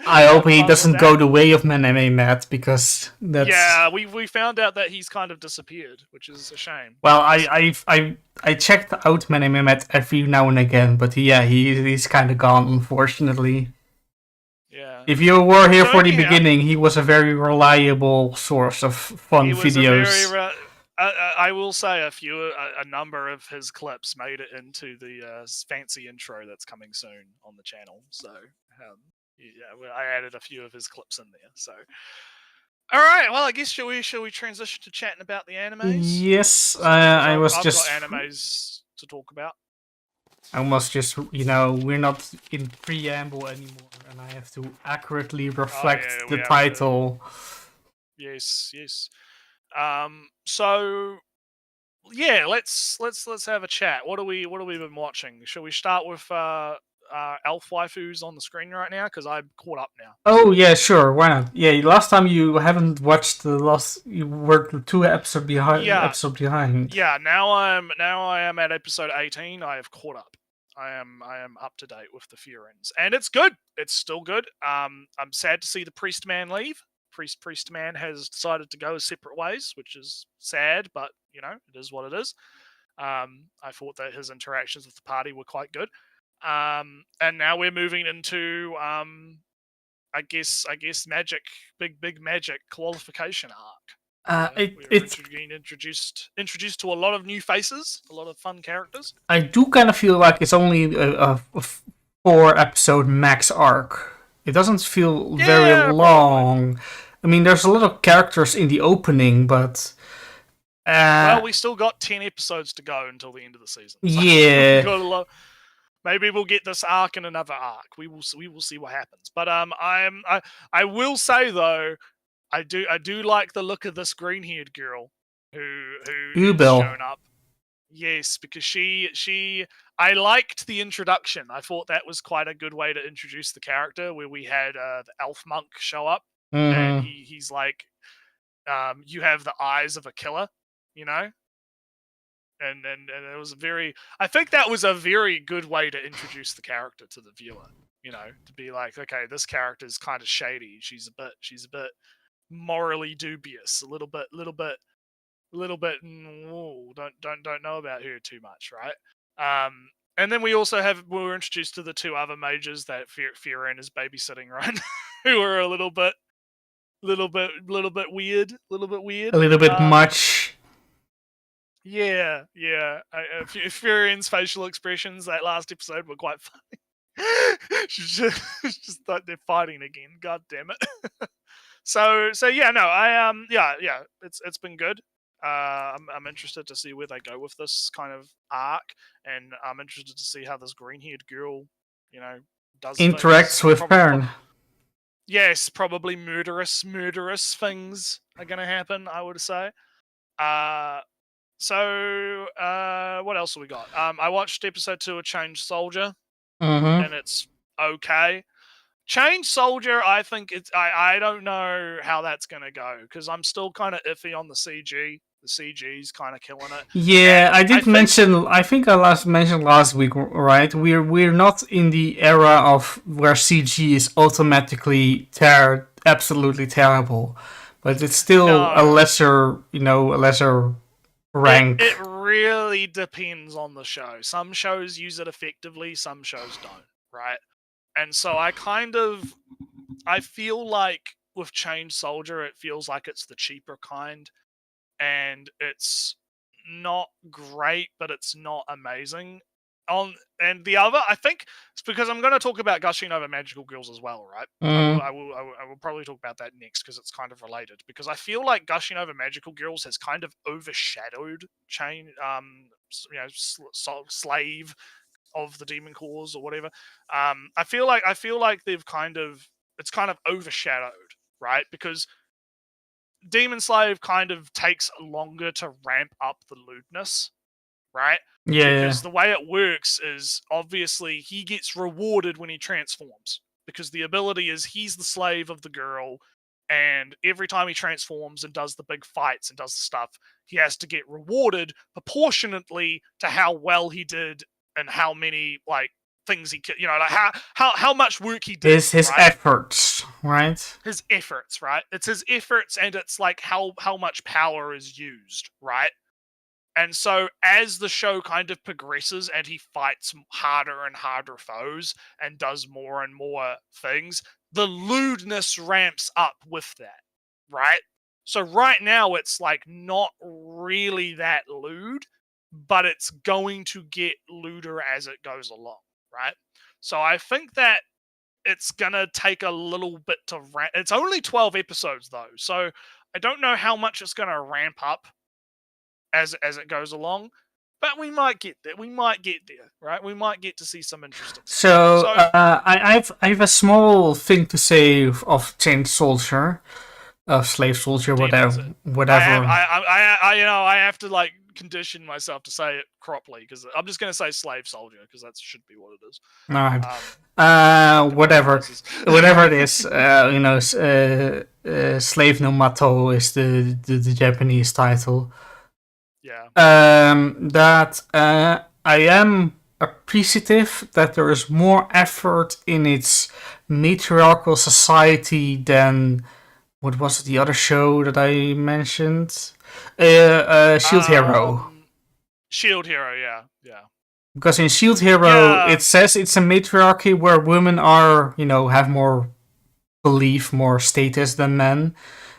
I hope he doesn't go the way of anime Matt, because that's... Yeah, we found out that he's kind of disappeared, which is a shame. Well, I checked out anime Matt every now and again, but yeah, he's kind of gone, unfortunately. Yeah. If you were here for the beginning, he was a very reliable source of fun videos. I will say a number of his clips made it into the fancy intro that's coming soon on the channel. So yeah, I added a few of his clips in there. So, all right. Well, I guess shall we transition to chatting about the animes? Yes, I've got animes to talk about. I must just, we're not in preamble anymore, and I have to accurately reflect the title. Yes. So, yeah, let's have a chat. What have we been watching? Shall we start with elf waifus on the screen right now? Because I'm caught up now. Oh yeah, sure. Why not? Yeah, last time you haven't watched you were 2 episodes behind. Yeah, now I am at episode 18. I have caught up. I am up to date with the Furins, and it's good. It's still good. I'm sad to see the priest man leave. Priest man has decided to go separate ways, which is sad, but it is what it is. I thought that his interactions with the party were quite good. And now we're moving into I guess magic, big magic qualification arc. It's being introduced to a lot of new faces, a lot of fun characters. I do kind of feel like it's only a 4-episode max arc. It doesn't feel very long. Probably. I mean, there's a lot of characters in the opening, but well, we still got 10 episodes to go until the end of the season. So yeah. Got a lot. Maybe we'll get this arc in another arc. We will see what happens. But I will say though, I do like the look of this green-haired girl who shown up. Yes, because I liked the introduction. I thought that was quite a good way to introduce the character, where we had the elf monk show up, and he's like, you have the eyes of a killer, And it was I think that was a very good way to introduce the character to the viewer, to be like, okay, this character is kind of shady. She's a bit morally dubious, a little bit. Don't know about her too much, right? And then we were introduced to the 2 other mages that Firen is babysitting, right? Who are a little bit weird, a little bit much. Yeah. Furion's facial expressions that last episode were quite funny. She's just like they're fighting again. God damn it. So yeah, no, yeah, it's been good. I'm interested to see where they go with this kind of arc, and I'm interested to see how this green-haired girl, does things. Interacts with Fern. Yes, probably murderous things are gonna happen, I would say. So what else have we got? I watched episode 2 of Change Soldier, Mm-hmm. and it's okay. Change Soldier, I think I don't know how that's gonna go because I'm still kind of iffy on the CG. The CG's kind of killing it. Yeah, And I did mention. I think I mentioned last week, right? We're not in the era of where CG is automatically absolutely terrible, but it's still a lesser rank. It really depends on the show. Some shows use it effectively, some shows don't, right? And so I feel like with Change Soldier, it feels like it's the cheaper kind, and it's not great, but it's not amazing. And the other, I think it's because I'm going to talk about Gushing Over Magical Girls as well, right? I will probably talk about that next because it's kind of related. Because I feel like Gushing Over Magical Girls has kind of overshadowed Slave of the Demon Cause or whatever. I feel like it's kind of overshadowed, right? Because Demon Slave kind of takes longer to ramp up the lewdness, right? Yeah. Because the way it works is obviously he gets rewarded when he transforms. Because the ability is he's the slave of the girl, and every time he transforms and does the big fights and does the stuff, he has to get rewarded proportionately to how well he did and how many things he could, how much work he did. His right? efforts, right? His efforts, right? It's his efforts, and it's like how much power is used, right? And so as the show kind of progresses and he fights harder and harder foes and does more and more things, the lewdness ramps up with that, right? So right now it's like not really that lewd, but it's going to get lewder as it goes along, right? So I think that it's gonna take a little bit to ramp. It's only 12 episodes though, so I don't know how much it's gonna ramp up as it goes along, but we might get there. Right? We might get to see some interesting stuff. So I have a small thing to say of Chained Soldier, of Slave Soldier, whatever. I have to condition myself to say it properly because I'm just going to say Slave Soldier because that should be what it is. All right. Whatever it is, Slave no Mato is the Japanese title. Yeah. That I am appreciative that there is more effort in its matriarchal society than what was the other show that I mentioned? Shield Hero. Shield Hero, yeah. Because in Shield Hero, it says it's a matriarchy where women are, have more belief, more status than men.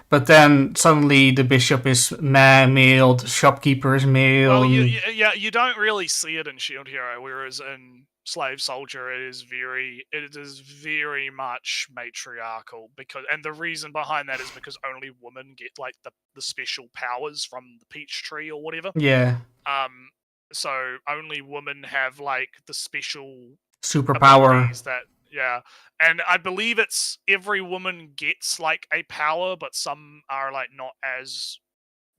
But then suddenly the bishop is male, the shopkeeper is male. Well, you don't really see it in Shield Hero, whereas in Slave Soldier it is very much matriarchal and the reason behind that is because only women get the special powers from the peach tree or whatever. Yeah. So only women have the special superpower that. Yeah, and I believe it's every woman gets a power, but some are not as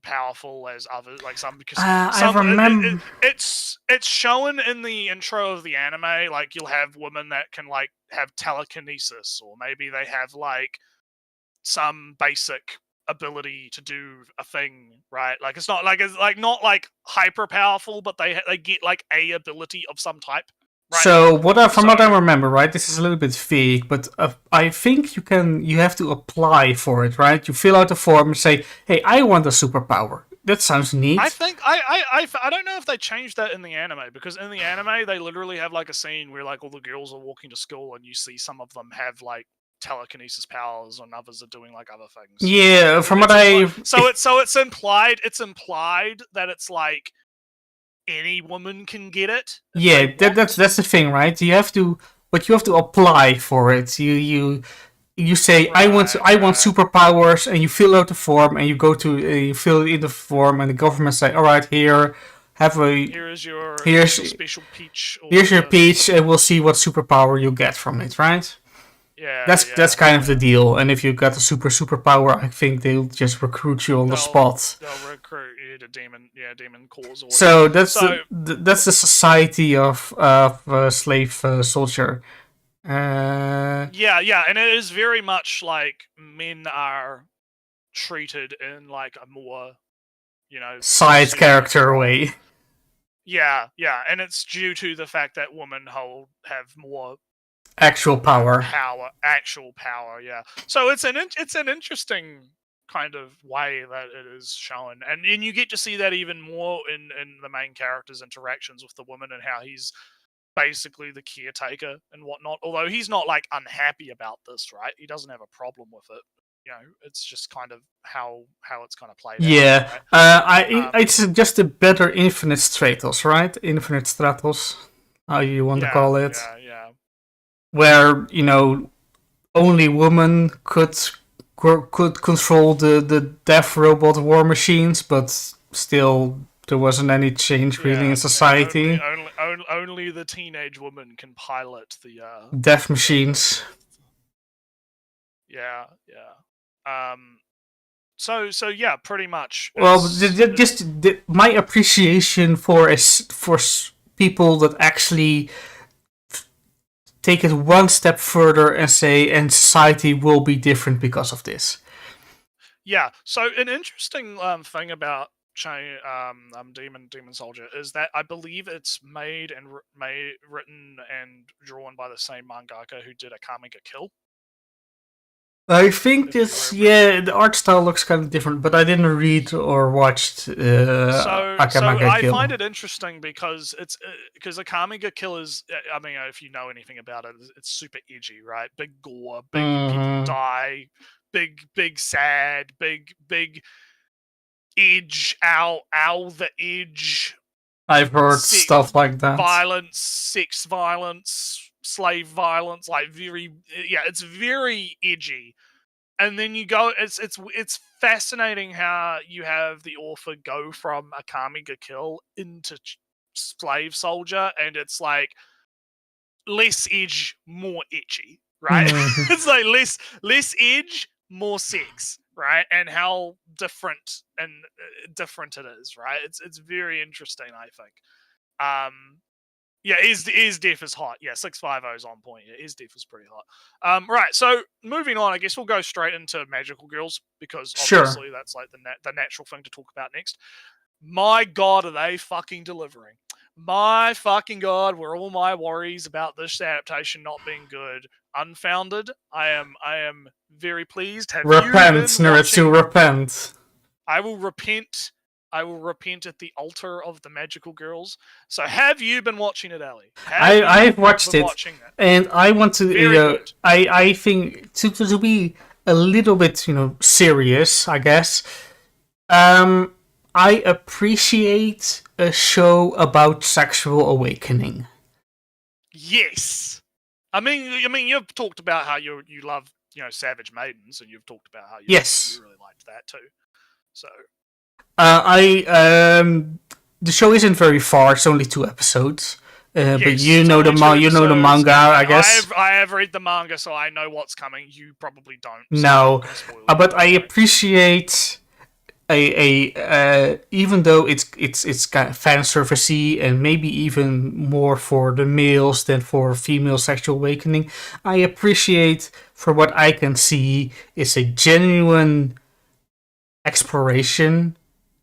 powerful as others. Some because I remember it's shown in the intro of the anime. You'll have women that can have telekinesis, or maybe they have some basic ability to do a thing, right? It's not not hyper powerful, but they get a ability of some type. Right. So what I remember, right? This is a little bit vague, but I think you have to apply for it, right? You fill out the form and say, "Hey, I want a superpower." That sounds neat. I think I don't know if they changed that in the anime, because in the anime they literally have a scene where all the girls are walking to school and you see some of them have telekinesis powers and others are doing other things. Yeah, it's implied that it's any woman can get it. Yeah, that's the thing, right? You have to apply for it. You say I want superpowers, and you fill out the form, and you go to you fill it in the form, and the government say, all right, here, here's your special peach. Here's your peach, and we'll see what superpower you get from it, right? Yeah, that's kind of the deal. And if you got a superpower, I think they'll just recruit you on the spot. They'll recruit you to demon cores. Or so that's the society of slave soldier. Yeah, and it is very much like men are treated in like a more, side character way. Yeah, and it's due to the fact that women have more actual power. Actual power, yeah. So it's an interesting kind of way that it is shown, and you get to see that even more in the main character's interactions with the woman and how he's basically the caretaker and whatnot. Although he's not like unhappy about this, right? He doesn't have a problem with it. It's just kind of how it's kind of played out. Right? It's just a better Infinite Stratos, right? Infinite Stratos, how you want to call it. Yeah. Where only women could control the death robot war machines, but still there wasn't any change really in society. Only the teenage woman can pilot the death machines. Yeah. So yeah, pretty much. Well, just my appreciation for people that actually take it one step further and say, and society will be different because of this. Yeah. So an interesting thing about Demon Soldier is that I believe it's made and written and drawn by the same mangaka who did Akame ga Kill. I think the art style looks kind of different, but I didn't read or watched Akame ga Kill. I find it interesting because Akame ga Kill is, I mean, if you know anything about it, it's super edgy, right? Big gore, big people die, big sad, big edge, ow the edge. I've heard stuff like that. Violence, sex violence, slave violence, like it's very edgy. And then you go, it's fascinating how you have the author go from Akame ga Kill into Slave Soldier, and it's like less edge, more itchy, right? It's like less edge, more sex, right? And how different it is, right? It's very interesting, I think. Yeah, is Def is hot. Yeah, 650 is on point. Yeah, is Def is pretty hot. Right, so moving on, I guess we'll go straight into Magical Girls because obviously that's like the natural thing to talk about next. My God, are they fucking delivering? My fucking God, were all my worries about this adaptation not being good unfounded? I am very pleased. Repent, Nretsew, repent. I will repent. I will repent at the altar of the Magical Girls. So have you been watching it, Ali? I've watched it, and I want to. I think to be a little bit, serious, I guess. I appreciate a show about sexual awakening. Yes, I mean, you've talked about how you love Savage Maidens, and you've talked about how you really liked that too. So. The show isn't very far. It's only 2 episodes. But you know the manga, I guess. I have read the manga, so I know what's coming. You probably don't. No, but I appreciate even though it's kind of fan servicey and maybe even more for the males than for female sexual awakening. I appreciate, for what I can see, is a genuine exploration.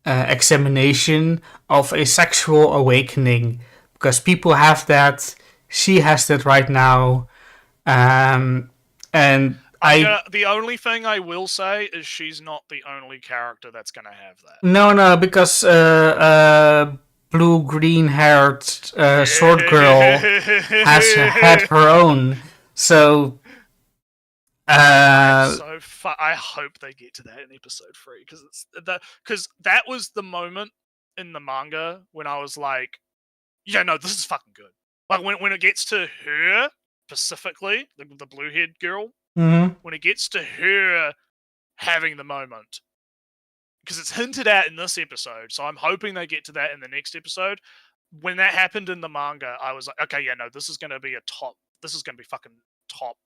Examination of a sexual awakening, because people have that. She has that right now, and the only thing I will say is she's not the only character that's going to have that. No, because blue green haired sword girl has had her own. So. I hope they get to that in episode 3 because that was the moment in the manga when I was like, yeah, no, this is fucking good. Like when it gets to her specifically, the blue-haired girl, when it gets to her having the moment, because it's hinted at in this episode, so I'm hoping they get to that in the next episode. When that happened in the manga, I was like, okay, yeah, no, this is going to be fucking top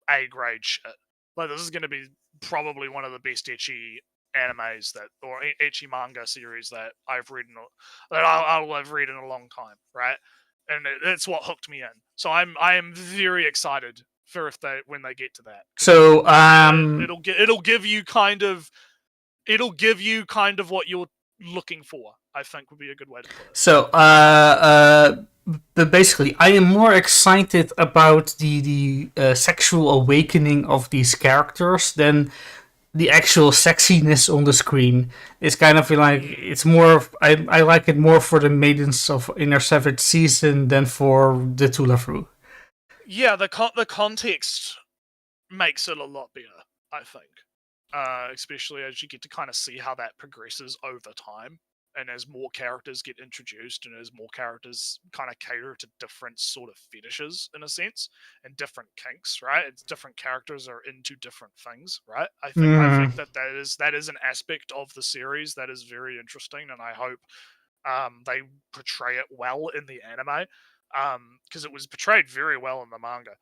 A grade shit. Like, this is going to be probably one of the best ecchi animes or ecchi manga series that I've read I'll have read in a long time, right? And it's what hooked me in. So I am very excited for when they get to that. So it'll give you kind of what you're looking for, I think would be a good way to put it. So but basically, I am more excited about the sexual awakening of these characters than the actual sexiness on the screen. It's kind of like it's more. I like it more for the Maidens of Inner Seventh Season than for the Tulafru. Yeah, the context makes it a lot better, I think. Especially as you get to kind of see how that progresses over time, and as more characters get introduced, and as more characters kind of cater to different sort of fetishes in a sense, and different kinks, right? It's different characters are into different things, right? I think that is an aspect of the series that is very interesting, and I hope they portray it well in the anime, because it was portrayed very well in the manga.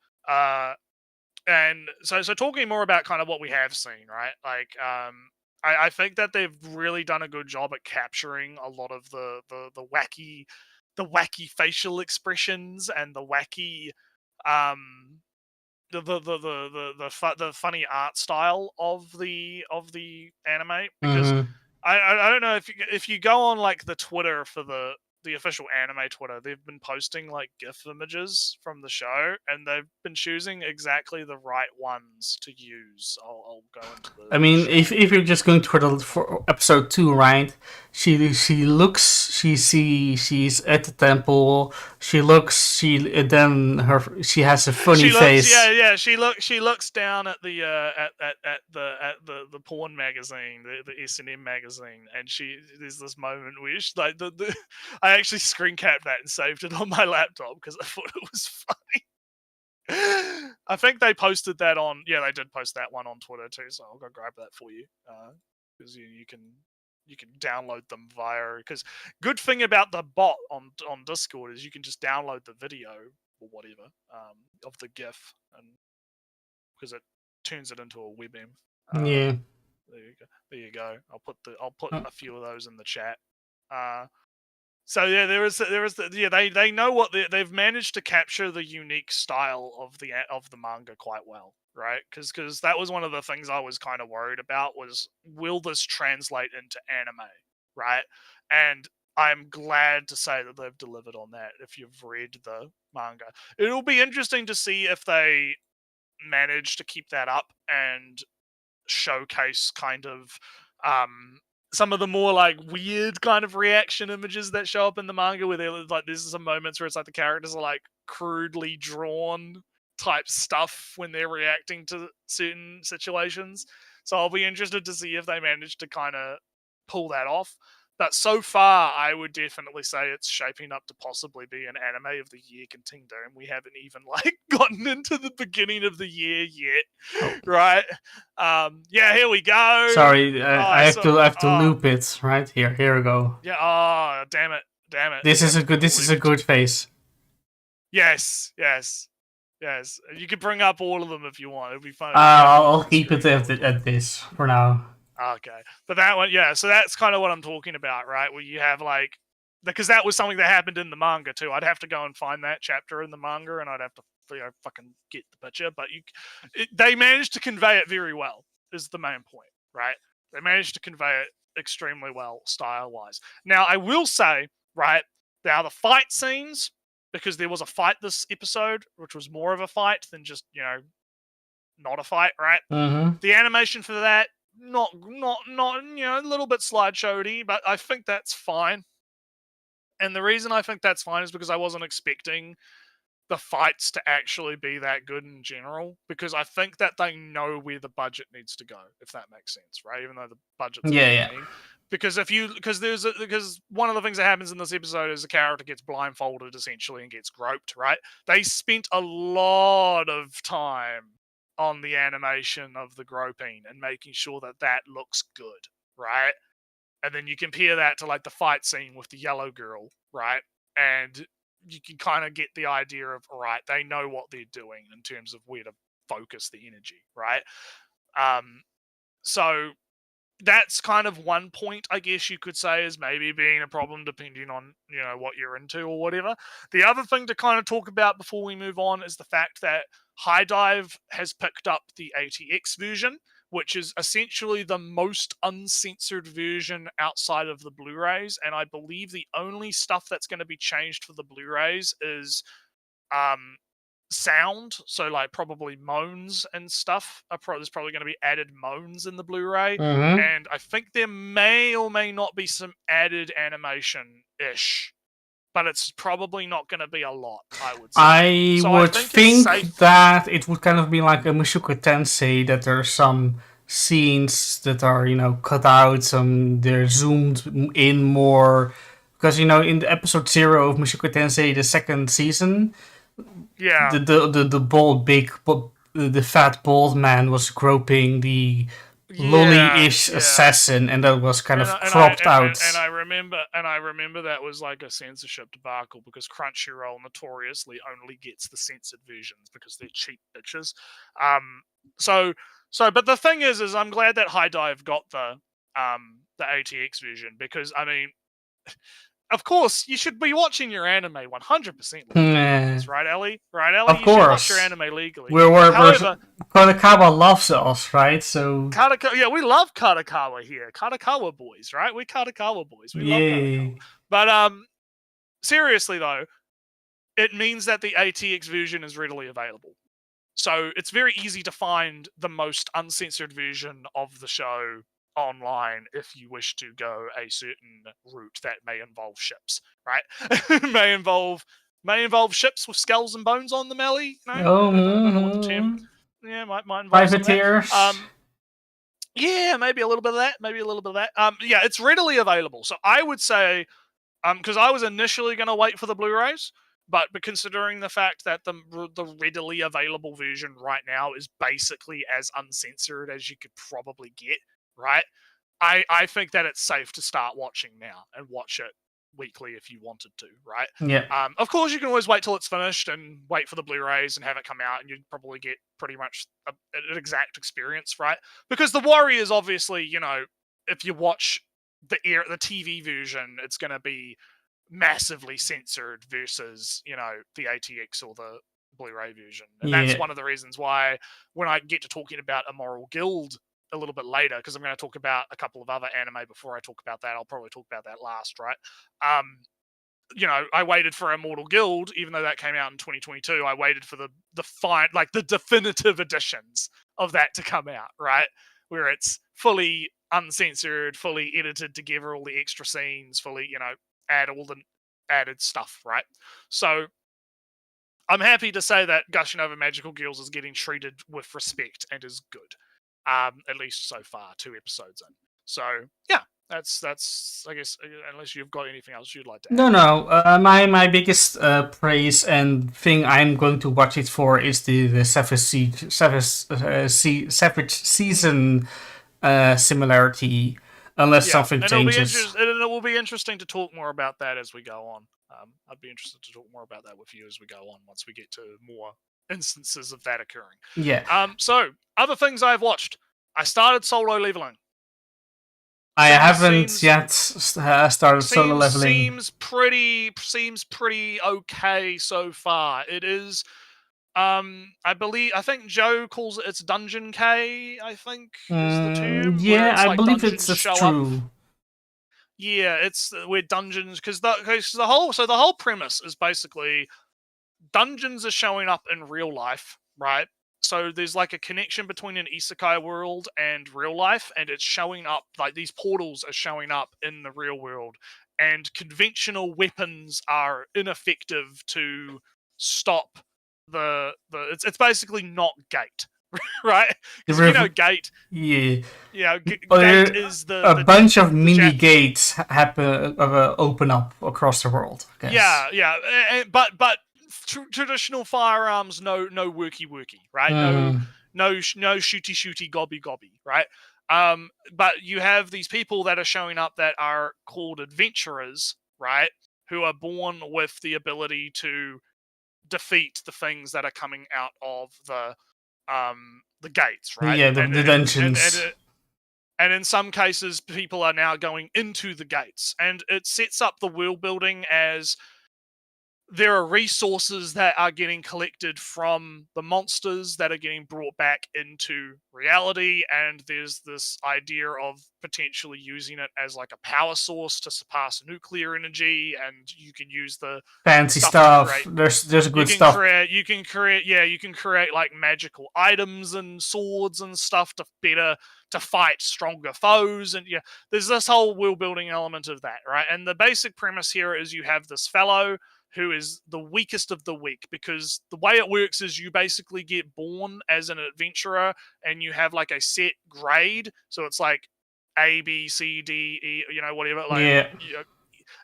And so talking more about kind of what we have seen, right? Like, I think that they've really done a good job at capturing a lot of the wacky facial expressions and the wacky the funny art style of the anime, because I don't know if you go on like the Twitter for the official anime Twitter, they've been posting like GIF images from the show, and they've been choosing exactly the right ones to use. I'll go into the. I mean, if you're just going for episode 2, right? She's at the temple. She has a funny face. Yeah. She looks down at the the porn magazine, the S&M magazine, and there's this moment where she, like I actually screen capped that and saved it on my laptop because I thought it was funny. I think they posted that on. Yeah, they did post that one on Twitter too. So I'll go grab that for you, because you can download them via. Because good thing about the bot on Discord is you can just download the video or whatever of the GIF, and because it turns it into a WebM. Yeah. There you go. I'll put a few of those in the chat. So yeah, they know what they've managed to capture the unique style of the manga quite well, right? Because that was one of the things I was kind of worried about, was will this translate into anime, right? And I'm glad to say that they've delivered on that. If you've read the manga, it'll be interesting to see if they manage to keep that up and showcase kind of some of the more like weird kind of reaction images that show up in the manga, where they're like, there's some moments where it's like the characters are like crudely drawn type stuff when they're reacting to certain situations. So I'll be interested to see if they manage to kind of pull that off. But so far, I would definitely say it's shaping up to possibly be an anime of the year contender, and we haven't even like gotten into the beginning of the year yet, right? Yeah, here we go. Sorry, I have to loop it right here. Here we go. Yeah. Oh, damn it! This is a good face. Yes. You can bring up all of them if you want. It'll be fun. I'll keep it at this for now. Okay, but that one, yeah. So that's kind of what I'm talking about, right? Where you have like, because that was something that happened in the manga too. I'd have to go and find that chapter in the manga, and I'd have to fucking get the picture. But they managed to convey it very well. Is the main point, right? They managed to convey it extremely well, style-wise. Now, I will say, right, now the fight scenes, because there was a fight this episode, which was more of a fight than just not a fight, right? Mm-hmm. The animation for that. Not a little bit slideshowy, but I think that's fine. And the reason I think that's fine is because I wasn't expecting the fights to actually be that good in general, because I think that they know where the budget needs to go, if that makes sense, right? Even though the budget's mean. Because because one of the things that happens in this episode is the character gets blindfolded essentially and gets groped, right? They spent a lot of time on the animation of the groping and making sure that that looks good, right? And then you compare that to like the fight scene with the yellow girl, right? And you can kind of get the idea of, all right, they know what they're doing in terms of where to focus the energy, right? So that's kind of one point, I guess you could say, is maybe being a problem depending on, you know, what you're into or whatever. The other thing to kind of talk about before we move on is the fact that High Dive has picked up the ATX version, which is essentially the most uncensored version outside of the Blu-rays. And I believe the only stuff that's going to be changed for the Blu-rays is sound, so like probably moans and stuff. There's probably going to be added moans in the Blu-ray, and I think there may or may not be some added animation-ish, but it's probably not going to be a lot, I would say. I think that it would kind of be like a Mushoku Tensei, that there are some scenes that are, you know, cut out, some they're zoomed in more, because, you know, in the episode 0 of Mushoku Tensei, the second season, the fat bald man was groping the lolly-ish assassin, and that was kind of cropped out. And I remember that was like a censorship debacle, because Crunchyroll notoriously only gets the censored versions because they're cheap bitches. But the thing is I'm glad that High Dive got the ATX version, because I mean, of course, you should be watching your anime 100% right, Ellie? Right, Ellie? Of course. You should watch your anime legally. However, Katakawa loves us, right? So we love Katakawa here. Katakawa boys, right? We Katakawa boys. We love Katakawa. But seriously though, it means that the ATX version is readily available. So it's very easy to find the most uncensored version of the show online if you wish to go a certain route that may involve ships, right? may involve ships with skulls and bones on them, Ellie. No, I don't know what the term. Yeah, might involve privateers. Yeah, maybe a little bit of that. Yeah, it's readily available. So I would say, because I was initially going to wait for the Blu-rays, but considering the fact that the readily available version right now is basically as uncensored as you could probably get, right? I think that it's safe to start watching now and watch it weekly if you wanted to, right? Yeah. Of course, you can always wait till it's finished and wait for the Blu-rays and have it come out, and you'd probably get pretty much an exact experience, right? Because the worry is obviously, you know, if you watch the TV version, it's going to be massively censored versus, you know, the ATX or the Blu-ray version. And that's one of the reasons why when I get to talking about Immoral Guild a little bit later, because I'm going to talk about a couple of other anime before I talk about that. I'll probably talk about that last, right? You know, I waited for Immortal Guild, even though that came out in 2022. I waited for the definitive editions of that to come out, right? Where it's fully uncensored, fully edited together, all the extra scenes, fully, you know, add all the added stuff, right? So I'm happy to say that Gushing Over Magical Girls is getting treated with respect and is good. At least so far, 2 episodes in. So yeah, that's I guess, unless you've got anything else you'd like to add. No. My biggest praise and thing I'm going to watch it for is the Savage Season similarity, unless something changes. And it will be interesting to talk more about that as we go on. I'd be interested to talk more about that with you as we go on, once we get to more instances of that occurring. Yeah. So other things I've watched. I started Solo Leveling. I haven't yet started Solo Leveling. Seems pretty okay so far. It is, I think Joe calls it's Dungeon K, I think is the term. Yeah, I believe that's true. Yeah, it's where dungeons, because the whole premise is basically dungeons are showing up in real life, right? So there's like a connection between an isekai world and real life, and it's showing up, like these portals are showing up in the real world, and conventional weapons are ineffective to stop it's basically not Gate, right? Because Gate, Yeah. Gate is a bunch of mini gates happen open up across the world. I guess. Yeah. But traditional firearms, no worky, right? No shooty gobby, right? But you have these people that are showing up that are called adventurers, right? Who are born with the ability to defeat the things that are coming out of the gates, right? Yeah, the dungeons. And in some cases, people are now going into the gates, and it sets up the world building as there are resources that are getting collected from the monsters that are getting brought back into reality, and there's this idea of potentially using it as like a power source to surpass nuclear energy, and you can use the fancy stuff. There's good stuff. You can create like magical items and swords and stuff to fight stronger foes, and there's this whole world building element of that, right? And the basic premise here is you have this fellow who is the weakest of the weak, because the way it works is you basically get born as an adventurer and you have like a set grade, so it's like A, B, C, D, E, whatever. Like,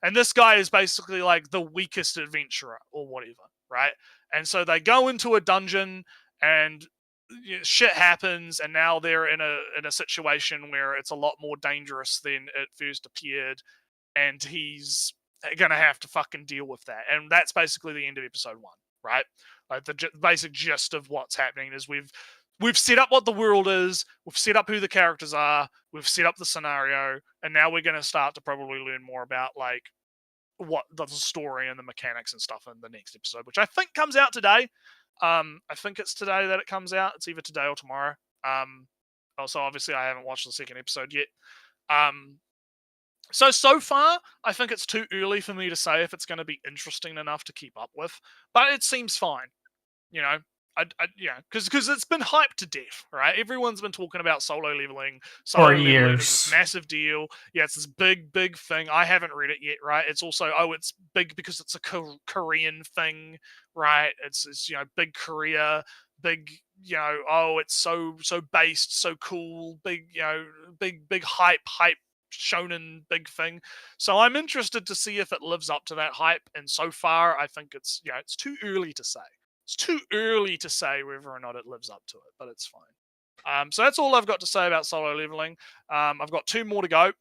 and this guy is basically like the weakest adventurer or whatever, right? And so they go into a dungeon and shit happens, and now they're in a situation where it's a lot more dangerous than it first appeared, and he's gonna have to fucking deal with that. And that's basically the end of episode 1, right? Like the basic gist of what's happening is we've set up what the world is, we've set up who the characters are, we've set up the scenario, and now we're gonna start to probably learn more about like what the story and the mechanics and stuff in the next episode, which I think comes out today. I think it's today that it comes out. It's either today or tomorrow. Also, obviously, I haven't watched the second episode yet. So far, I think it's too early for me to say if it's going to be interesting enough to keep up with, but it seems fine. Because it's been hyped to death, right? Everyone's been talking about solo leveling. Solo for leveling years. is this massive deal. Yeah, it's this big thing. I haven't read it yet, right? It's also it's big because it's a Korean thing, right? It's big Korea, big it's so based, so cool, big big hype shonen big thing. So I'm interested to see if it lives up to that hype, and so far I think it's too early to say. It's too early to say whether or not it lives up to it, but it's fine. So that's all I've got to say about solo leveling. I've got 2 more to go.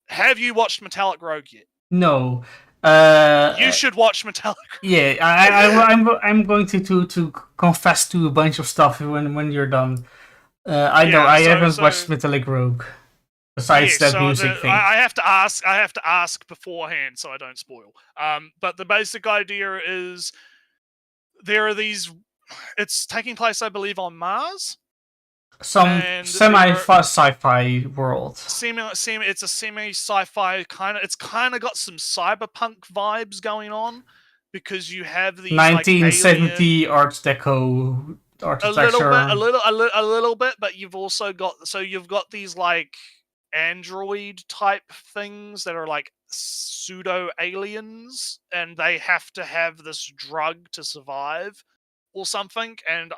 Have you watched Metallic Rogue yet? No. You should watch Metallic Rogue. Yeah, I'm going to confess to a bunch of stuff when you're done. I haven't watched Metallic Rogue. Besides that music thing, I have to ask beforehand so I don't spoil. But the basic idea is there are these. It's taking place, I believe, on Mars. Some sci-fi world. It's a semi-sci-fi kind of. It's kind of got some cyberpunk vibes going on because you have these 1970 Art Deco architecture. A little bit, but you've also got these like android type things that are like pseudo aliens, and they have to have this drug to survive or something, and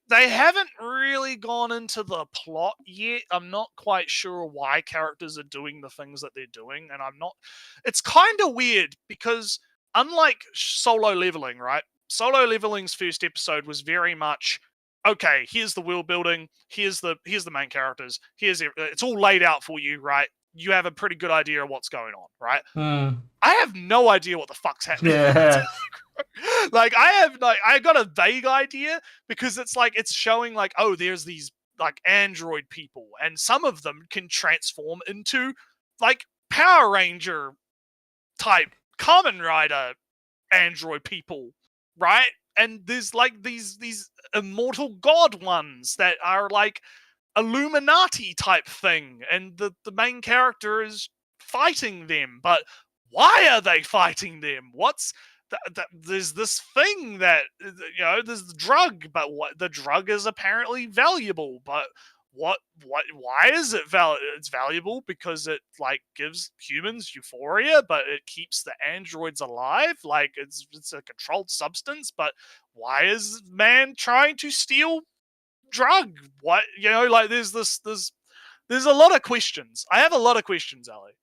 they haven't really gone into the plot yet. I'm not quite sure why characters are doing the things that they're doing, and it's kind of weird because unlike solo leveling, right? Solo leveling's first episode was very much okay, here's the world building, here's the main characters, it's all laid out for you, right? You have a pretty good idea of what's going on, right? I have no idea what the fuck's happening. Yeah. I got a vague idea because it's like it's showing like, oh, there's these like android people, and some of them can transform into like Power Ranger type Kamen Rider android people, right? And there's like these immortal god ones that are like Illuminati type thing, and the main character is fighting them. But why are they fighting them? There's this thing that there's the drug, but what the drug is apparently valuable. But why is it it's valuable? Because it like gives humans euphoria, but it keeps the androids alive. Like it's a controlled substance, but why is man trying to steal drug? What, like there's a lot of questions. I have a lot of questions, Ali.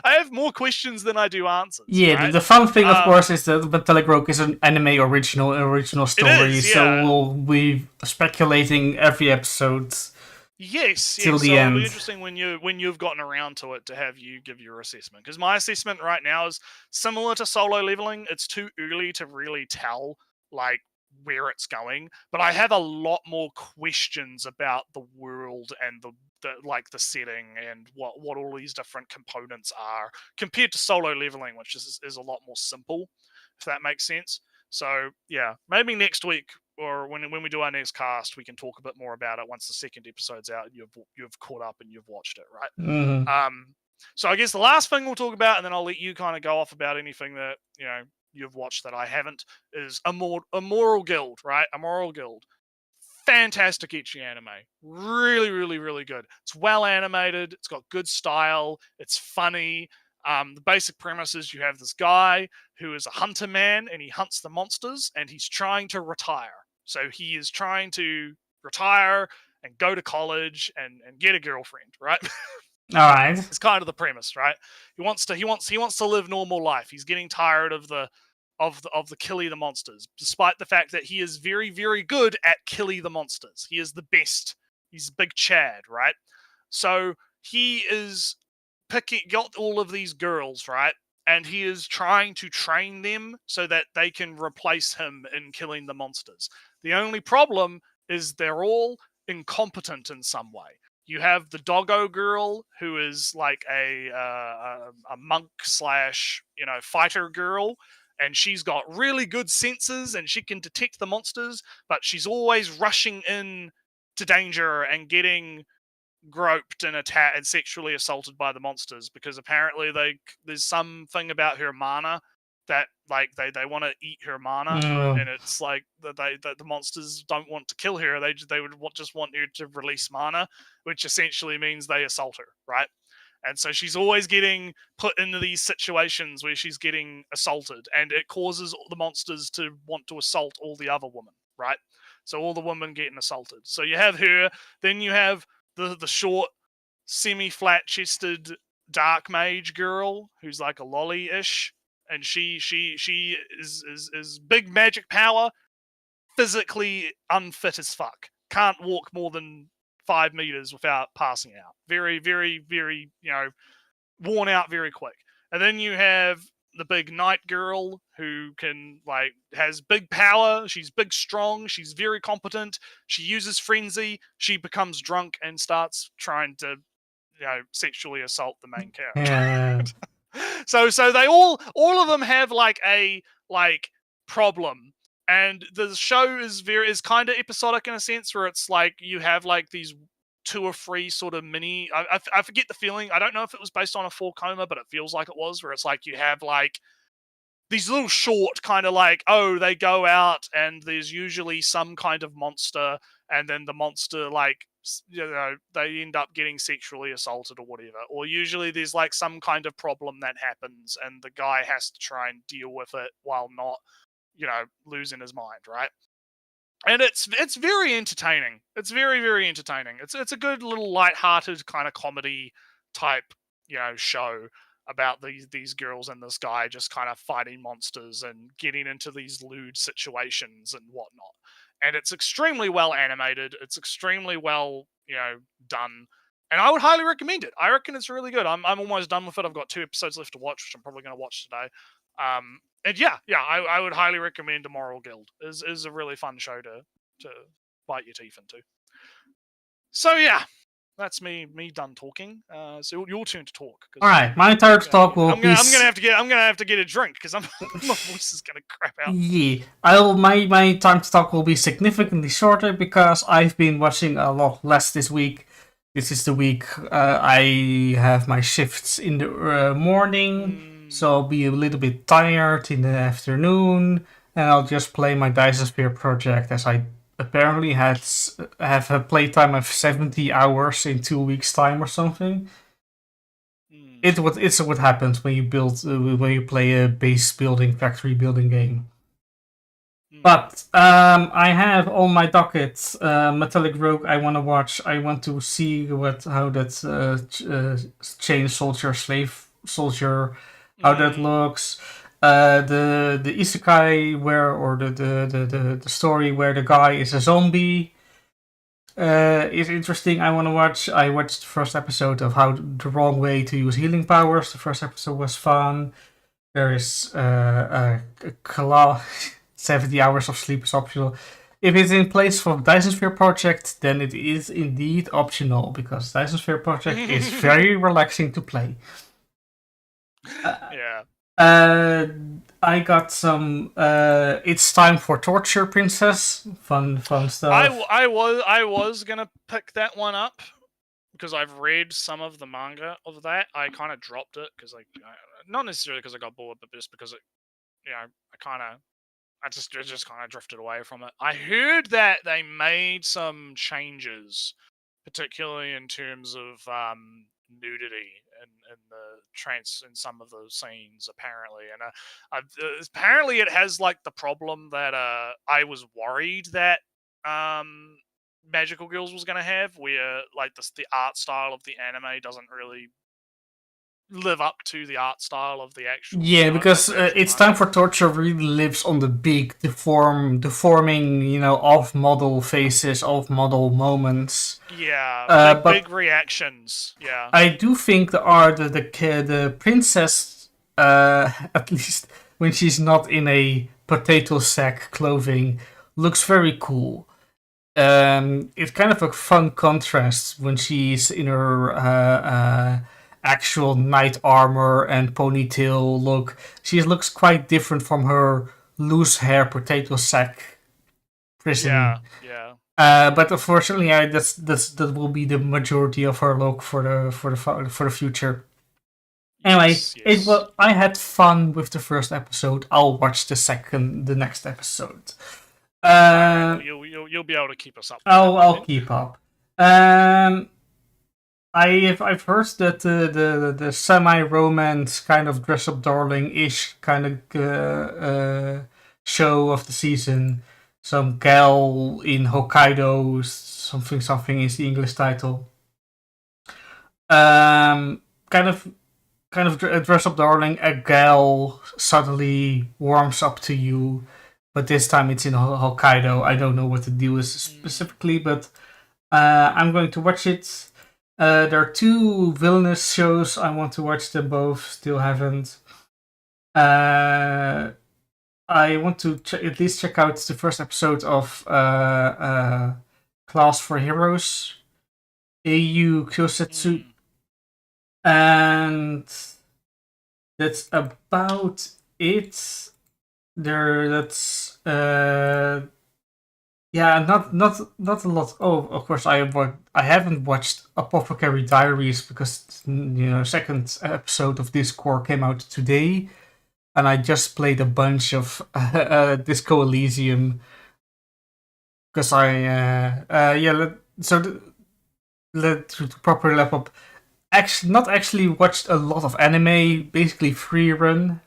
I have more questions than I do answers. Yeah, right? the fun thing, of course, is that Metallic Rogue is an anime original story, is, so yeah. we'll be speculating every episode. Yes, till the so end. It'll be interesting when you've gotten around to it to have you give your assessment. Because my assessment right now is similar to Solo Leveling. It's too early to really tell like where it's going, but I have a lot more questions about the world and the setting and what all these different components are compared to Solo Leveling, which is a lot more simple, if that makes sense. So yeah, maybe next week or when we do our next cast, we can talk a bit more about it once the second episode's out and you've caught up and you've watched it, right? Mm-hmm. So I guess the last thing we'll talk about, and then I'll let you kind of go off about anything that you've watched that I haven't, is a Moral Guild, right? A Moral Guild. Fantastic ecchi anime. Really, really, really good. It's well animated. It's got good style. It's funny. The basic premise is you have this guy who is a hunter man and he hunts the monsters and he's trying to retire. So he is trying to retire and go to college and get a girlfriend, right? All right. It's kind of the premise, right? He wants to live normal life. He's getting tired of the killing the monsters, despite the fact that he is very, very good at killing the monsters. He is the best. He's Big Chad, right? So he is got all of these girls, right? And he is trying to train them so that they can replace him in killing the monsters. The only problem is they're all incompetent in some way. You have the doggo girl, who is like a monk / fighter girl, and she's got really good senses and she can detect the monsters, but she's always rushing in to danger and getting groped and attacked and sexually assaulted by the monsters, because apparently there's something about her mana that like they want to eat her mana, and it's like that the monsters don't want to kill her. They would just want her to release mana, which essentially means they assault her, right? And so she's always getting put into these situations where she's getting assaulted, and it causes the monsters to want to assault all the other women, right? So all the women getting assaulted. So you have her, then you have the short, semi-flat-chested dark mage girl who's like a lolly-ish, and she is big magic power, physically unfit as fuck. Can't walk more than 5 meters without passing out. Very, very, very, worn out very quick. And then you have the big knight girl who has big power. She's big, strong. She's very competent. She uses frenzy. She becomes drunk and starts trying to, sexually assault the main character. So they all of them have a problem. And the show is kind of episodic in a sense, where it's like you have these 2 or 3 sort of mini. I forget the feeling. I don't know if it was based on a 4 coma, but it feels like it was. Where it's like you have these little short kind of they go out and there's usually some kind of monster, and then the monster they end up getting sexually assaulted or whatever. Or usually there's some kind of problem that happens, and the guy has to try and deal with it while not losing his mind, right? And it's very entertaining. It's very, very entertaining. It's a good little light-hearted kind of comedy type, show about these girls and this guy just kind of fighting monsters and getting into these lewd situations and whatnot. And it's extremely well animated. It's extremely well, done. And I would highly recommend it. I reckon it's really good. I'm almost done with it. I've got 2 episodes left to watch, which I'm probably going to watch today. And I would highly recommend The Moral Guild. Is a really fun show to bite your teeth into. So yeah, that's me done talking. So your turn to talk. All right, my turn to talk will be. I'm gonna have to get a drink because my voice is gonna crap out. Yeah, my time to talk will be significantly shorter because I've been watching a lot less this week. This is the week I have my shifts in the morning, so I'll be a little bit tired in the afternoon, and I'll just play my Dice of Spear project as I apparently have a playtime of 70 hours in 2 weeks' time or something. It's what happens when you play a base building, factory building game. But I have on my docket Metallic Rogue. I want to watch. I want to see how that chain soldier, slave soldier, how that looks. The isekai the story where the guy is a zombie is interesting. I want to watch. I watched the first episode of how the wrong way to use healing powers. The first episode was fun. There is Kala. 70 hours of sleep is optional. If it's in place for Dyson Sphere Project, then it is indeed optional, because Dyson Sphere Project is very relaxing to play. I got some. It's time for Torture Princess. Fun stuff. I was gonna pick that one up because I've read some of the manga of that. I kind of dropped it because not necessarily because I got bored, but just because I just kind of drifted away from it. I heard that they made some changes, particularly in terms of nudity in some of those scenes, apparently. And apparently it has like the problem that I was worried that Magical Girls was going to have, where like the art style of the anime doesn't really live up to the art style of the actual. Yeah, because It's Time for Torture really lives on the big deforming, off-model faces, off-model moments. Yeah, big reactions. Yeah, I do think the princess, at least when she's not in a potato sack clothing, looks very cool. It's kind of a fun contrast when she's in her actual knight armor and ponytail look. She looks quite different from her loose hair potato sack prison. Yeah. But unfortunately, that will be the majority of her look for the future. Anyway, yes. I had fun with the first episode. I'll watch the next episode. You'll be able to keep us up. I'll keep up. I've heard that the semi-romance kind of dress-up darling-ish kind of show of the season, some gal in Hokkaido, something is the English title. Kind of a dress-up darling. A gal suddenly warms up to you, but this time it's in Hokkaido. I don't know what the deal is specifically, but I'm going to watch it. There are 2 villainous shows. I want to watch them both. Still haven't. I want to at least check out the first episode of Class for Heroes, AU Kyosetsu. And that's about it. That's not a lot. Oh, of course, I haven't watched Apothecary Diaries because second episode of Discord came out today, and I just played a bunch of Disco Elysium because to proper level up. Not actually watched a lot of anime, basically free run,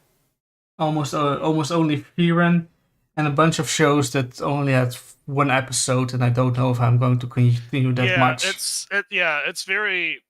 almost only free run, and a bunch of shows that only had 1 episode, and I don't know if I'm going to continue that much. It's very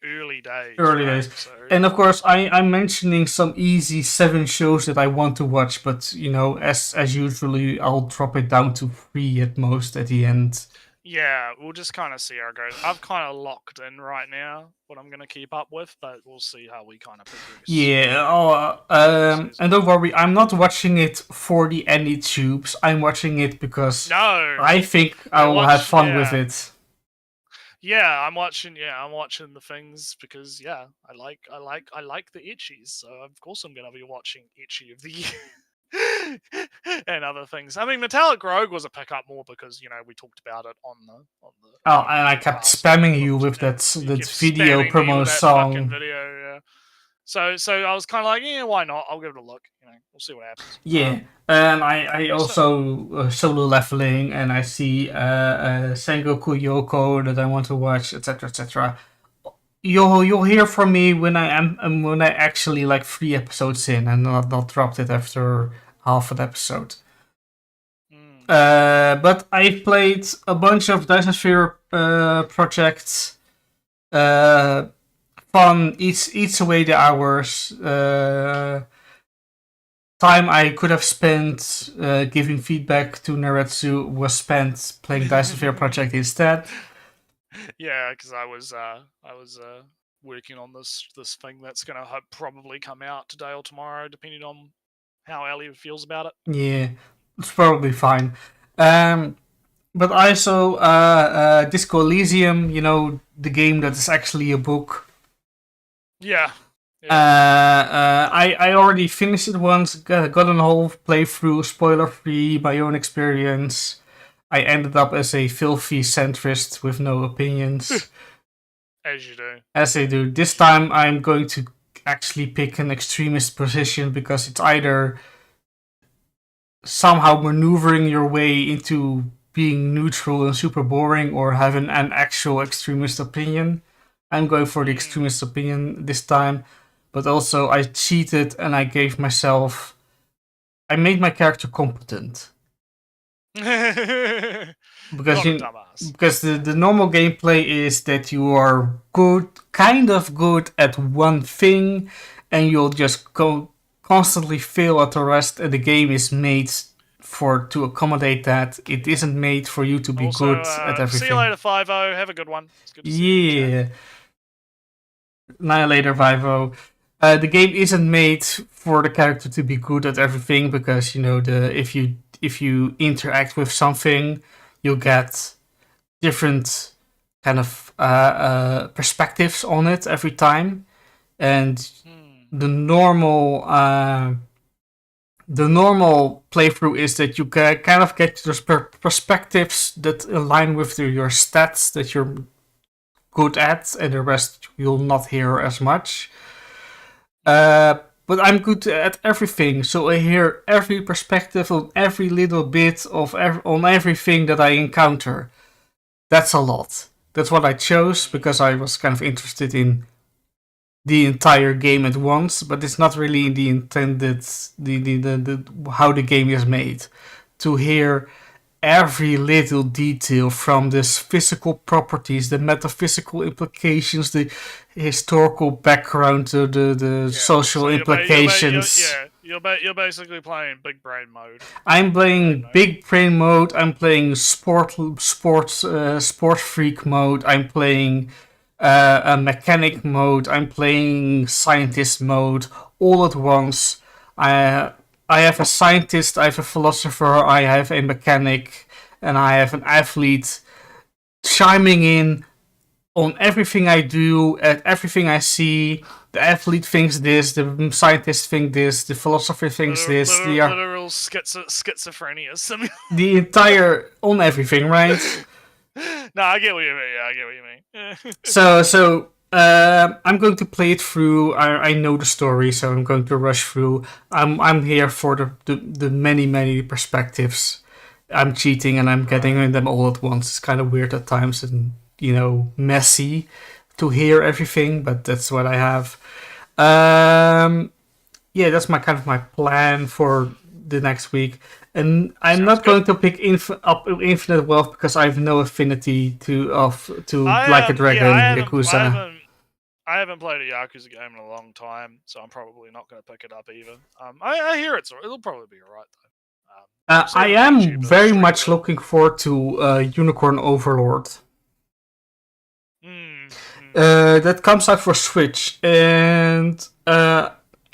early days. Early days, so. And of course I'm mentioning some easy 7 shows that I want to watch, but as usually I'll drop it down to 3 at most at the end. Yeah, we'll just kind of see how it goes. I've kind of locked in right now what I'm going to keep up with, but we'll see how we kind of progress. Yeah, and don't worry, I'm not watching it for the AnyTubes. I'm watching it because I think I will have fun with it. Yeah, I'm watching the things because I like the Ecchis, so of course I'm going to be watching Ecchi of the Year. And other things. I mean, Metallic Rogue was a pickup more because we talked about it on the. And I kept spamming you with that video promo song. Video, So I was kind of like, yeah, why not? I'll give it a look. We'll see what happens. Yeah, and I also solo leveling, and I see Sengoku Yoko that I want to watch, etc., etc. You'll hear from me when I actually like 3 episodes in and not dropped it after half an episode. But I've played a bunch of Dyson Sphere projects. Fun, eats away the hours. Time I could have spent giving feedback to Nretsew was spent playing Dyson Sphere project instead. Yeah, because I was working on this thing that's gonna probably come out today or tomorrow, depending on how Elliot feels about it. Yeah, it's probably fine. But also Disco Elysium, the game that is actually a book. Yeah. I already finished it once, got a whole playthrough, spoiler free, my own experience. I ended up as a filthy centrist with no opinions. As you do. As I do. This time I'm going to actually pick an extremist position because it's either somehow maneuvering your way into being neutral and super boring or having an actual extremist opinion. I'm going for the extremist opinion this time. But also I cheated and I made my character competent. Because the normal gameplay is that you are kind of good at one thing, and you'll just constantly fail at the rest, and the game is made to accommodate that. It isn't made for you to be also, good at everything. See you later, 5-0. Have a good one. It's good to see you. Annihilator 5-0. The game isn't made for the character to be good at everything because if you interact with something, you'll get different kind of perspectives on it every time, and the normal playthrough is that you kind of get those perspectives that align with your stats that you're good at, and the rest you'll not hear as much. But I'm good at everything, so I hear every perspective on every little bit on everything that I encounter. That's a lot. That's what I chose because I was kind of interested in the entire game at once, but it's not really the intended how the game is made. To hear every little detail from this physical properties, the metaphysical implications, the historical background, the social implications. You're basically playing big brain mode. I'm playing big brain mode. I'm playing sport freak mode. I'm playing a mechanic mode. I'm playing scientist mode all at once. I have a scientist, I have a philosopher, I have a mechanic, and I have an athlete chiming in on everything I do, at everything I see. The athlete thinks this, the scientist thinks this, the philosopher thinks this. Literal schizophrenia. The entire, on everything, right? No, I get what you mean. So I'm going to play it through. I know the story, so I'm going to rush through. I'm here for the many perspectives. I'm cheating and I'm getting them all at once. It's kind of weird at times and messy to hear everything, but that's what I have. That's my plan for the next week. And I'm not going to pick Infinite Wealth because I have no affinity to Like a Dragon, Yakuza. I haven't played a Yakuza game in a long time, so I'm probably not going to pick it up either. I hear it'll probably be alright though. I am very much looking forward to Unicorn Overlord. That comes out for Switch, and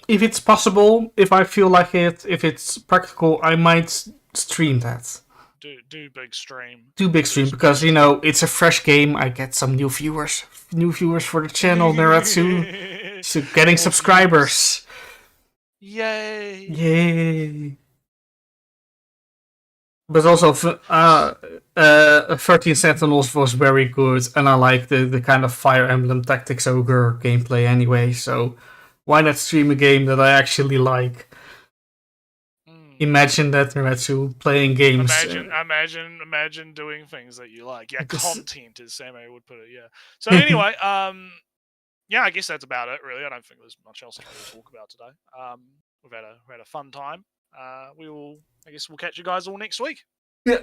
if it's possible, if I feel like it, if it's practical, I might stream that. Do big stream. Because it's a fresh game. I get some new viewers for the channel, Nretsew. So getting subscribers. Yay! But also, 13 Sentinels was very good, and I like the kind of Fire Emblem Tactics Ogre gameplay anyway. So Why not stream a game that I actually like? Imagine that, Nretsew, playing games. Imagine doing things that you like. Yeah, content, as Sammo would put it. Yeah. So anyway, yeah, I guess that's about it. Really, I don't think there's much else to talk about today. We've had a fun time. I guess we'll catch you guys all next week. Yeah.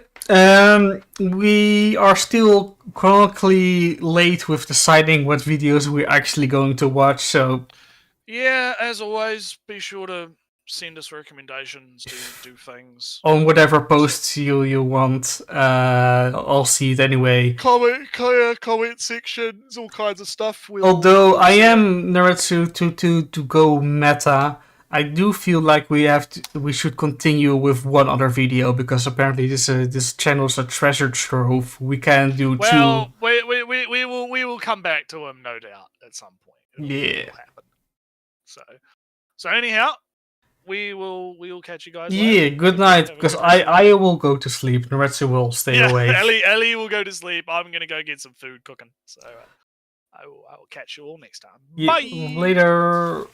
We are still chronically late with deciding what videos we're actually going to watch. So yeah, as always, be sure to send us recommendations, do things on whatever posts you want. I'll see it anyway. Comment sections, all kinds of stuff. Although I am Nretsew to go meta, I do feel like we should continue with one other video because apparently this channel's a treasure trove. We can do two. We will come back to him, no doubt, at some point. It'll happen. So anyhow, we will catch you guys later. Yeah, good night, because I will go to sleep. Nretsew will stay awake. Ellie will go to sleep. I'm going to go get some food cooking. So I will catch you all next time. Yeah, Bye! Later.